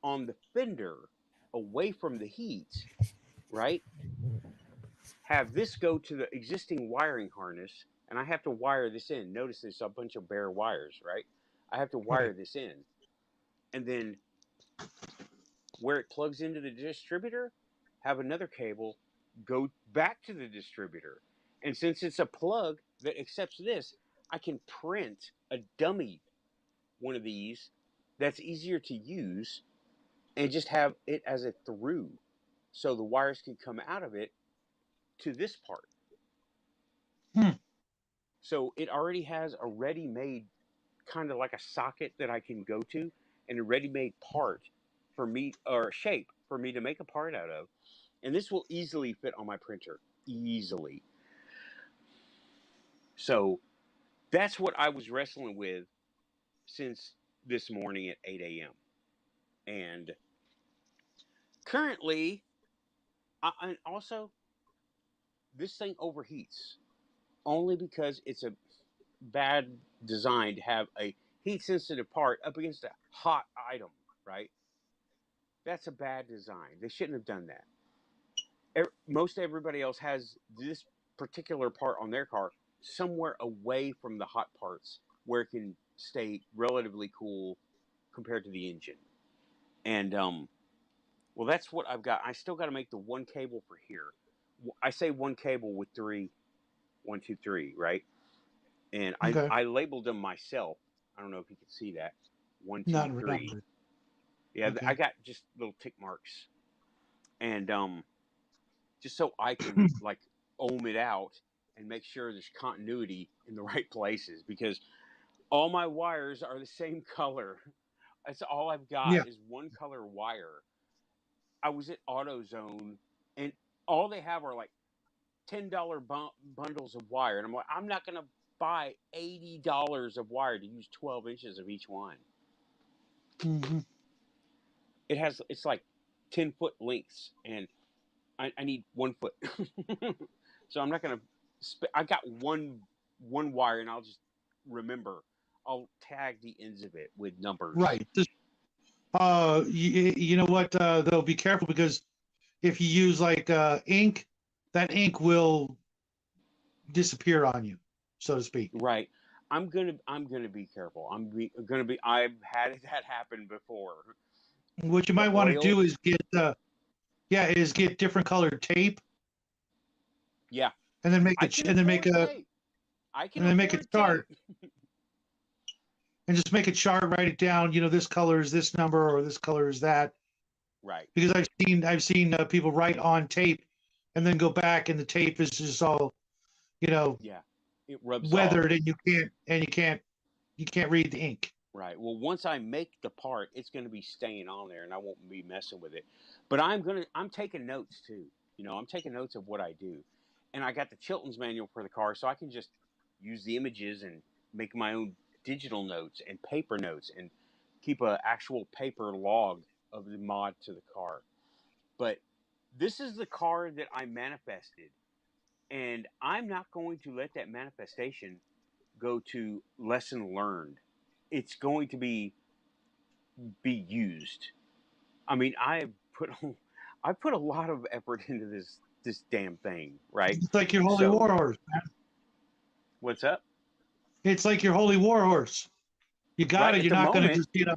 on the fender away from the heat, right? Have this go to the existing wiring harness, and I have to wire this in. Notice there's a bunch of bare wires, right? I have to wire Right. this in. And then where it plugs into the distributor, have another cable go back to the distributor. And since it's a plug that accepts this, I can print a dummy one of these that's easier to use and just have it as a through so the wires can come out of it to this part. Hmm. So it already has a ready-made, kind of like a socket that I can go to, and a ready-made part for me, or shape for me to make a part out of. And this will easily fit on my printer. Easily. So that's what I was wrestling with since this morning at 8 a.m. And currently, and also, this thing overheats only because it's a bad design to have a heat sensitive part up against a hot item, right? That's a bad design. They shouldn't have done that. Most everybody else has this particular part on their car somewhere away from the hot parts where it can stay relatively cool compared to the engine. And well, that's what I've got. I still got to make the one cable for here. I say one cable with 3, 1, 2, 3, right? And Okay. I labeled them myself. I don't know if you can see that. 1, 2, Not 3. really. Yeah, Okay. I got just little tick marks, and just so I can like ohm it out and make sure there's continuity in the right places, because all my wires are the same color. That's all I've Yeah. got is one color wire. I was at AutoZone, and all they have are like $10 bundles of wire, and I'm like, I'm not gonna buy $80 of wire to use 12 inches of each one. Mm-hmm. It's like 10-foot lengths, and I need 1 foot. So I'm not gonna. I got one wire, and I'll just remember. I'll tag the ends of it with numbers. Right. You know what? Though, be careful, because if you use like ink, that ink will disappear on you, so to speak. Right. I'm gonna be careful. I've had that happen before. What you The might want to oil. do is get different colored tape, Yeah. and then make I it, can and then make afford a, tape. I can and then make a afford chart, tape. and just make a chart, write it down. You know, this color is this number, or this color is that. Right. Because I've seen people write on tape, and then go back, and the tape is just all, Yeah. It rubs off. weathered, and you can't read the ink. Right. Well, once I make the part, it's going to be staying on there, and I won't be messing with it. But I'm taking notes too. You know, I'm taking notes of what I do, and I got the Chilton's manual for the car, so I can just use the images and make my own digital notes and paper notes, and keep a actual paper log of the mod to the car. But this is the car that I manifested, and I'm not going to let that manifestation go to lesson learned. It's going to be used. I mean, I put a lot of effort into this damn thing, right? It's like your holy So war horse. what's up? It's like your holy war horse. You got Right it. at You're the not going to moment, just, you know.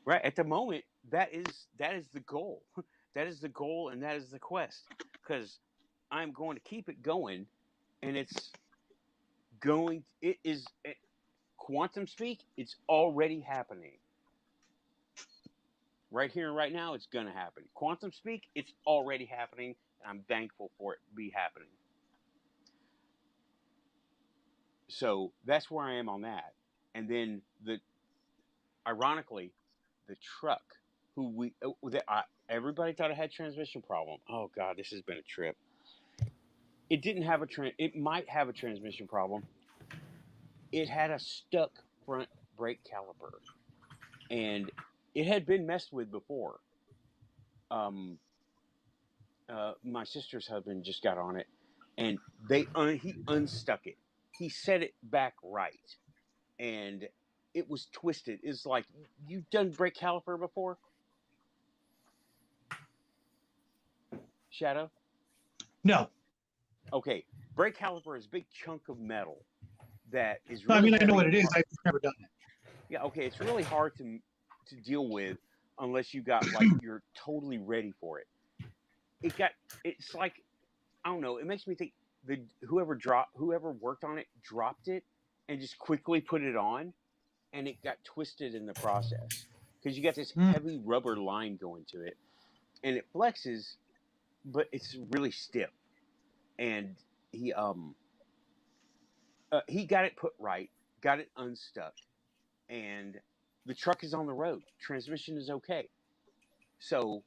right at the moment, that is the goal. That is the goal, and that is the quest. Because I'm going to keep it going, and it's going. It is quantum speak. It's already happening. Right here and right now, it's going to happen. Quantum speak, it's already happening, and I'm thankful for it to be happening. So that's where I am on that. And then ironically, the truck, everybody thought it had transmission problem. Oh God, this has been a trip. It didn't have it might have a transmission problem. It had a stuck front brake caliper, and it had been messed with before. My sister's husband just got on it, and he unstuck it. He set it back right, and it was twisted. It's like, you've done brake caliper before, Shadow? No. Okay, brake caliper is a big chunk of metal that is I really mean, I know heavy what and it is. hard. I've never done it. Yeah, okay, it's really hard to deal with unless you got like you're totally ready for it. It's like, I don't know. It makes me think whoever worked on it dropped it and just quickly put it on, and it got twisted in the process because you got this heavy rubber line going to it, and it flexes, but it's really stiff. And he got it put right, got it unstuck, and the truck is on the road. Transmission is okay, so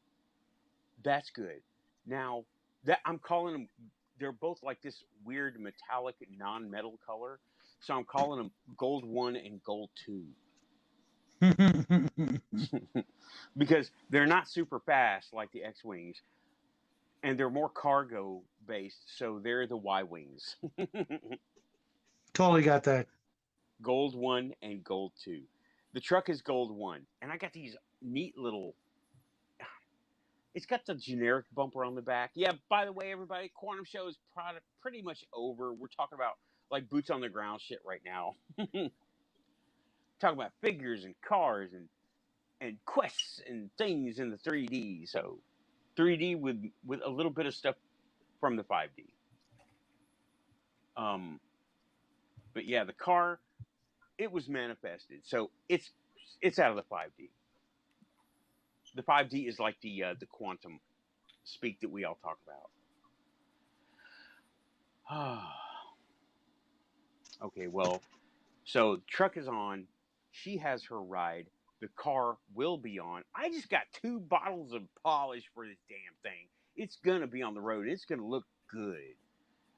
that's good. Now that I'm calling them, they're both like this weird metallic non-metal color, so I'm calling them Gold 1 and Gold 2 because they're not super fast like the X-Wings, and they're more cargo based, so they're the Y-Wings. Totally got that. Gold 1 and Gold 2. The truck is Gold 1, and I got these neat little. It's got the generic bumper on the back. Yeah, by the way, everybody, Quantum Show is pretty much over. We're talking about like boots on the ground shit right now. Talking about figures and cars and quests and things in the 3D. So 3D with a little bit of stuff from the 5D. But yeah, the car, it was manifested, so it's out of the 5D. The 5D is like the quantum speak that we all talk about. Okay, well, so the truck is on. She has her ride. The car will be on. I just got 2 bottles of polish for this damn thing. It's gonna be on the road. It's gonna look good.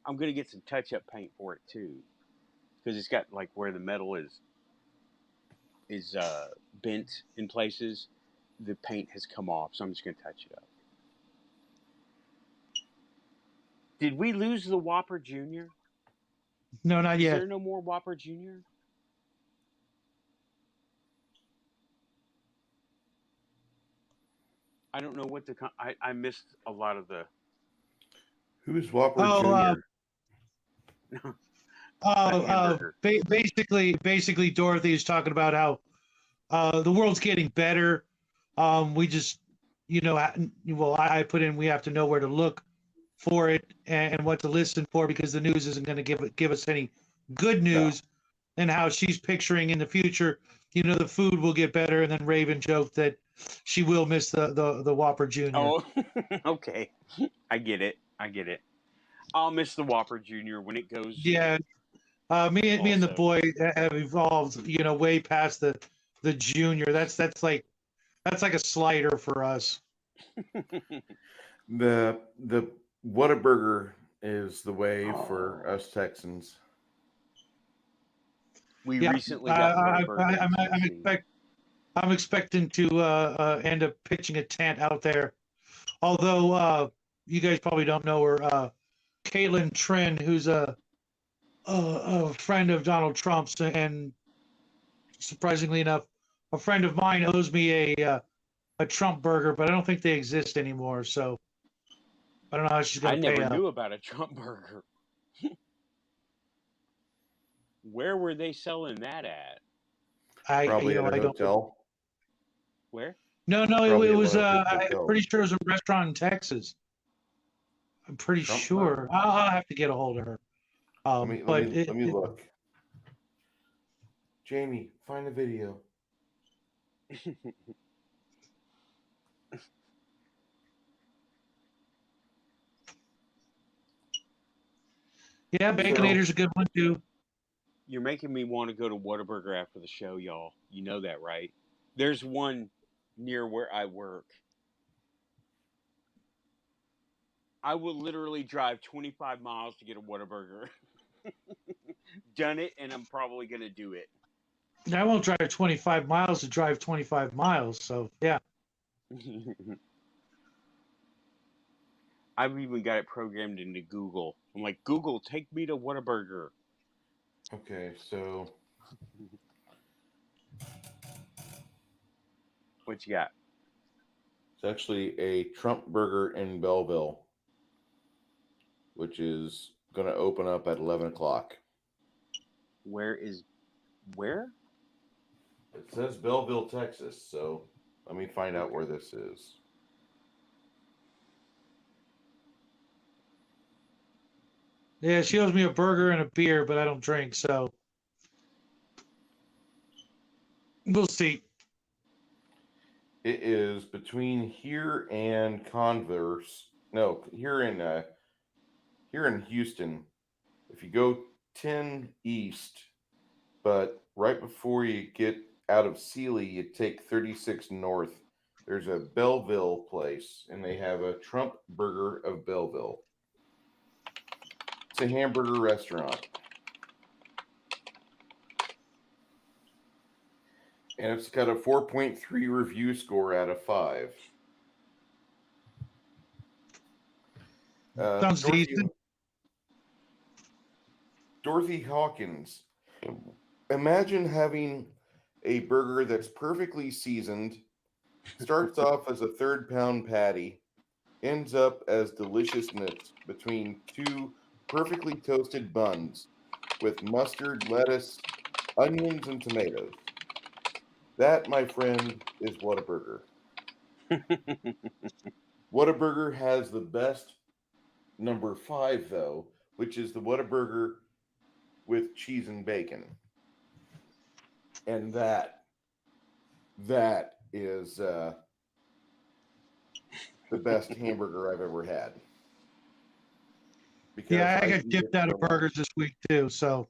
I'm gonna get some touch-up paint for it too, because it's got like where the metal is bent in places. The paint has come off, so I'm just gonna touch it up. Did we lose the Whopper Jr.? No, not Is yet. there no more Whopper Jr.? I don't know what I missed a lot of the. Who's Whopper Jr.? Basically, Dorothy is talking about how the world's getting better. We just, I put in, we have to know where to look for it and what to listen for, because the news isn't going to give us any good news. And how she's picturing in the future, the food will get better. And then Raven joked that she will miss the Whopper Jr. Oh, okay. I get it. I'll miss the Whopper Jr. when it goes. Yeah. Me and the Also. boy have evolved, you know, way past the junior. That's like a slider for us. The Whataburger is the way for us Texans. We Yeah, recently got Whataburger in I'm Tennessee. I'm expecting to end up pitching a tent out there. Although you guys probably don't know her, Caitlin Trin, who's a friend of Donald Trump's, and surprisingly enough, a friend of mine owes me a Trump burger, but I don't think they exist anymore. So I don't know how she's I going to pay never up. knew about a Trump burger. Where were they selling that at? Probably at a I don't. hotel. Where? No, Probably it at was. one of his I'm hotels. pretty sure it was a restaurant in Texas. I'm pretty Trump sure. burger? I'll have to get a hold of her. Let me look. Jamie, find the video. Yeah, Baconator's a good one too. You're making me want to go to Whataburger after the show, y'all. You know that, right? There's one near where I work. I will literally drive 25 miles to get a Whataburger. Done it, and I'm probably going to do it. I won't drive 25 miles to drive 25 miles. So yeah. I've even got it programmed into Google. I'm like, Google, take me to Whataburger. Okay, so What you got? it's actually a Trump burger in Belleville, which is going to open up at 11 o'clock. Where? It says Belleville, Texas, so let me find out where this is. Yeah, she owes me a burger and a beer, but I don't drink, so we'll see. It is between here and Converse. No, here in Houston. If you go 10 east, but right before you get out of Sealy, you take 36 north. There's a Belleville place, and they have a Trump Burger of Belleville. It's a hamburger restaurant. And it's got a 4.3 review score out of 5. Sounds decent. Dorothy Hawkins. Imagine having a burger that's perfectly seasoned, starts off as a 3rd-pound patty, ends up as deliciousness between 2 perfectly toasted buns with mustard, lettuce, onions, and tomatoes. That, my friend, is Whataburger. Whataburger has the best number 5, though, which is the Whataburger with cheese and bacon. And that is the best hamburger I've ever had. Because I got dipped out of burgers this week too, so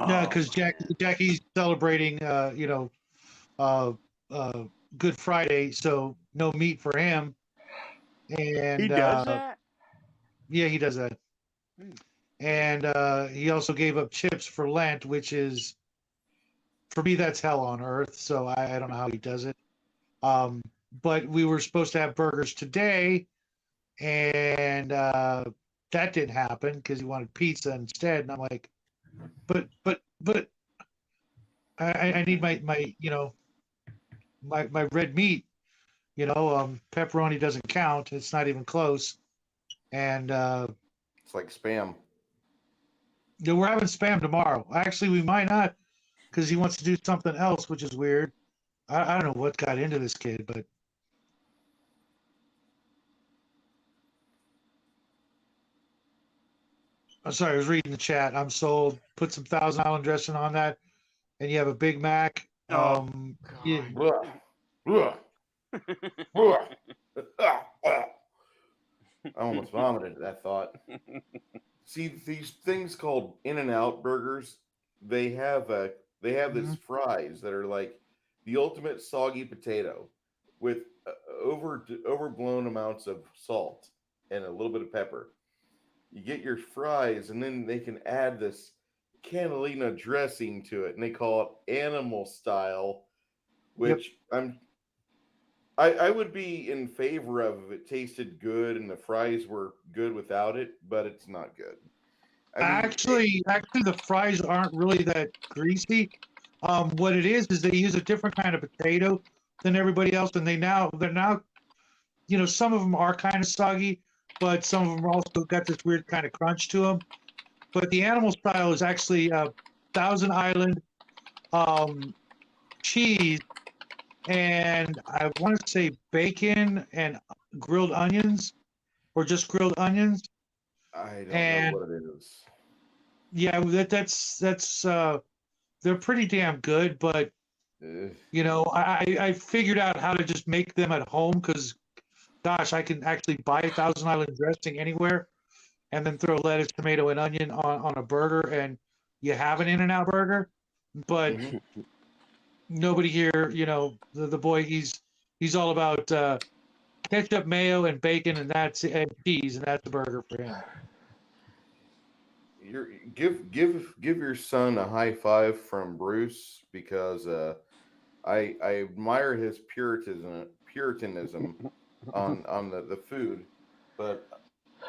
yeah, because Jackie's celebrating Good Friday, so no meat for him. And he does that? Yeah, he does that. And he also gave up chips for Lent, which is, for me, that's hell on earth. So I don't know how he does it. But we were supposed to have burgers today, and that didn't happen because he wanted pizza instead. And I'm like, but I need my my red meat. Pepperoni doesn't count. It's not even close. And it's like Spam. We're having Spam tomorrow. Actually, we might not, because he wants to do something else, which is weird. I don't know what got into this kid, but I'm sorry, I was reading the chat. I'm sold. Put some Thousand Island dressing on that, and you have a Big Mac. Oh, Yeah. I almost vomited at that thought. See these things called In-N-Out burgers. They have this Mhm. fries that are like the ultimate soggy potato with overblown amounts of salt and a little bit of pepper. You get your fries, and then they can add this cannellini dressing to it, and they call it animal style, Yep. which I would be in favor of if it tasted good and the fries were good without it, but it's not good. I mean, Actually, the fries aren't really that greasy. What it is they use a different kind of potato than everybody else, and they're now, some of them are kind of soggy, but some of them also got this weird kind of crunch to them. But the animal style is actually Thousand Island um, cheese, and I want to say bacon and grilled onions, or just grilled onions. I don't know And what it is. yeah, that's they're pretty damn good. But Ugh. I figured out how to just make them at home because, gosh, I can actually buy Thousand Island dressing anywhere, and then throw lettuce, tomato, and onion on a burger, and you have an In-N-Out burger. But Mhm. nobody here, the boy, he's all about ketchup, mayo, and bacon, and cheese, and that's a burger for him. Give your son a high five from Bruce because I admire his puritanism on the food, but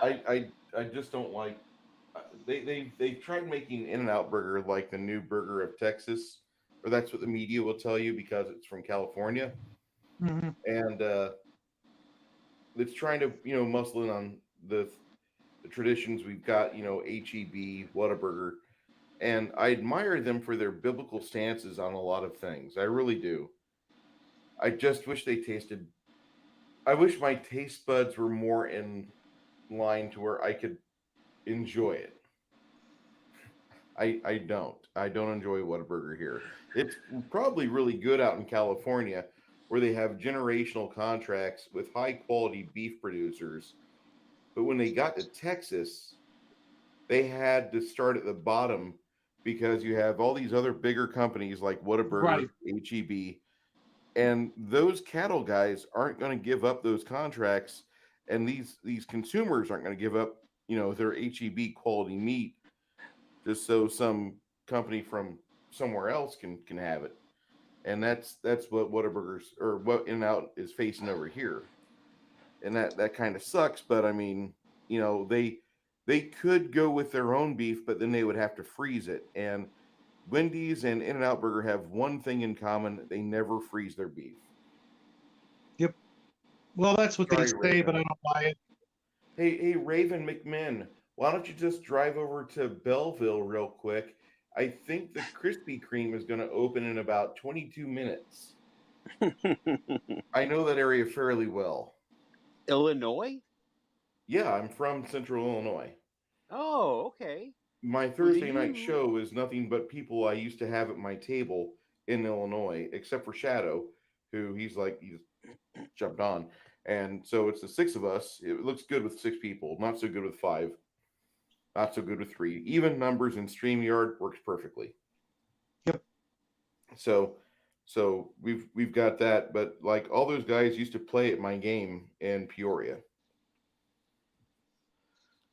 I just don't like they tried making In-N-Out burger like the new burger of Texas, or that's what the media will tell you because it's from California, Hmm. and it's trying to muscle in on the traditions we've got, HEB, Whataburger, and I admire them for their biblical stances on a lot of things. I really do. I just wish they tasted. I wish my taste buds were more in line to where I could enjoy it. I don't. I don't enjoy Whataburger here. It's probably really good out in California where they have generational contracts with high quality beef producers. But when they got to Texas, they had to start at the bottom because you have all these other bigger companies like Whataburger, Right. HEB, and those cattle guys aren't going to give up those contracts, and these consumers aren't going to give up, their HEB quality meat just so some company from somewhere else can have it. And that's what Whataburgers or what In-N-Out is facing over here, and that kind of sucks. But I mean, they could go with their own beef, but then they would have to freeze it. And Wendy's and In-N-Out Burger have one thing in common: they never freeze their beef. Yep. Well, that's what they Sorry, say, but Raven. I don't buy it. Hey, Raven McMinn, why don't you just drive over to Belleville real quick? I think the Krispy Kreme is going to open in about 22 minutes. I know that area fairly well. Illinois? Yeah, I'm from Central Illinois. Oh, okay. My Well, do Thursday night you? show is nothing but people I used to have at my table in Illinois, except for Shadow, who he's jumped on. And so it's the six of us. It looks good with six people, not so good with five, not so good with three. Even numbers in StreamYard works perfectly. Yep. So we've got that, but like all those guys used to play at my game in Peoria.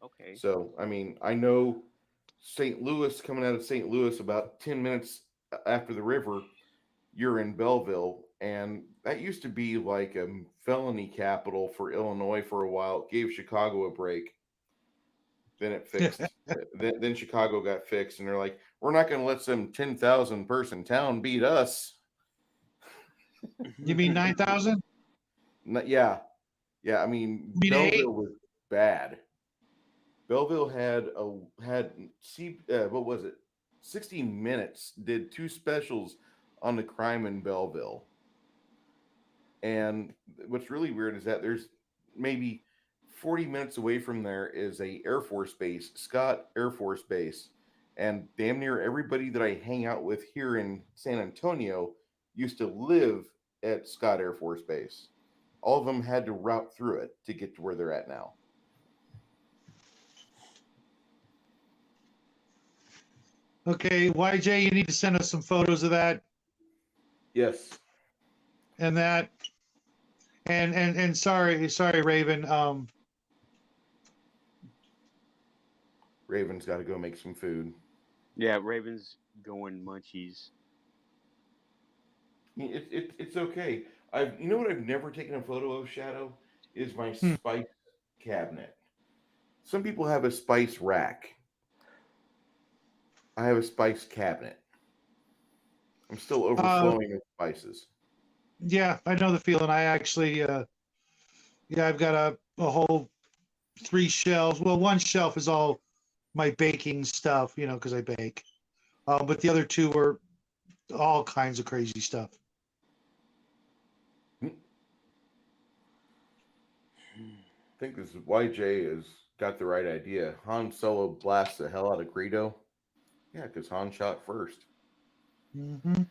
Okay. So I mean, I know St. Louis, coming out of St. Louis about 10 minutes after the river, you're in Belleville, and that used to be like a felony capital for Illinois for a while. It gave Chicago a break. Then it fixed. Then Chicago got fixed, and they're like, we're not going to let some 10,000 person town beat us. You mean 9,000? Yeah, yeah. I mean, You mean eight? Belleville was bad. Belleville what was it? 60 Minutes did two specials on the crime in Belleville. And what's really weird is that there's maybe 40 minutes away from there is a Air Force base, Scott Air Force Base, and damn near everybody that I hang out with here in San Antonio used to live at Scott Air Force Base. All of them had to route through it to get to where they're at now. Okay, YJ, you need to send us some photos of that Yes. and that. And sorry, Raven. Raven's got to go make some food. Yeah, Raven's going munchies. It's okay. You know what I've never taken a photo of, Shadow, is my Hmm. spice cabinet. Some people have a spice rack. I have a spice cabinet. I'm still overflowing with spices. Yeah, I know the feeling. I actually, yeah, I've got a whole 3 shelves. Well, one shelf is all my baking stuff, because I bake. But the other two are all kinds of crazy stuff. I think this is YJ has got the right idea. Han Solo blasts the hell out of Greedo. Yeah, because Han shot first. Mm-hmm.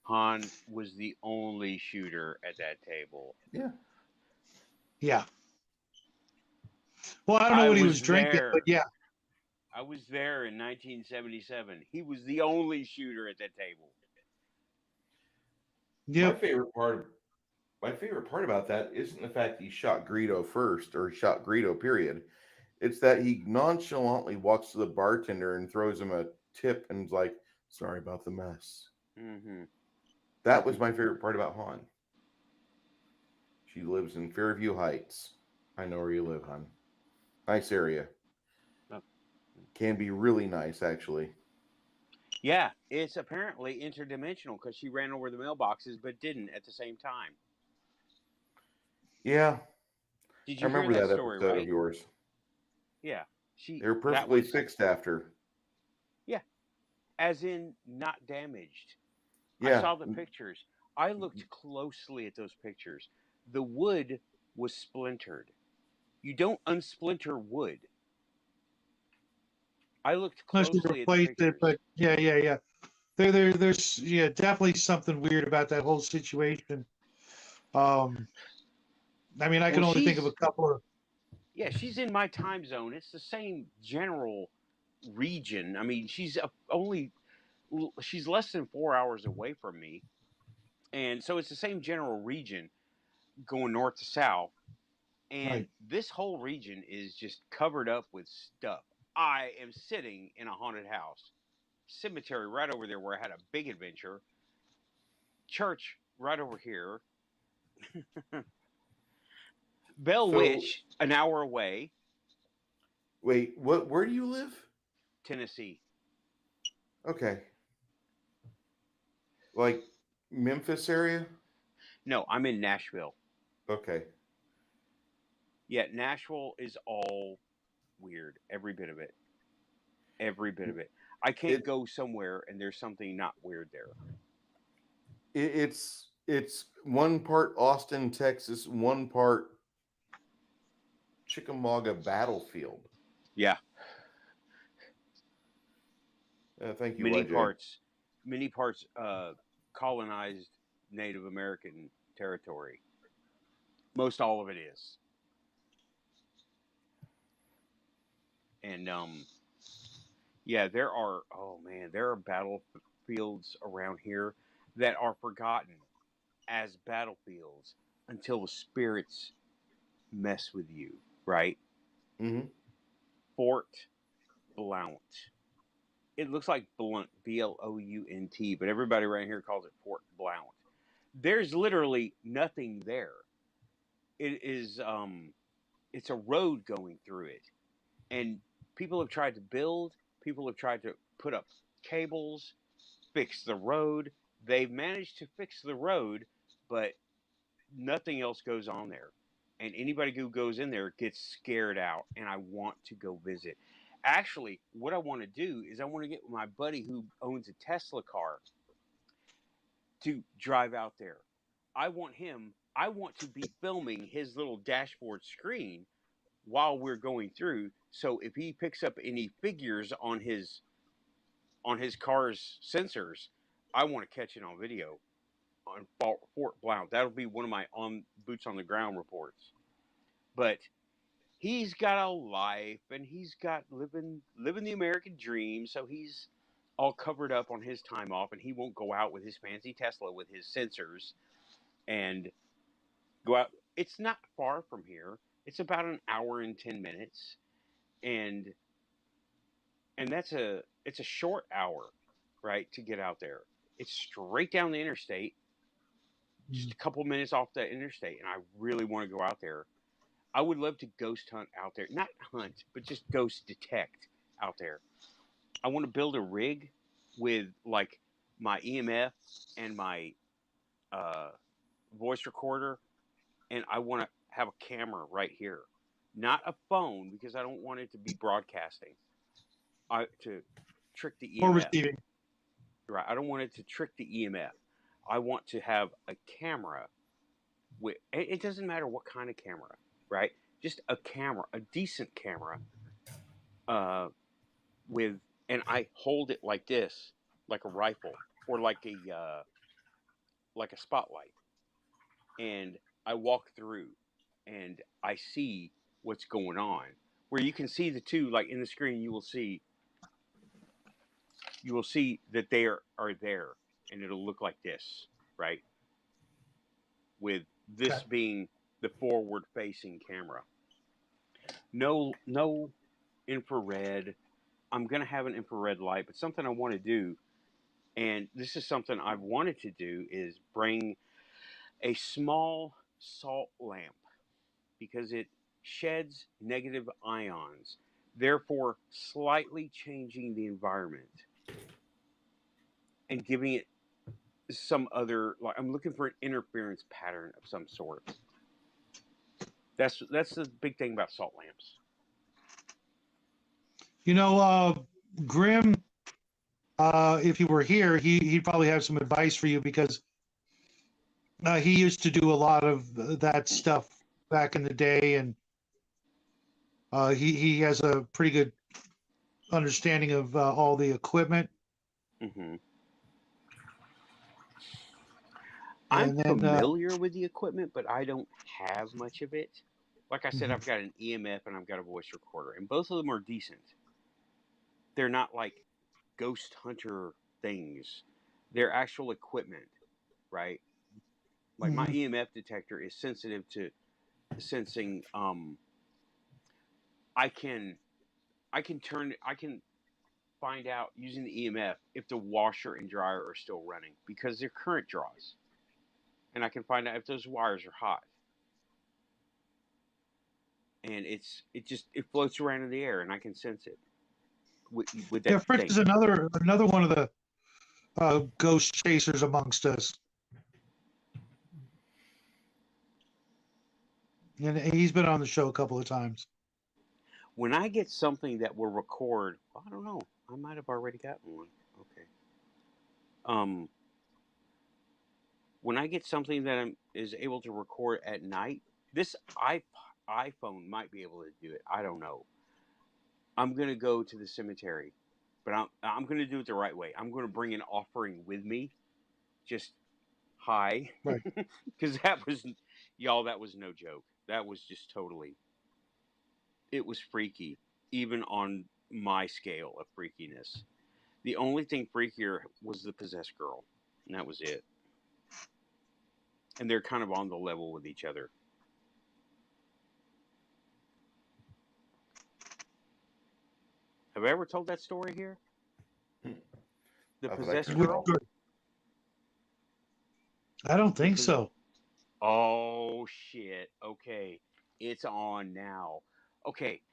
Han was the only shooter at that table. Yeah. Yeah. Well, I don't know I what he was was drinking, but there. yeah. I was there in 1977. He was the only shooter at that table. My Yep. favorite part about that isn't the fact he shot Greedo first or shot Greedo, period. It's that he nonchalantly walks to the bartender and throws him a tip and is like, sorry about the mess. Mm-hmm. That was my favorite part about Han. She lives in Fairview Heights. I know where you live, hon. Nice area. Oh. Can be really nice, actually. Yeah, it's apparently interdimensional because she ran over the mailboxes but didn't at the same time. Yeah, Did I you hear remember that that story, episode of right? yours. Yeah. They were perfectly fixed after. Yeah, as in not damaged. I Yeah. saw the pictures. I looked closely at those pictures. The wood was splintered. You don't unsplinter wood. I looked Unless you closely at the replace it, but pictures. yeah. There's definitely something weird about that whole situation. Um, I mean, I Well, can only think of a couple of. she's in my time zone. It's the same general region. I mean, she's less than 4 hours away from me, and so it's the same general region going north to south. And Right. this whole region is just covered up with stuff. I am sitting in a haunted house, cemetery right over there where I had a big adventure, church right over here, Bell So, Witch an hour away, wait, what? Where do you live? Tennessee. Okay. Like Memphis area? No, I'm in Nashville. Okay. Yeah, Nashville is all weird. Every bit of it. Every bit of it. I can't It, go somewhere and there's something not weird there. it's one part Austin, Texas, one part Chickamauga battlefield. Yeah. Thank you, Many YJ. parts many parts colonized Native American territory. Most all of it is. And yeah, there are battlefields around here that are forgotten as battlefields until the spirits mess with you, right? Mm-hmm. Fort Blount. It looks like Blunt, Blount, but everybody around here calls it Fort Blount. There's literally nothing there. It is it's a road going through it. And people have tried to build, people have tried to put up cables, fix the road. They've managed to fix the road, but nothing else goes on there. And anybody who goes in there gets scared out, and I want to go visit. Actually, what I want to do is I want to get my buddy who owns a Tesla car to drive out there. I want to be filming his little dashboard screen while we're going through. So if he picks up any figures on his car's sensors, I want to catch it on video on Fort Blount. That'll be one of my on boots on the ground reports. But he's got a life and he's got living the American dream. So he's all covered up on his time off, and he won't go out with his fancy Tesla with his sensors and go out. It's not far from here. It's about an hour and 10 minutes, and it's a short hour, right, to get out there. It's straight down the interstate, just a couple minutes off the interstate, and I really want to go out there. I would love to ghost hunt out there, not hunt, but just ghost detect out there. I want to build a rig with like my EMF and my voice recorder, and I want to have a camera right here, not a phone because I don't want it to be broadcasting. To trick the EMF. Or receiving. Right. I don't want it to trick the EMF. I want to have a camera with. It doesn't matter what kind of camera, right? Just a camera, a decent camera, with, and I hold it like this, like a rifle, or like a spotlight, and I walk through, and I see what's going on. Where you can see the two, like in the screen, you will see that they are there, and it'll look like this, right? With this Okay. being the forward-facing camera. No infrared. I'm going to have an infrared light, but something I want to do, and this is something I've wanted to do, is bring a small salt lamp because it sheds negative ions, therefore slightly changing the environment and giving it some other, like, I'm looking for an interference pattern of some sort. That's the big thing about salt lamps. You know, Grim, if he were here, he'd probably have some advice for you because he used to do a lot of that stuff back in the day, and he has a pretty good understanding of all the equipment. Mm-hmm. I'm familiar with the equipment, but I don't have much of it. Like I said, I've got an EMF and I've got a voice recorder, and both of them are decent. They're not like ghost hunter things. They're actual equipment, right? Like my EMF detector is sensitive to sensing. I can find out using the EMF if the washer and dryer are still running because they're current draws. And I can find out if those wires are hot. And it floats around in the air, and I can sense it with that. Yeah, Fritz is another one of the ghost chasers amongst us, and he's been on the show a couple of times. When I get something that will record, I don't know, I might have already gotten one. Okay. When I get something that is able to record at night, this iPhone might be able to do it. I don't know. I'm going to go to the cemetery, but I'm going to do it the right way. I'm going to bring an offering with me. Just hi. Right. Because that was no joke. That was just totally, it was freaky, even on my scale of freakiness. The only thing freakier was the possessed girl, and that was it. And they're kind of on the level with each other. Have I ever told that story here? The possessed girl? I don't think so. Oh, shit. Okay. It's on now. Okay.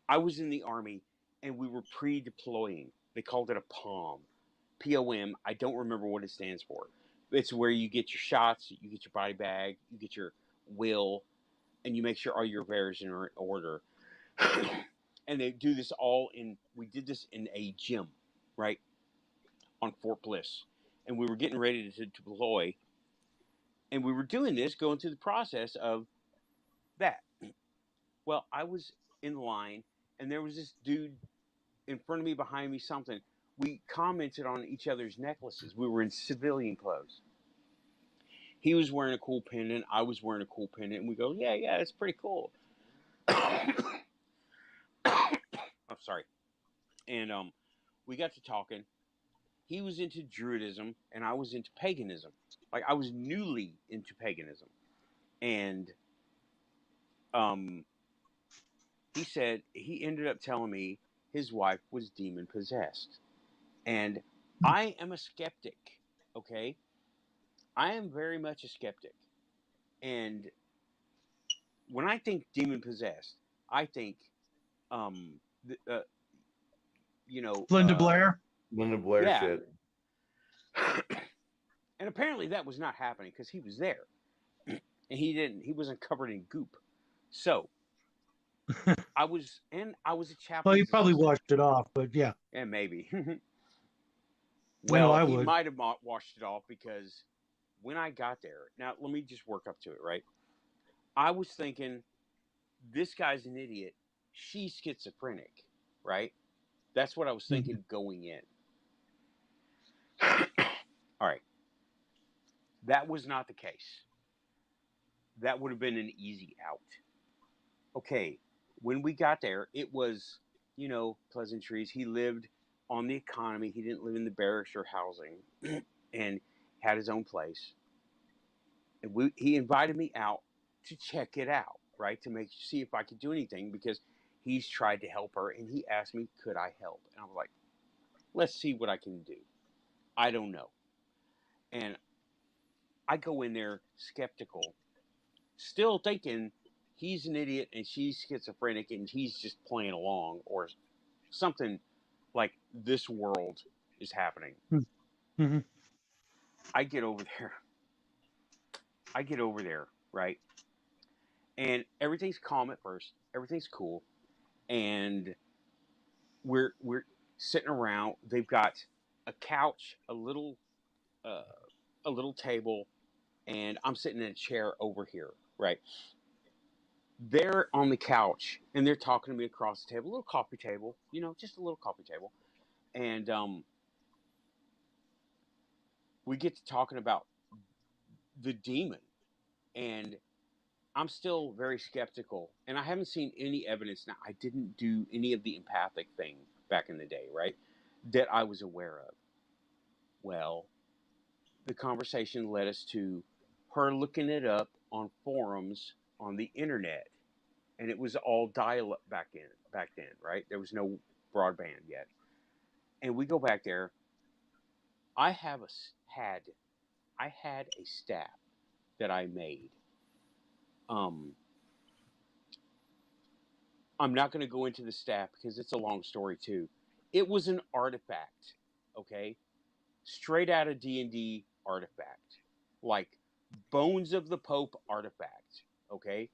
I was in the Army, and we were pre-deploying. They called it a POM. P-O-M. I don't remember what it stands for. It's where you get your shots, you get your body bag, you get your will, and you make sure all your affairs are in order. And they do this we did this in a gym, right? On Fort Bliss. And we were getting ready to deploy. And we were doing this, going through the process of that. Well, I was in line, and there was this dude in front of me, behind me, something. We commented on each other's necklaces. We were in civilian clothes. He was wearing a cool pendant. I was wearing a cool pendant. And we go, yeah, it's pretty cool. I'm sorry. And we got to talking. He was into Druidism, and I was into paganism. Like, I was newly into paganism. And he said he ended up telling me his wife was demon possessed. And I am a skeptic, okay? I am very much a skeptic. And when I think demon possessed, I think, you know, Linda Blair. Linda Blair yeah. shit. And apparently that was not happening because he was there. And he wasn't covered in goop. So I was a chaplain. Well, you probably washed it off, but yeah. Yeah, maybe. Well, Well, I he would. might have washed it off because when I got there, now let me just work up to it, right? I was thinking, this guy's an idiot. She's schizophrenic, right? That's what I was thinking going in. All right. That was not the case. That would have been an easy out. Okay. When we got there, it was, you know, pleasantries. He lived on the economy. He didn't live in the barracks or housing and had his own place. And he invited me out to check it out, right? To see if I could do anything because he's tried to help her and he asked me, could I help? And I was like, let's see what I can do. I don't know. And I go in there skeptical, still thinking he's an idiot and she's schizophrenic and he's just playing along or something like this world is happening. Mm-hmm. I get over there, right? And everything's calm at first. Everything's cool. And we're sitting around. They've got a couch, a little table, and I'm sitting in a chair over here, right? They're on the couch and they're talking to me across the table, a little coffee table, you know, just a little coffee table. And we get to talking about the demon. And I'm still very skeptical. And I haven't seen any evidence. Now, I didn't do any of the empathic thing back in the day, right? That I was aware of. Well, the conversation led us to her looking it up on forums on the internet. And it was all dial-up back then, right? There was no broadband yet. And we go back there. I had a staff that I made. I'm not going to go into the staff because it's a long story too. It was an artifact, okay? Straight out of D&D artifact. Like Bones of the Pope artifact, okay?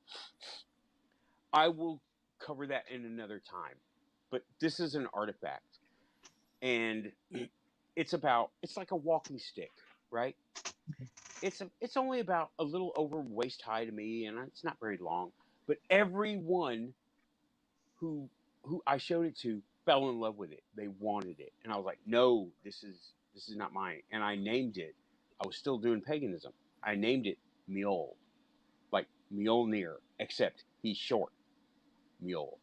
I will cover that in another time. But this is an artifact. And it's like a walking stick, right? It's only about a little over waist high to me, and it's not very long. But everyone who I showed it to fell in love with it. They wanted it, and I was like, no, this is not mine. And I named it. I was still doing paganism. I named it Mjol, like Mjolnir, except he's short, Mjol.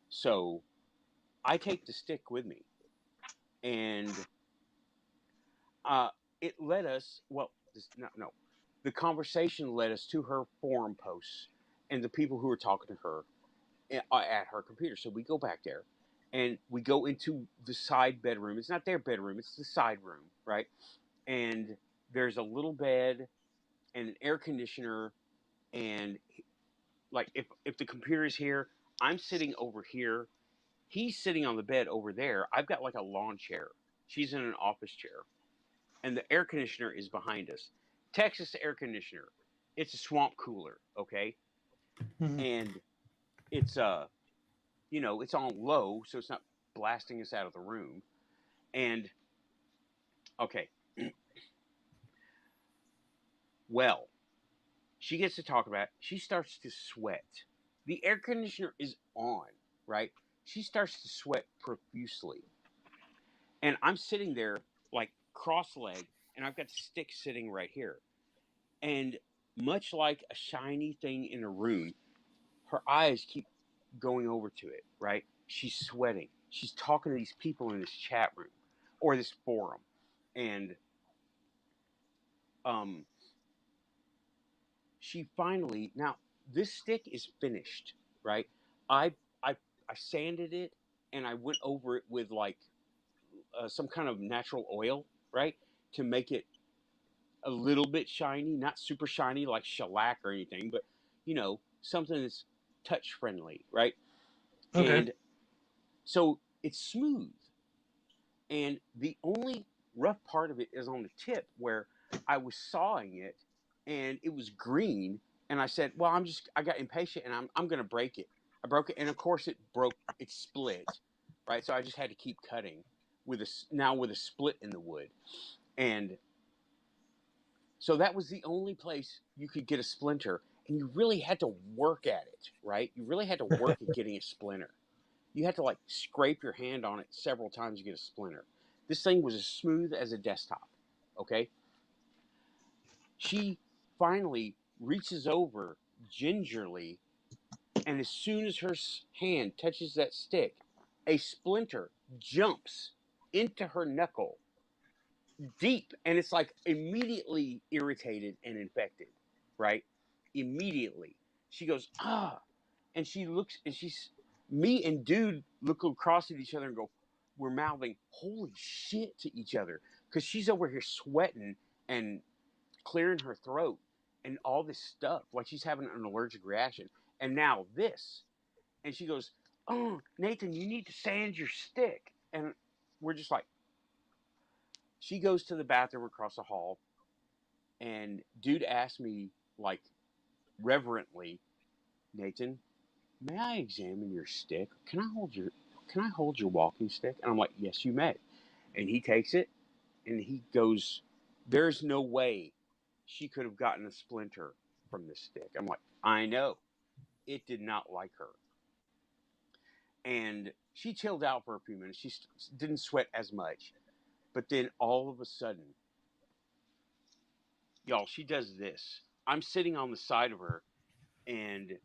So I take the stick with me, and it led us. Well, no. The conversation led us to her forum posts and the people who were talking to her at her computer. So we go back there, and we go into the side bedroom. It's not their bedroom; it's the side room, right? And there's a little bed and an air conditioner, and like if the computer is here, I'm sitting over here. He's sitting on the bed over there. I've got like a lawn chair. She's in an office chair. And the air conditioner is behind us. Texas air conditioner. It's a swamp cooler, okay? Mm-hmm. And it's it's on low, so it's not blasting us out of the room. And okay. Well, she gets to talk about it. She starts to sweat. The air conditioner is on, right? She starts to sweat profusely. And I'm sitting there like cross-legged, and I've got the stick sitting right here. And much like a shiny thing in a room, her eyes keep going over to it, right? She's sweating. She's talking to these people in this chat room or this forum. And she finally, now this stick is finished, right? I sanded it and I went over it with like some kind of natural oil, right? To make it a little bit shiny, not super shiny like shellac or anything, but you know, something that's touch friendly, right? Okay. And so it's smooth. And the only rough part of it is on the tip where I was sawing it and it was green. And I said, well, I got impatient and I'm going to break it. I broke it. And of course it split. Right. So I just had to keep cutting with a split in the wood. And so that was the only place you could get a splinter. And you really had to work at it. Right. You really had to work at getting a splinter. You had to like scrape your hand on it several times to get a splinter. This thing was as smooth as a desktop. Okay. She finally reaches over gingerly, and as soon as her hand touches that stick, a splinter jumps into her knuckle deep, and it's like immediately irritated and infected, right? Immediately. She goes, ah, and she looks, and me and dude look across at each other and go, we're mouthing holy shit to each other because she's over here sweating and clearing her throat and all this stuff like she's having an allergic reaction. And now this, and she goes, oh, Nathan, you need to sand your stick. And we're just like, she goes to the bathroom across the hall, and dude asked me like reverently, Nathan, may I examine your stick? Can I hold your walking stick? And I'm like, yes, you may. And he takes it and he goes, there's no way she could have gotten a splinter from this stick. I'm like, I know. It did not like her. And she chilled out for a few minutes. She didn't sweat as much. But then all of a sudden, y'all, she does this. I'm sitting on the side of her, and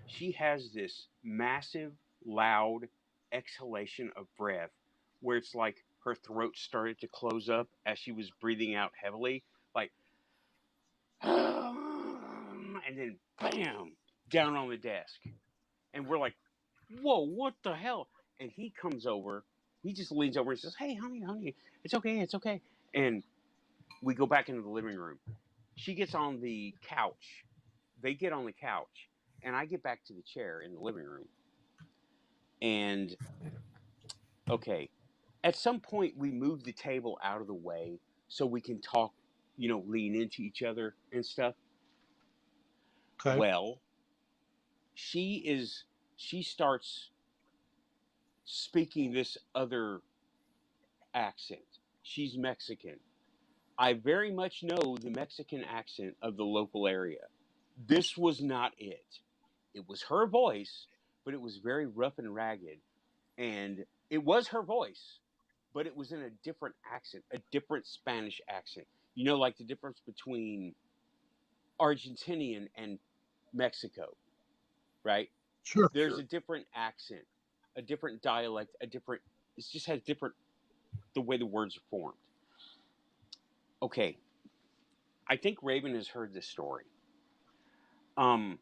she has this massive, loud exhalation of breath where it's like her throat started to close up as she was breathing out heavily, like, and then bam, down on the desk. And we're like, whoa, what the hell? And he comes over, he just leans over and says, hey, honey, it's okay. And we go back into the living room. She gets on the couch. They get on the couch, and I get back to the chair in the living room. And okay, at some point we move the table out of the way so we can talk, lean into each other and stuff. Okay. Well, she starts speaking this other accent. She's Mexican. I very much know the Mexican accent of the local area. This was not it. It was her voice, but it was very rough and ragged. And it was her voice, but it was in a different accent, a different Spanish accent. Like the difference between Argentinian and Mexico, right? Sure. There's a different accent, a different dialect, it just has different, the way the words are formed. Okay, I think Raven has heard this story. Oh,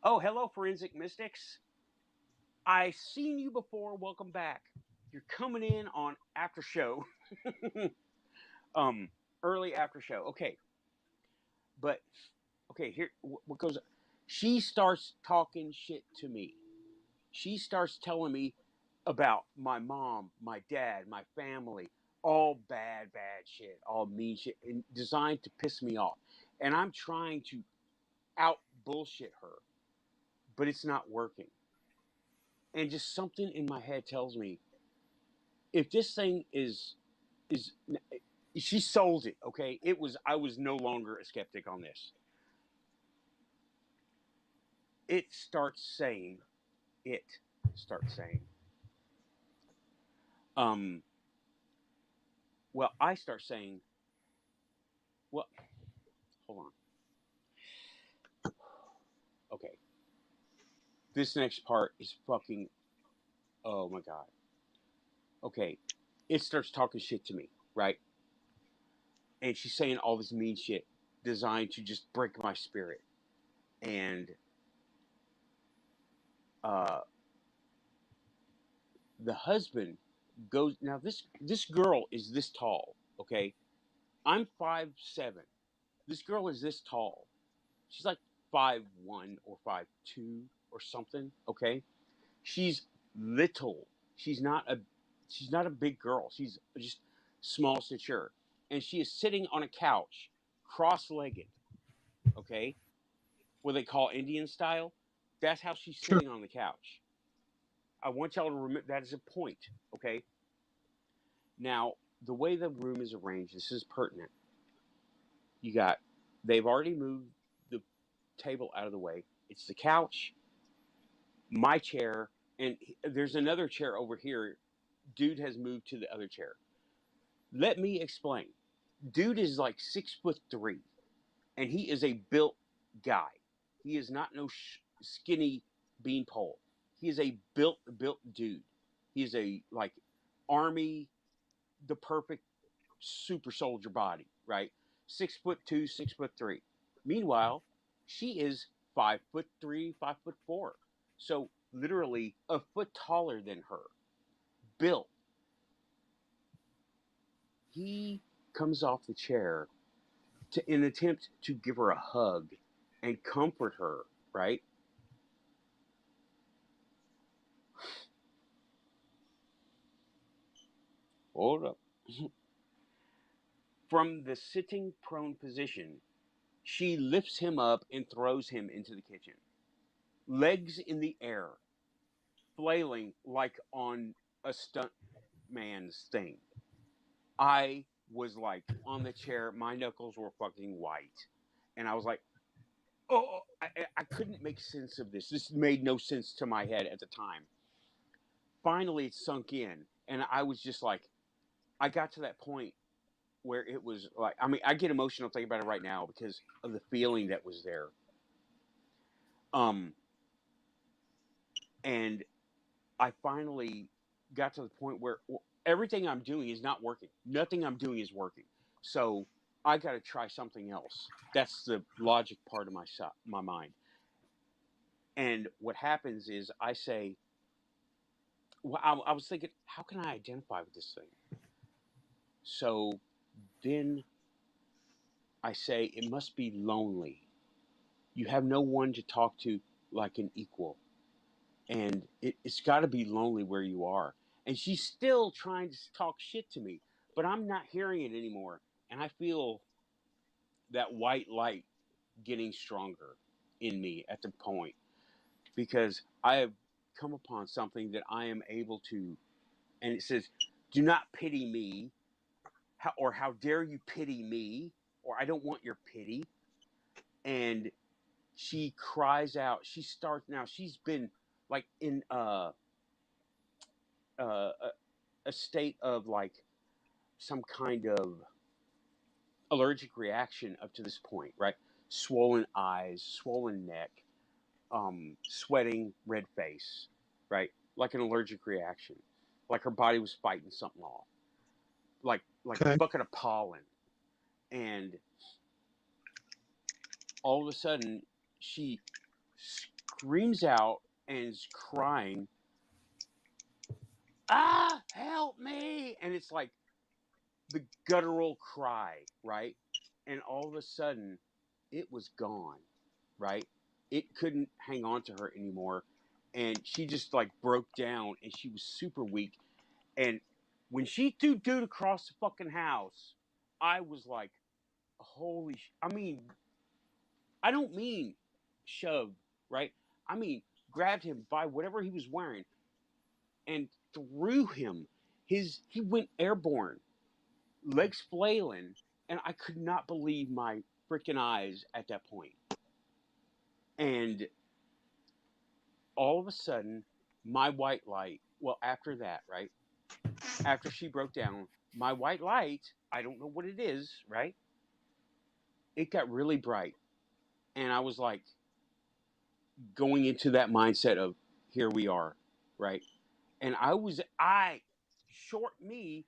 hello, Forensic Mystics. I've seen you before. Welcome back. You're coming in on after show. Early after show. Okay. But, okay, here, what goes, she starts talking shit to me. She starts telling me about my mom, my dad, my family, all bad shit, all mean shit, and designed to piss me off. And I'm trying to out bullshit her, but it's not working. And just something in my head tells me, if this thing is she sold it, okay? I was no longer a skeptic on this. It starts saying, well, I start saying, well, hold on. Okay. This next part is fucking, oh my God. Okay, it starts talking shit to me, right? And she's saying all this mean shit designed to just break my spirit. And the husband goes, now this girl is this tall, okay? I'm 5'7". This girl is this tall. She's like 5'1" or 5'2" or something, okay? She's little. She's not a big girl. She's just small stature. And she is sitting on a couch, cross-legged, okay? What they call Indian style. That's how she's Sure. sitting on the couch. I want y'all to remember that as a point, okay? Now, the way the room is arranged, this is pertinent. They've already moved the table out of the way. It's the couch, my chair, and there's another chair over here. Dude has moved to the other chair. Let me explain. Dude is like 6'3", and he is a built guy. He is not no skinny beanpole. He is a built dude. He is a like army, the perfect super soldier body, right? 6'2", 6'3". Meanwhile, she is 5'3", 5'4". So literally a foot taller than her. Built. He comes off the chair in an attempt to give her a hug and comfort her, right? Hold up. From the sitting prone position, she lifts him up and throws him into the kitchen. Legs in the air, flailing like on a stunt man's thing. I was like on the chair, my knuckles were fucking white. And I was like, oh, I couldn't make sense of this. This made no sense to my head at the time. Finally, it sunk in. And I was just like, I got to that point where it was like, I mean, I get emotional thinking about it right now because of the feeling that was there. And I finally got to the point where everything I'm doing is not working. Nothing I'm doing is working. So I got to try something else. That's the logic part of my mind. And what happens is I say, well, I was thinking, how can I identify with this thing? So then I say, it must be lonely. You have no one to talk to like an equal. And it's got to be lonely where you are. And she's still trying to talk shit to me, but I'm not hearing it anymore. And I feel that white light getting stronger in me at the point because I have come upon something that I am able to, and it says, do not pity me, or how dare you pity me, or I don't want your pity. And she cries out. She starts now. She's been like in a state of like some kind of allergic reaction up to this point, right? Swollen eyes, swollen neck, sweating, red face, right? Like an allergic reaction, like her body was fighting something off, like Okay. a bucket of pollen, and all of a sudden she screams out and is crying, "Ah, help me!" And it's like the guttural cry, right? And all of a sudden, it was gone, right? It couldn't hang on to her anymore. And she just like broke down and she was super weak. And when she threw dude across the fucking house, I was like, holy I mean, I don't mean shoved, right? I mean, grabbed him by whatever he was wearing and threw him. He went airborne, legs flailing, and I could not believe my freaking eyes at that point. And all of a sudden, my white light, well, after that, right? After she broke down, my white light, I don't know what it is, right? It got really bright. And I was like, going into that mindset of here we are, right? And short me,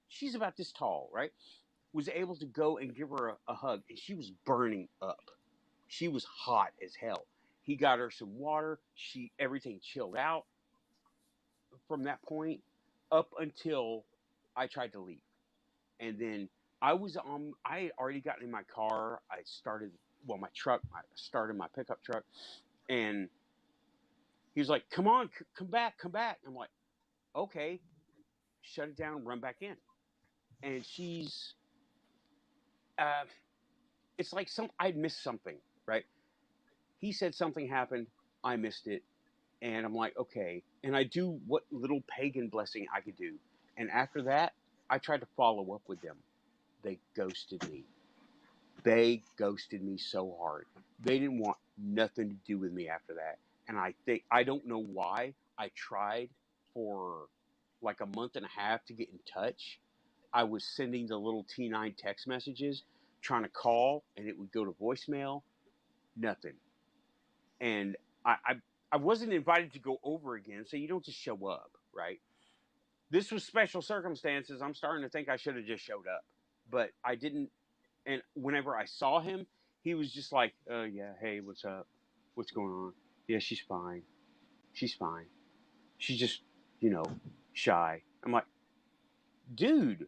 she's about this tall, right? Was able to go and give her a hug, and she was burning up. She was hot as hell. He got her some water. Everything chilled out from that point up until I tried to leave. And then I had already gotten in my car. I started, well, I started my pickup truck, and he was like, come on, come back, come back. I'm like, okay, shut it down, run back in. And uh, it's like I'd missed something, right? He said something happened, I missed it. And I'm like, okay. And I do what little pagan blessing I could do. And after that, I tried to follow up with them. They ghosted me. They ghosted me so hard. They didn't want nothing to do with me after that. And I don't know why. I tried for like a month and a half to get in touch. I was sending the little T9 text messages, trying to call, and it would go to voicemail. Nothing. And I wasn't invited to go over again, so you don't just show up, right? This was special circumstances. I'm starting to think I should have just showed up, but I didn't. And whenever I saw him, he was just like, yeah, hey, what's up? What's going on? Yeah, she's fine. She's fine. She's just, you know, shy. I'm like, dude,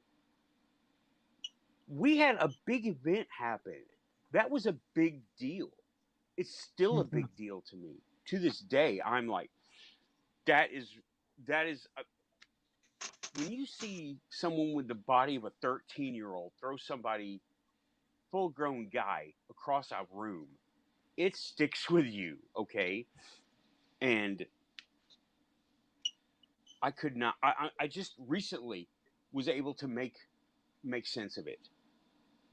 we had a big event happen. That was a big deal. It's still a big deal to me. To this day, I'm like, that is when you see someone with the body of a 13-year-old throw somebody, full-grown guy, across a room, it sticks with you, okay? And I could not. I just recently was able to make sense of it,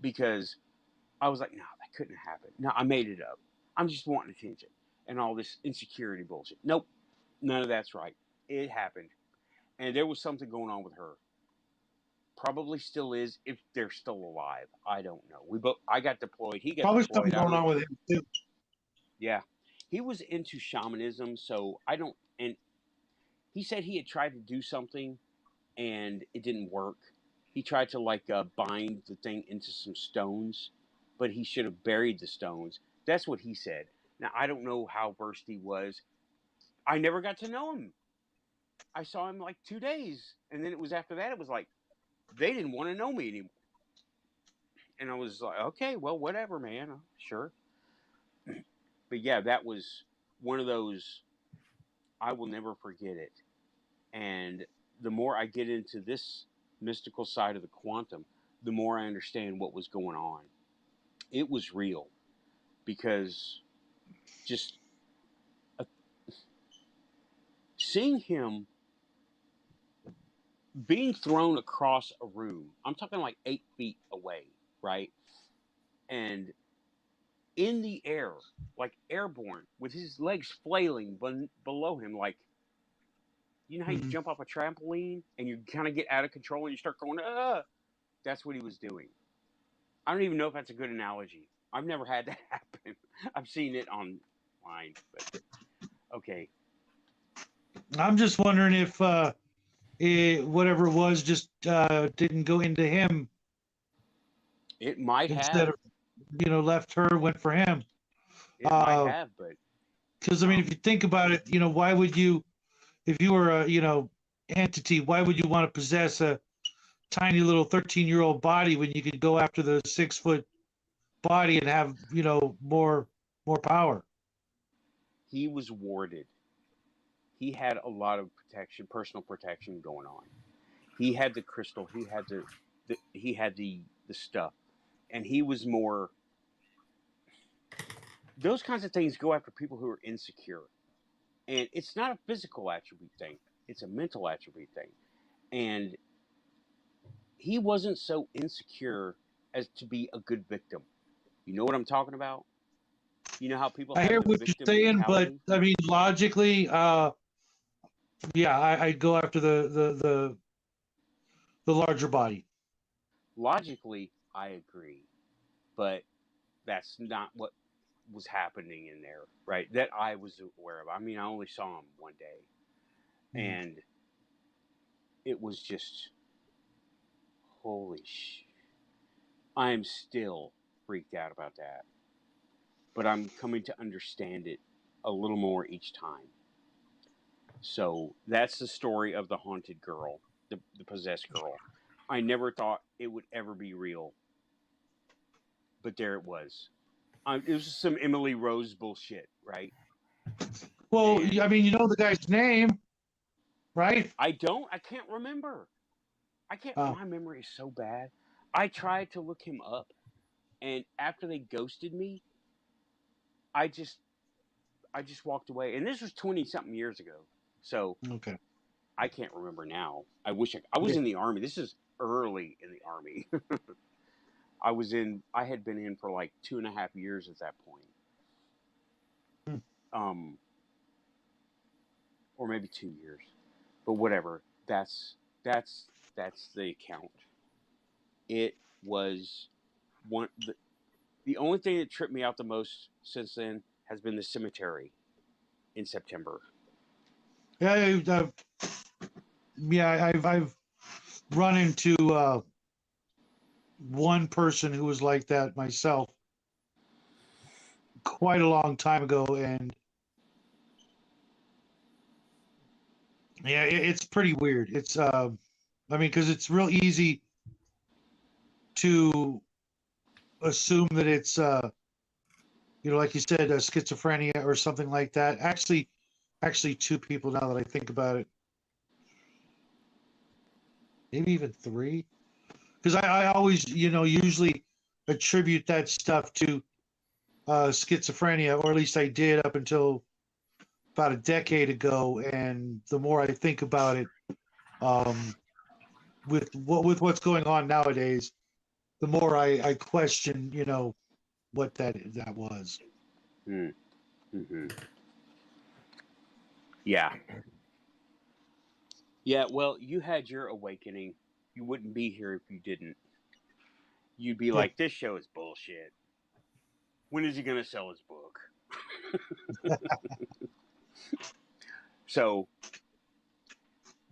because I was like, no, that couldn't happen. No, I made it up. I'm just wanting attention and all this insecurity bullshit. Nope, none of that's right. It happened, and there was something going on with her. Probably still is, if they're still alive. I don't know. I got deployed. He got Probably deployed. something going on with him too. Yeah, he was into shamanism, so I don't. And he said he had tried to do something, and it didn't work. He tried to bind the thing into some stones, but he should have buried the stones. That's what he said. Now I don't know how versed he was. I never got to know him. I saw him like 2 days, and then it was after that. It was like they didn't want to know me anymore. And I was like, okay, well, whatever, man. Sure. But yeah, that was one of those, I will never forget it. And the more I get into this mystical side of the quantum, the more I understand what was going on. It was real, because just seeing him being thrown across a room, I'm talking like 8 feet away, right? And in the air, like airborne, with his legs flailing below him, like, you know how you jump off a trampoline and you kind of get out of control and you start going, ah? That's what he was doing. I don't even know if that's a good analogy. I've never had that happen. I've seen it online, but okay. I'm just wondering if whatever it was just didn't go into him. It might instead have. of, left her, went for him. It might have, but because I mean, if you think about it, why would you, if you were a entity, why would you want to possess a tiny little 13-year-old body when you could go after the 6-foot body and have more power? He was warded. He had a lot of protection, personal protection going on. He had the crystal. He had the stuff, and he was more. Those kinds of things go after people who are insecure, and it's not a physical attribute thing; it's a mental attribute thing. And he wasn't so insecure as to be a good victim. You know what I'm talking about? You know how people I have hear the what you're victim saying, mentality? but I mean, logically, yeah, I'd go after the larger body. Logically, I agree, but that's not what was happening in there, right? That I was aware of. I mean, I only saw him one day, and it was just holy sh. I am still freaked out about that, but I'm coming to understand it a little more each time. So that's the story of the haunted girl, the possessed girl. I never thought it would ever be real, but there it was. It was just some Emily Rose bullshit, right? Well, And I mean, you know the guy's name, right? I can't remember. I can't. Oh, My memory is so bad. I tried to look him up, and after they ghosted me, I just walked away. And this was 20-something years ago, so okay. I can't remember now. I wish I was Yeah. in the army. This is early in the army. I had been in for like 2.5 years at that point. Or maybe 2 years, but whatever. That's the account. It was the only thing that tripped me out the most since then has been the cemetery in September. Yeah, I've run into one person who was like that myself quite a long time ago, and yeah, it's pretty weird. It's I mean, because it's real easy to assume that it's like you said, schizophrenia or something like that. Actually, two people now that I think about it, maybe even three, because I always usually attribute that stuff to schizophrenia, or at least I did up until about a decade ago. And the more I think about it, with what's going on nowadays, the more I question, what that was. Mm-hmm. Yeah. Yeah. Well, you had your awakening. You wouldn't be here if you didn't. You'd be Yeah. like, "This show is bullshit. When is he gonna sell his book?" So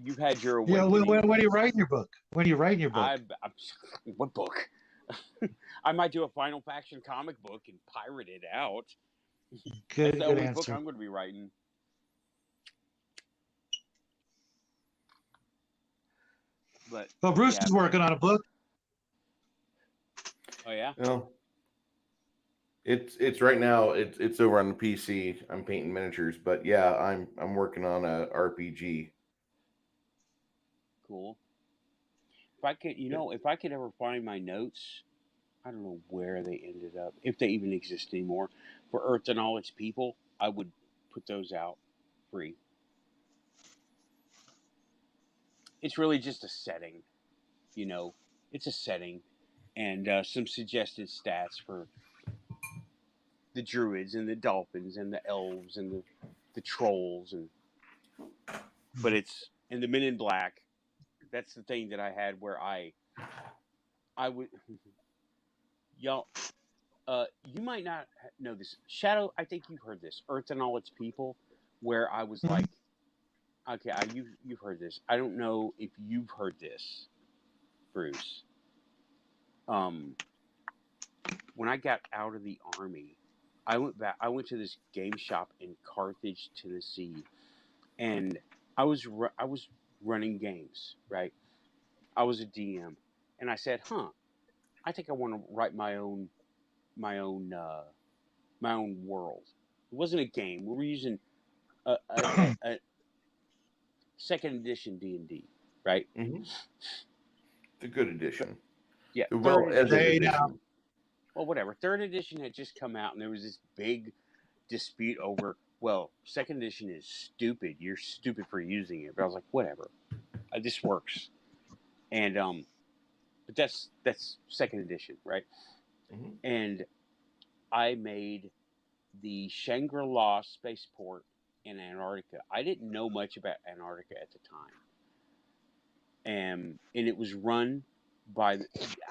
you've had your Yeah. awakening. When are you writing your book? When are you writing your book? What book? I might do a Final Faction comic book and pirate it out. That's the Good only book answer. I'm going to be writing. But Well, Bruce yeah, is man. working on a book. Oh yeah. No, it's right now. It's over on the PC. I'm painting miniatures, but yeah, I'm working on a RPG. Cool. If I could, if I could ever find my notes, I don't know where they ended up, if they even exist anymore, for Earth and All Its People, I would put those out free. It's really just a setting, it's a setting and some suggested stats for the druids and the dolphins and the elves and the trolls but it's and the men in black. That's the thing that I had where I would y'all you might not know this. Shadow, I think you've heard this. Earth and All Its People, where I was like, okay, you've heard this. I don't know if you've heard this, Bruce. When I got out of the army, I went back. I went to this game shop in Carthage, Tennessee, and I was running games. Right, I was a DM, and I said, I think I want to write my own world. It wasn't a game. We were using a second edition D&D, right? Mm-hmm. It's a good edition. Yeah, Well, as an Hey, edition. well, whatever. Third edition had just come out, and there was this big dispute over. Well, second edition is stupid. You're stupid for using it. But I was like, whatever. This works. And but that's second edition, right? Mm-hmm. And I made the Shangri-La spaceport in Antarctica. I didn't know much about Antarctica at the time, and it was run by.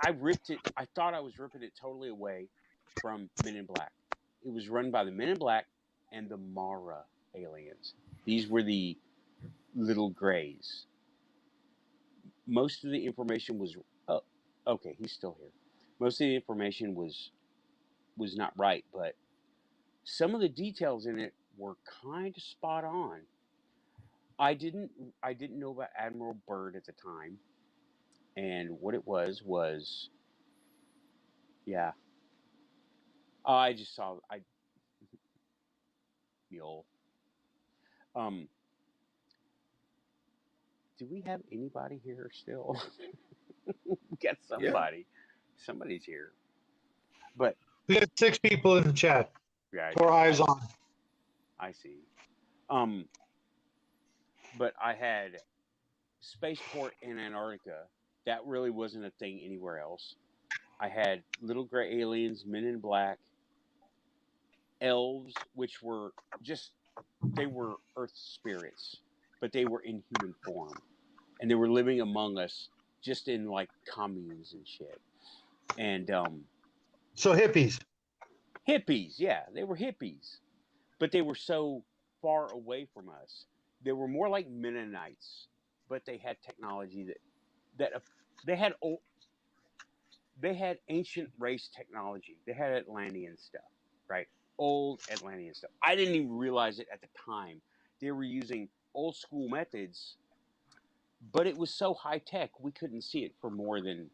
I ripped it. I thought I was ripping it totally away from Men in Black. It was run by the Men in Black and the Mara aliens. These were the little grays. Most of the information was okay, he's still here. Most of the information was not right, but some of the details in it were kind of spot on. I didn't know about Admiral Byrd at the time, and what it was yeah. I just saw mule. Do we have anybody here still? We got somebody. Somebody's here. But We got 6 people in the chat. yeah, 4 eyes on. I see. But I had spaceport in Antarctica. That really wasn't a thing anywhere else. I had little gray aliens, Men in Black, elves, which were they were Earth spirits, but they were in human form, and they were living among us, just in like communes and shit. And so hippies. Hippies, yeah, they were hippies, but they were so far away from us. They were more like Mennonites, but they had technology that they had ancient race technology. They had Atlantean stuff, right? Old Atlantean stuff. I didn't even realize it at the time. They were using old school methods, but it was so high tech we couldn't see it for more than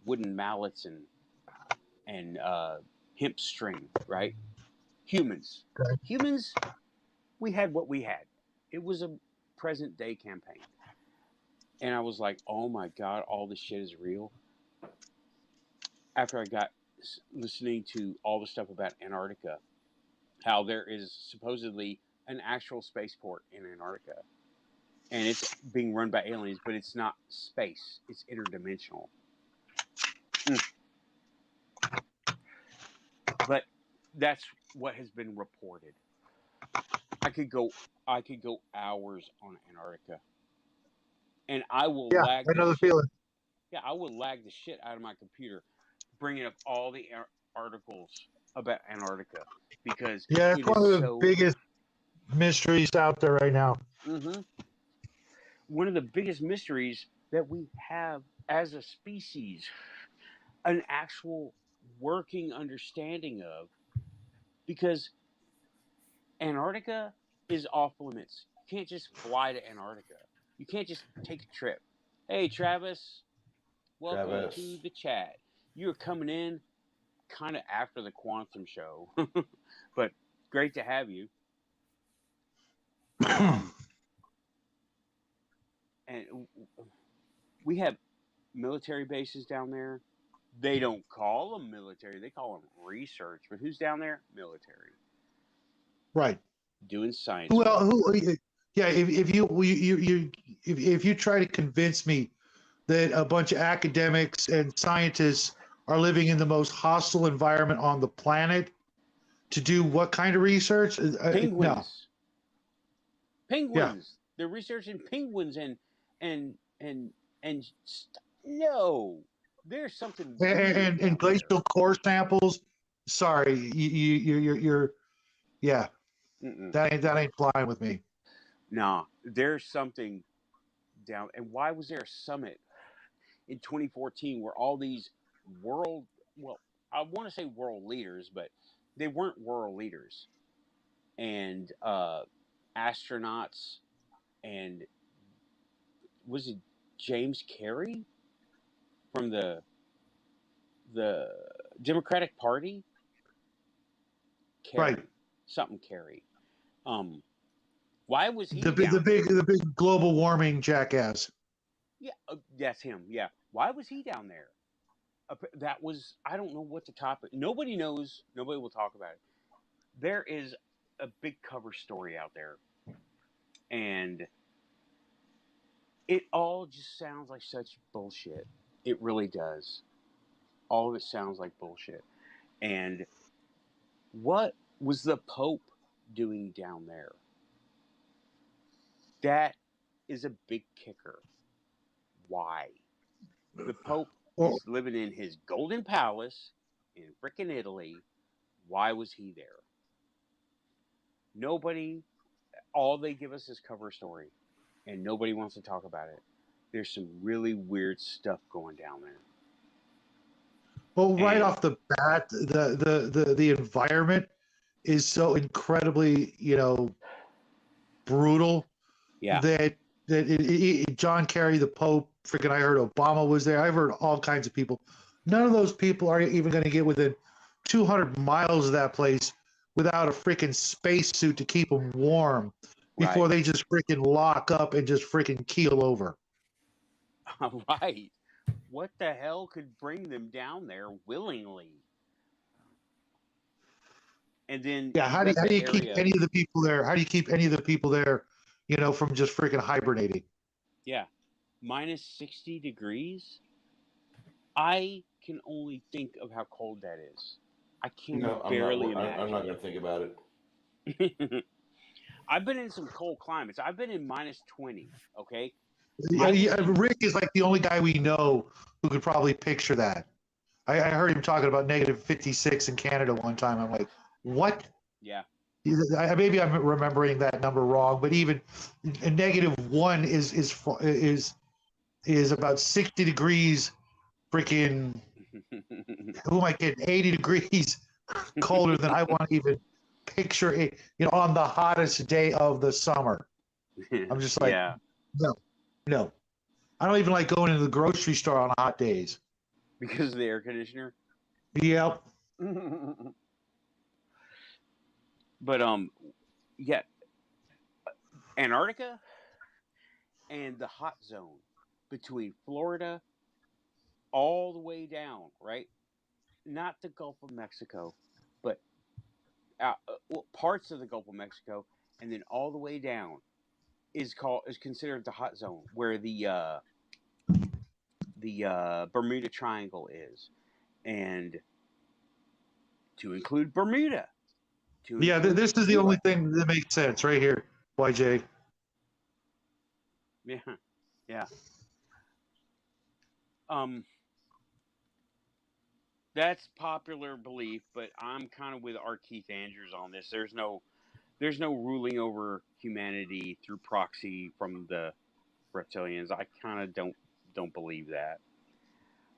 wooden mallets and hemp string, right? Humans, we had what we had. It was a present day campaign, and I was like, "Oh my god, all this shit is real." After I got listening to all the stuff about Antarctica, how there is supposedly an actual spaceport in Antarctica, and it's being run by aliens, but it's not space; it's interdimensional. But that's what has been reported. I could go hours on Antarctica, and I will lag. I know the feeling. Yeah, I will lag the shit out of my computer, bringing up all the articles about Antarctica because it's one of the biggest mysteries out there right now. Mm-hmm. One of the biggest mysteries that we have as a species, an actual working understanding of, because Antarctica is off limits. You can't just fly to Antarctica. You can't just take a trip. Hey, Travis, welcome to the chat. You're coming in kind of after the Quantum show, but great to have you. And we have military bases down there. They don't call them military; they call them research. But who's down there? Military, right? Doing science. Well, if you try to convince me that a bunch of academics and scientists are living in the most hostile environment on the planet to do what kind of research? Penguins. No. Penguins. Yeah. They're researching penguins and no, there's something and glacial core samples. Sorry, you're yeah. That ain't flying with me. Nah, there's something down. And why was there a summit in 2014 where all these I want to say world leaders, but they weren't world leaders, and astronauts, and was it James Carey from the Democratic Party? Carey, right? Something Carey. Why was he the big global warming jackass? Yeah, that's him. Yeah, why was he down there? That was, I don't know what the topic. Nobody knows. Nobody will talk about it. There is a big cover story out there, and it all just sounds like such bullshit. It really does. All of it sounds like bullshit. And what was the Pope doing down there? That is a big kicker. Why? The Pope is living in his golden palace in frickin' Italy, Why was he there? Nobody, all they give us is cover story, and nobody wants to talk about it. There's some really weird stuff going down there. Well, right And- off the bat, the environment is so incredibly, brutal Yeah. that John Kerry, the Pope, freaking, I heard Obama was there. I've heard all kinds of people. None of those people are even going to get within 200 miles of that place without a freaking spacesuit to keep them warm before Right. they just freaking lock up and just freaking keel over. Right. What the hell could bring them down there willingly? And then Yeah, how do you keep area, any of the people there? How do you keep any of the people there, from just freaking hibernating? yeah, minus 60 degrees? I can only think of how cold that is. I can barely imagine. I'm not going to think about it. I've been in some cold climates. I've been in minus 20, okay? Rick is like the only guy we know who could probably picture that. I heard him talking about negative 56 in Canada one time. I'm like, what? Yeah. Maybe I'm remembering that number wrong, but even a -1 is about 60 degrees. Freaking, who am I kidding? 80 degrees colder than I want to even picture it. On the hottest day of the summer. I'm just like, yeah. No. I don't even like going into the grocery store on hot days. Because of the air conditioner? Yep. But yeah, Antarctica and the hot zone between Florida all the way down, right? Not the Gulf of Mexico, but parts of the Gulf of Mexico, and then all the way down is considered the hot zone, where the Bermuda Triangle is, and to include Bermuda. This is the only thing that makes sense right here, YJ. Yeah. That's popular belief, but I'm kind of with our Keith Andrews on this. There's no ruling over humanity through proxy from the reptilians. I kind of don't believe that.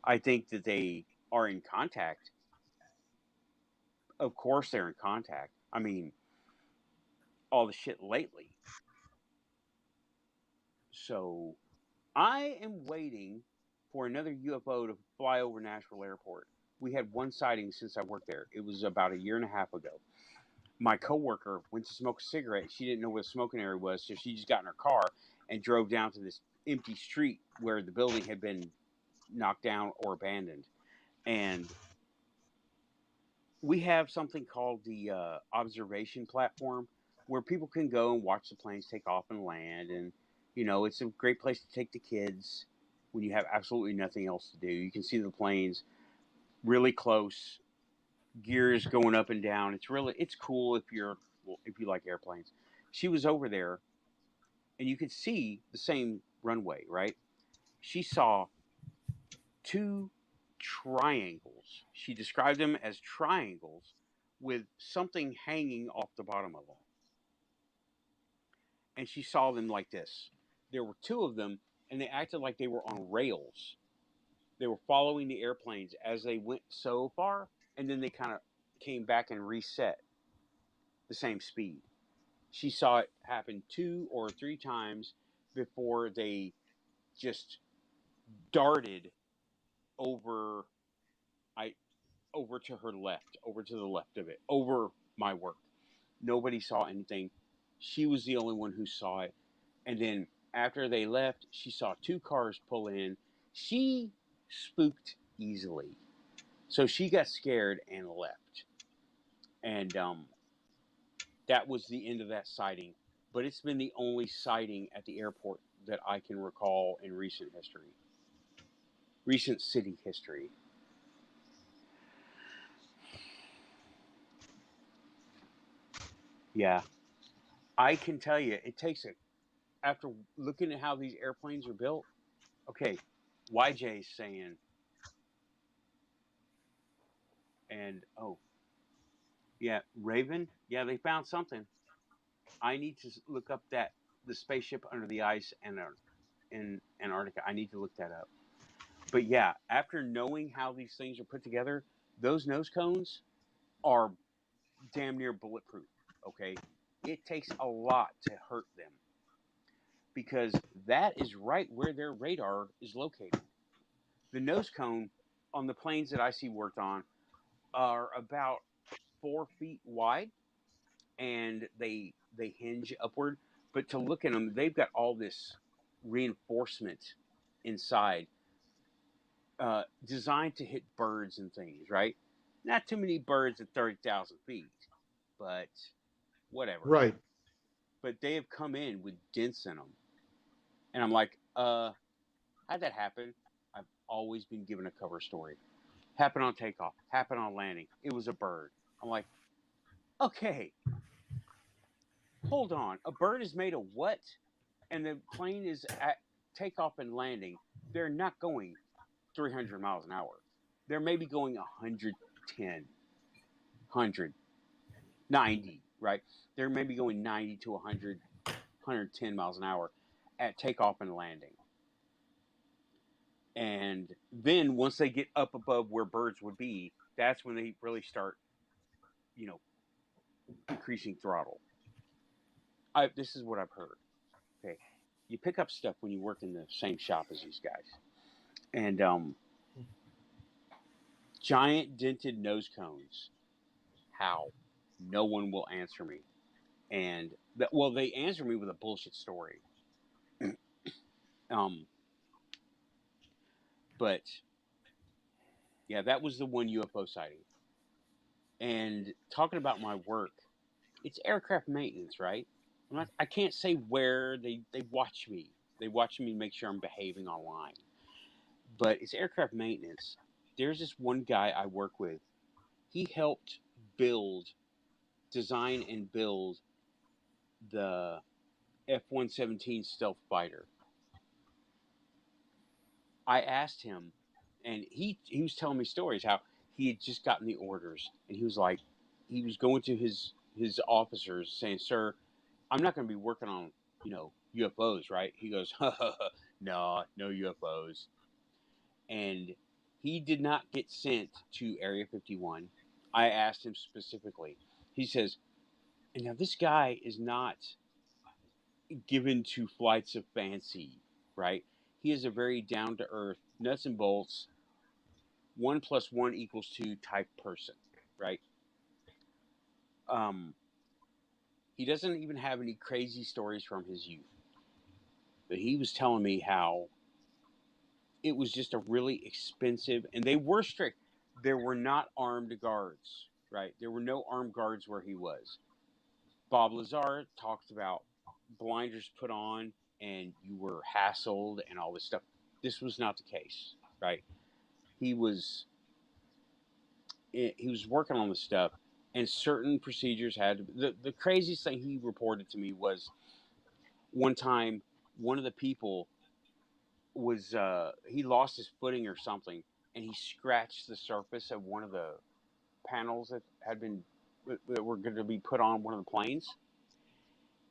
I think that they are in contact. Of course they're in contact. I mean, all the shit lately. So I am waiting for another UFO to fly over Nashville Airport. We had one sighting since I worked there. It was about 1.5 years ago. My coworker went to smoke a cigarette. She didn't know where the smoking area was, so she just got in her car and drove down to this empty street where the building had been knocked down or abandoned. And we have something called the observation platform where people can go and watch the planes take off and land. And, it's a great place to take the kids when you have absolutely nothing else to do. You can see the planes really close, gears going up and down. It's cool if you like airplanes. She was over there and you could see the same runway, right? She saw 2 triangles. She described them as triangles with something hanging off the bottom of them. And she saw them like this. There were 2 of them, and they acted like they were on rails. They were following the airplanes as they went so far, and then they kind of came back and reset the same speed. She saw it happen 2 or 3 times before they just darted over to her left, over to the left of it, over my work. Nobody saw anything. She was the only one who saw it. And then after they left, she saw 2 cars pull in. She spooked easily. So she got scared and left. And that was the end of that sighting. But it's been the only sighting at the airport that I can recall in recent city history. Yeah. I can tell you, it takes after looking at how these airplanes are built. Okay, YJ's saying, and Yeah, Raven. Yeah, they found something. I need to look up the spaceship under the ice and in Antarctica. I need to look that up. But yeah, after knowing how these things are put together, those nose cones are damn near bulletproof. Okay, it takes a lot to hurt them because that is right where their radar is located. The nose cone on the planes that I see worked on are about 4 feet wide, and they hinge upward. But to look at them, they've got all this reinforcement inside, designed to hit birds and things. Right? Not too many birds at 30,000 feet, but whatever. Right. But they have come in with dents in them, and I'm like, how'd that happen? I've always been given a cover story. Happened on takeoff. Happened on landing. It was a bird. I'm like, okay, hold on. A bird is made of what? And the plane is at takeoff and landing. They're not going 300 miles an hour. They're maybe going 110, 100, 90, right? They're maybe going 90 to 100, 110 miles an hour at takeoff and landing. And then once they get up above where birds would be, that's when they really start, increasing throttle. This is what I've heard. Okay, you pick up stuff when you work in the same shop as these guys, and giant dented nose cones. How? No one will answer me, and they answer me with a bullshit story. But yeah, that was the one UFO sighting. And talking about my work, it's aircraft maintenance, right? I can't say where they watch me. They watch me make sure I'm behaving online. But it's aircraft maintenance. There's this one guy I work with. He helped design and build the F-117 stealth fighter. I asked him, and he was telling me stories how he had just gotten the orders, and he was like, he was going to his officers saying, "Sir, I'm not going to be working on UFOs, right?" He goes, "No, no UFOs," and he did not get sent to Area 51. I asked him specifically. He says, and now this guy is not given to flights of fancy, right? He is a very down to earth, nuts and bolts, 1+1=2 type person, right? He doesn't even have any crazy stories from his youth, but he was telling me how it was just a really expensive, and they were strict. There were not armed guards, right? There were no armed guards where he was. Bob Lazar talked about blinders put on and you were hassled and all this stuff. This was not the case, right? He was working on this stuff, and certain procedures had to, the craziest thing he reported to me was one time one of the people was he lost his footing or something, and he scratched the surface of one of the panels that were going to be put on one of the planes,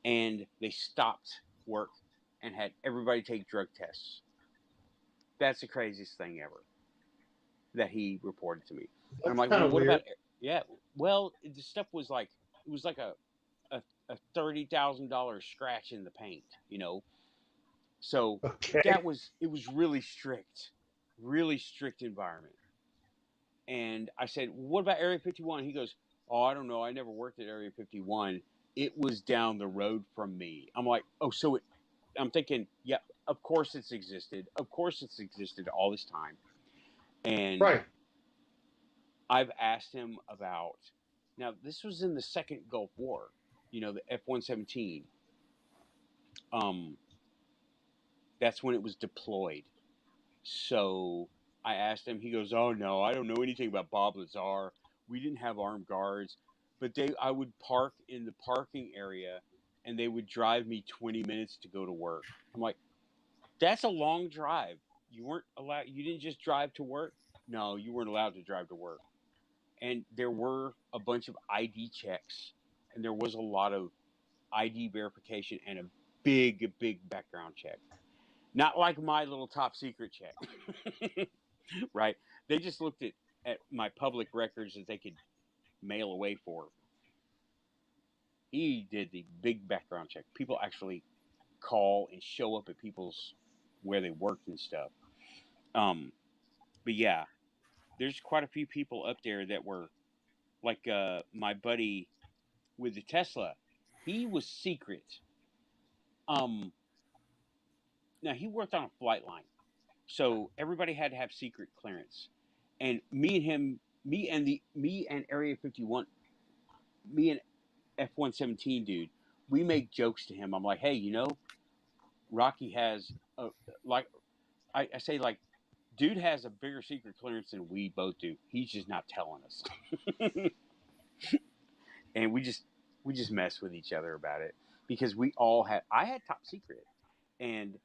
and they stopped work and had everybody take drug tests. That's the craziest thing ever that he reported to me. And I'm like, well, what about? Yeah, well, the stuff was like a $30,000 scratch in the paint, So Okay. it was really strict environment. And I said, well, what about Area 51? He goes, oh, I don't know. I never worked at Area 51. It was down the road from me. I'm like, oh, I'm thinking, yeah, of course it's existed. Of course it's existed all this time. And Right. I've asked him about, now this was in the second Gulf War, the F-117. That's when it was deployed. So I asked him, he goes, oh no, I don't know anything about Bob Lazar. We didn't have armed guards, but I would park in the parking area and they would drive me 20 minutes to go to work. I'm like, that's a long drive. You didn't just drive to work? No, you weren't allowed to drive to work. and there were a bunch of ID checks, and there was a lot of ID verification and a big background check. Not like my little top secret check, right? They just looked at my public records that they could mail away for. He did the big background check. People actually call and show up at people's where they worked and stuff. But yeah, there's quite a few people up there that were like my buddy with the Tesla. He was secret. Now he worked on a flight line, so everybody had to have secret clearance. And me and Area 51, me and F-117 dude, we make jokes to him. I'm like, hey, Rocky has I say like, dude has a bigger secret clearance than we both do. He's just not telling us. And we just mess with each other about it because I had top secret, and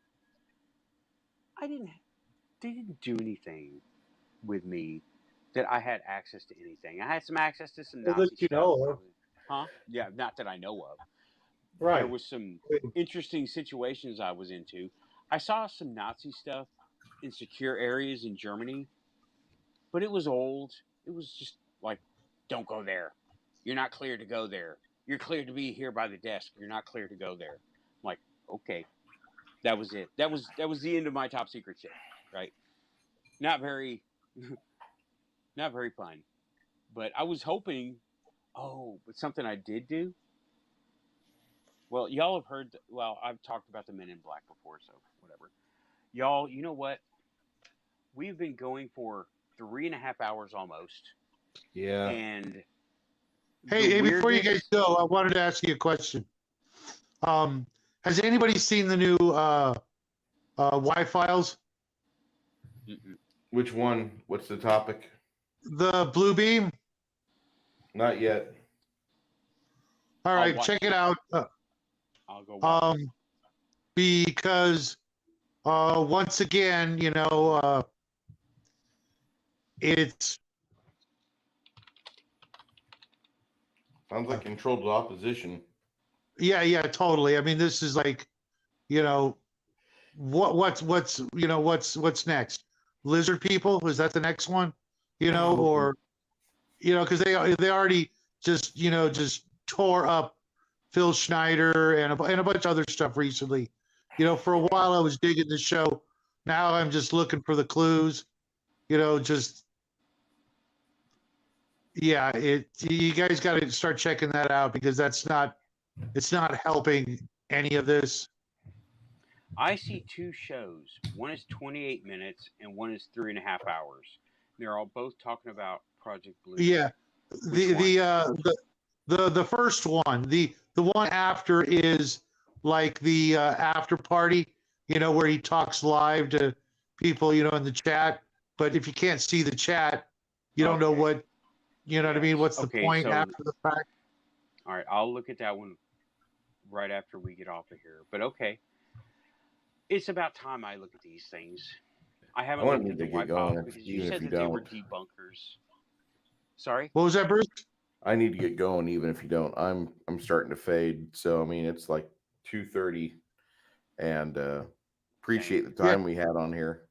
they didn't do anything with me that I had access to anything. I had some access to some Nazi stuff. Huh? Yeah, not that I know of. Right. There was some interesting situations I was into. I saw some Nazi stuff in secure areas in Germany, but it was old. It was just like, don't go there. You're not clear to go there. You're clear to be here by the desk. You're not clear to go there. I'm like, okay. That was it. That was the end of my top secret shit, right? Not very fun. But I was hoping, but something I did do. Well, y'all have heard, I've talked about the Men in Black before, so whatever. Y'all, you know what? We've been going for 3.5 hours almost. Yeah. And hey, before you guys go, I wanted to ask you a question. Has anybody seen the new Y-Files? Which one? What's the topic? The Blue Beam? Not yet. All right, check it out. I'll go watch it. Because once again, it's sounds like controlled opposition. Yeah, totally. I mean, this is like, what's next? Lizard people? Is that the next one? Or because they already just tore up Phil Schneider and a bunch of other stuff recently. For a while I was digging the show. Now I'm just looking for the clues. You guys got to start checking that out because it's not helping any of this. I see two shows. One is 28 minutes and one is 3.5 hours. They're all both talking about Project Blue. Yeah. The first one, the one after is like the after party, where he talks live to people, in the chat. But if you can't see the chat, you don't know what, what I mean? What's the point after the fact? All right, I'll look at that one right after we get off of here. But okay. It's about time I look at these things. I haven't looked at the White Files because you said that they were debunkers. Sorry? What was that, Bruce? I need to get going even if you don't. I'm starting to fade. So I mean it's like 2:30 and appreciate the time we had on here.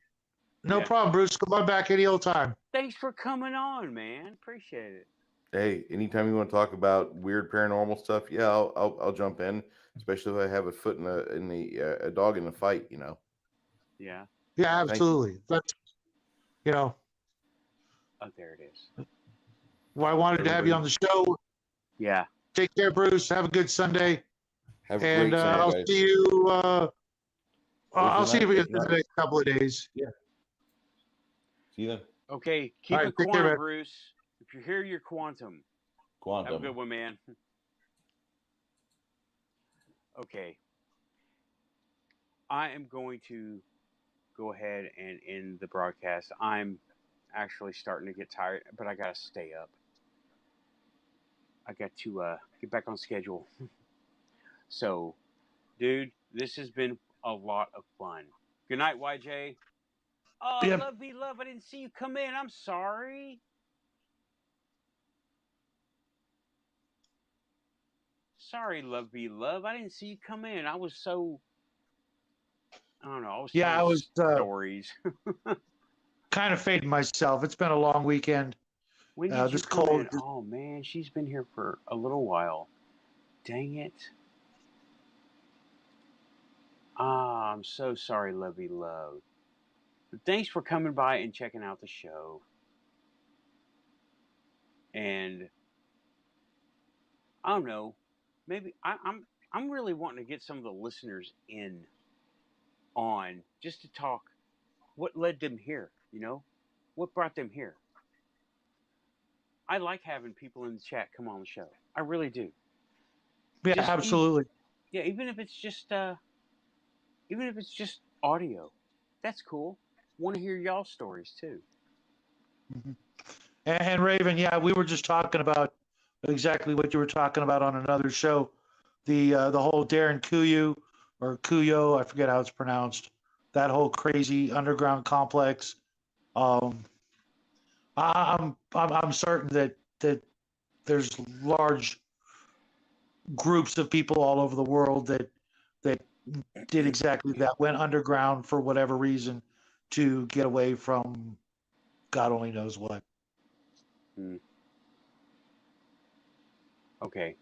No problem, Bruce. Come on back any old time. Thanks for coming on, man. Appreciate it. Hey, anytime you want to talk about weird paranormal stuff, I'll jump in, especially if I have a foot in a dog in the fight, Yeah. Yeah, absolutely. That's Oh, there it is. Well, I wanted to have you on the show. Yeah. Take care, Bruce. Have a good Sunday. Have a great Sunday, I'll guys. see you. I'll see you in the next couple of days. Yeah. See you then. Okay. Keep it quantum, Bruce. If you're here, you're quantum. Quantum. Have a good one, man. Okay. I am going to go ahead and end the broadcast. I'm actually starting to get tired, but I got to stay up. I got to get back on schedule. So, dude, this has been a lot of fun. Good night, YJ. Oh, love, be love. I didn't see you come in. I'm sorry. sorry, Lovey Love. I didn't see you come in. I was so, I don't know. I was Yeah, I telling was stories. kind of fading myself. It's been a long weekend. When did you This come cold. in? Oh man, she's been here for a little while. Dang it. Ah, I'm so sorry, Lovey Love. But thanks for coming by and checking out the show. And I don't know, maybe I'm really wanting to get some of the listeners in on just to talk what led them here, you know? What brought them here? I like having people in the chat come on the show. I really do. Yeah, Just absolutely. even if it's just audio. That's cool. Want to hear y'all stories too. Mm-hmm. And Raven, yeah, we were just talking about exactly what you were talking about on another show. The whole Darren Kuyu or Kuyo, I forget how it's pronounced. That whole crazy underground complex. Um, I'm certain that there's large groups of people all over the world that did exactly that, went underground for whatever reason to get away from God only knows what. Okay.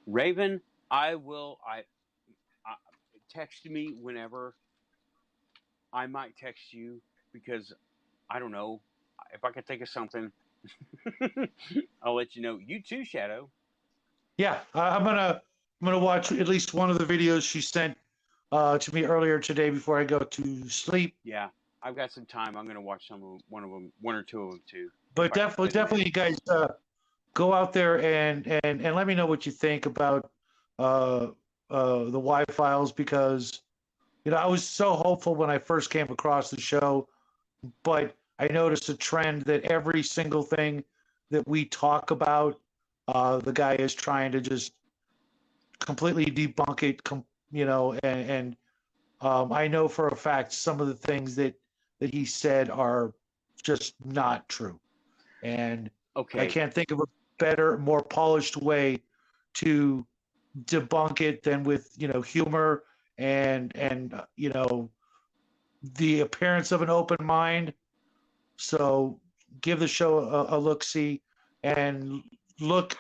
Raven, I text me whenever. I might text you because I don't know if I could think of something. I'll let you know. You too, Shadow. Yeah, I'm gonna watch at least one of the videos she sent to me earlier today before I go to sleep. Yeah, I've got some time. I'm gonna watch one of them, one or two of them too. But definitely, you guys go out there and let me know what you think about uh, the Y files, because I was so hopeful when I first came across the show, but I noticed a trend that every single thing that we talk about, the guy is trying to just completely debunk it, and I know for a fact some of the things that he said are just not true, and I Okay. can't think of a better, more polished way to debunk it than with humor and the appearance of an open mind. So give the show a look see, and look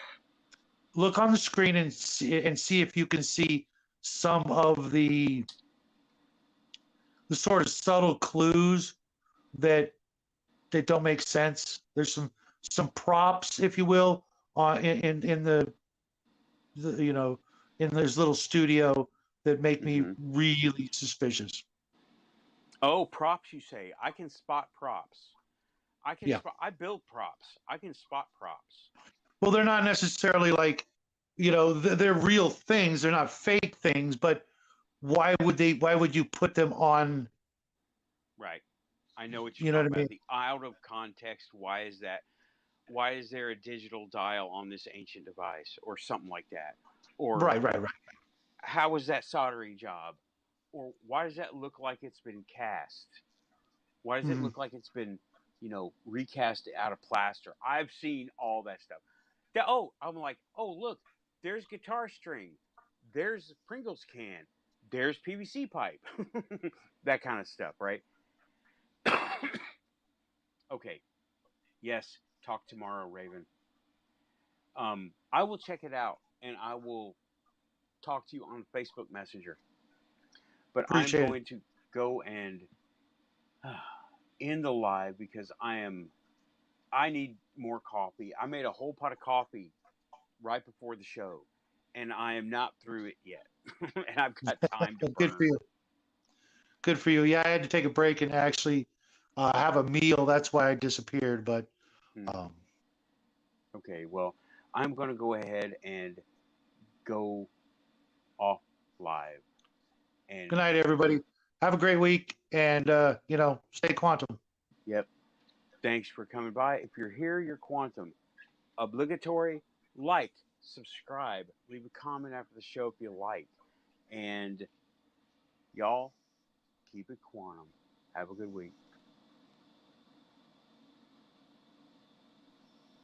on the screen and see if you can see some of the sort of subtle clues that don't make sense. There's some props, if you will, in the in this little studio that make me really suspicious. Oh, props, you say? I can spot props. Yeah. I build props. I can spot props. Well, they're not necessarily like, they're real things. They're not fake things, but why would you put them on? Right. I know what you're You know talking what I mean? about. The out of context. Why is that? Why is there a digital dial on this ancient device or something like that? Or Right. how was that soldering job? Or why does that look like it's been cast? Why does it Mhm. look like it's been, recast out of plaster? I've seen all that stuff. I'm like, oh, look, there's guitar string. There's Pringles can. There's PVC pipe. That kind of stuff, right? Okay. Yes. Talk tomorrow, Raven. I will check it out and I will talk to you on Facebook Messenger. But I'm Appreciate it. going to go and end the live because I need more coffee. I made a whole pot of coffee right before the show, and I am not through it yet. And I've got time to Good for burn. you. Good for you. Yeah, I had to take a break and actually have a meal. That's why I disappeared. But um, Okay, well, I'm going to go ahead and go off live. And good night, everybody. Have a great week, and stay quantum. yep, thanks for coming by. If you're here, you're quantum. Obligatory, like, subscribe, leave a comment after the show if you like. And y'all, keep it quantum. Have a good week.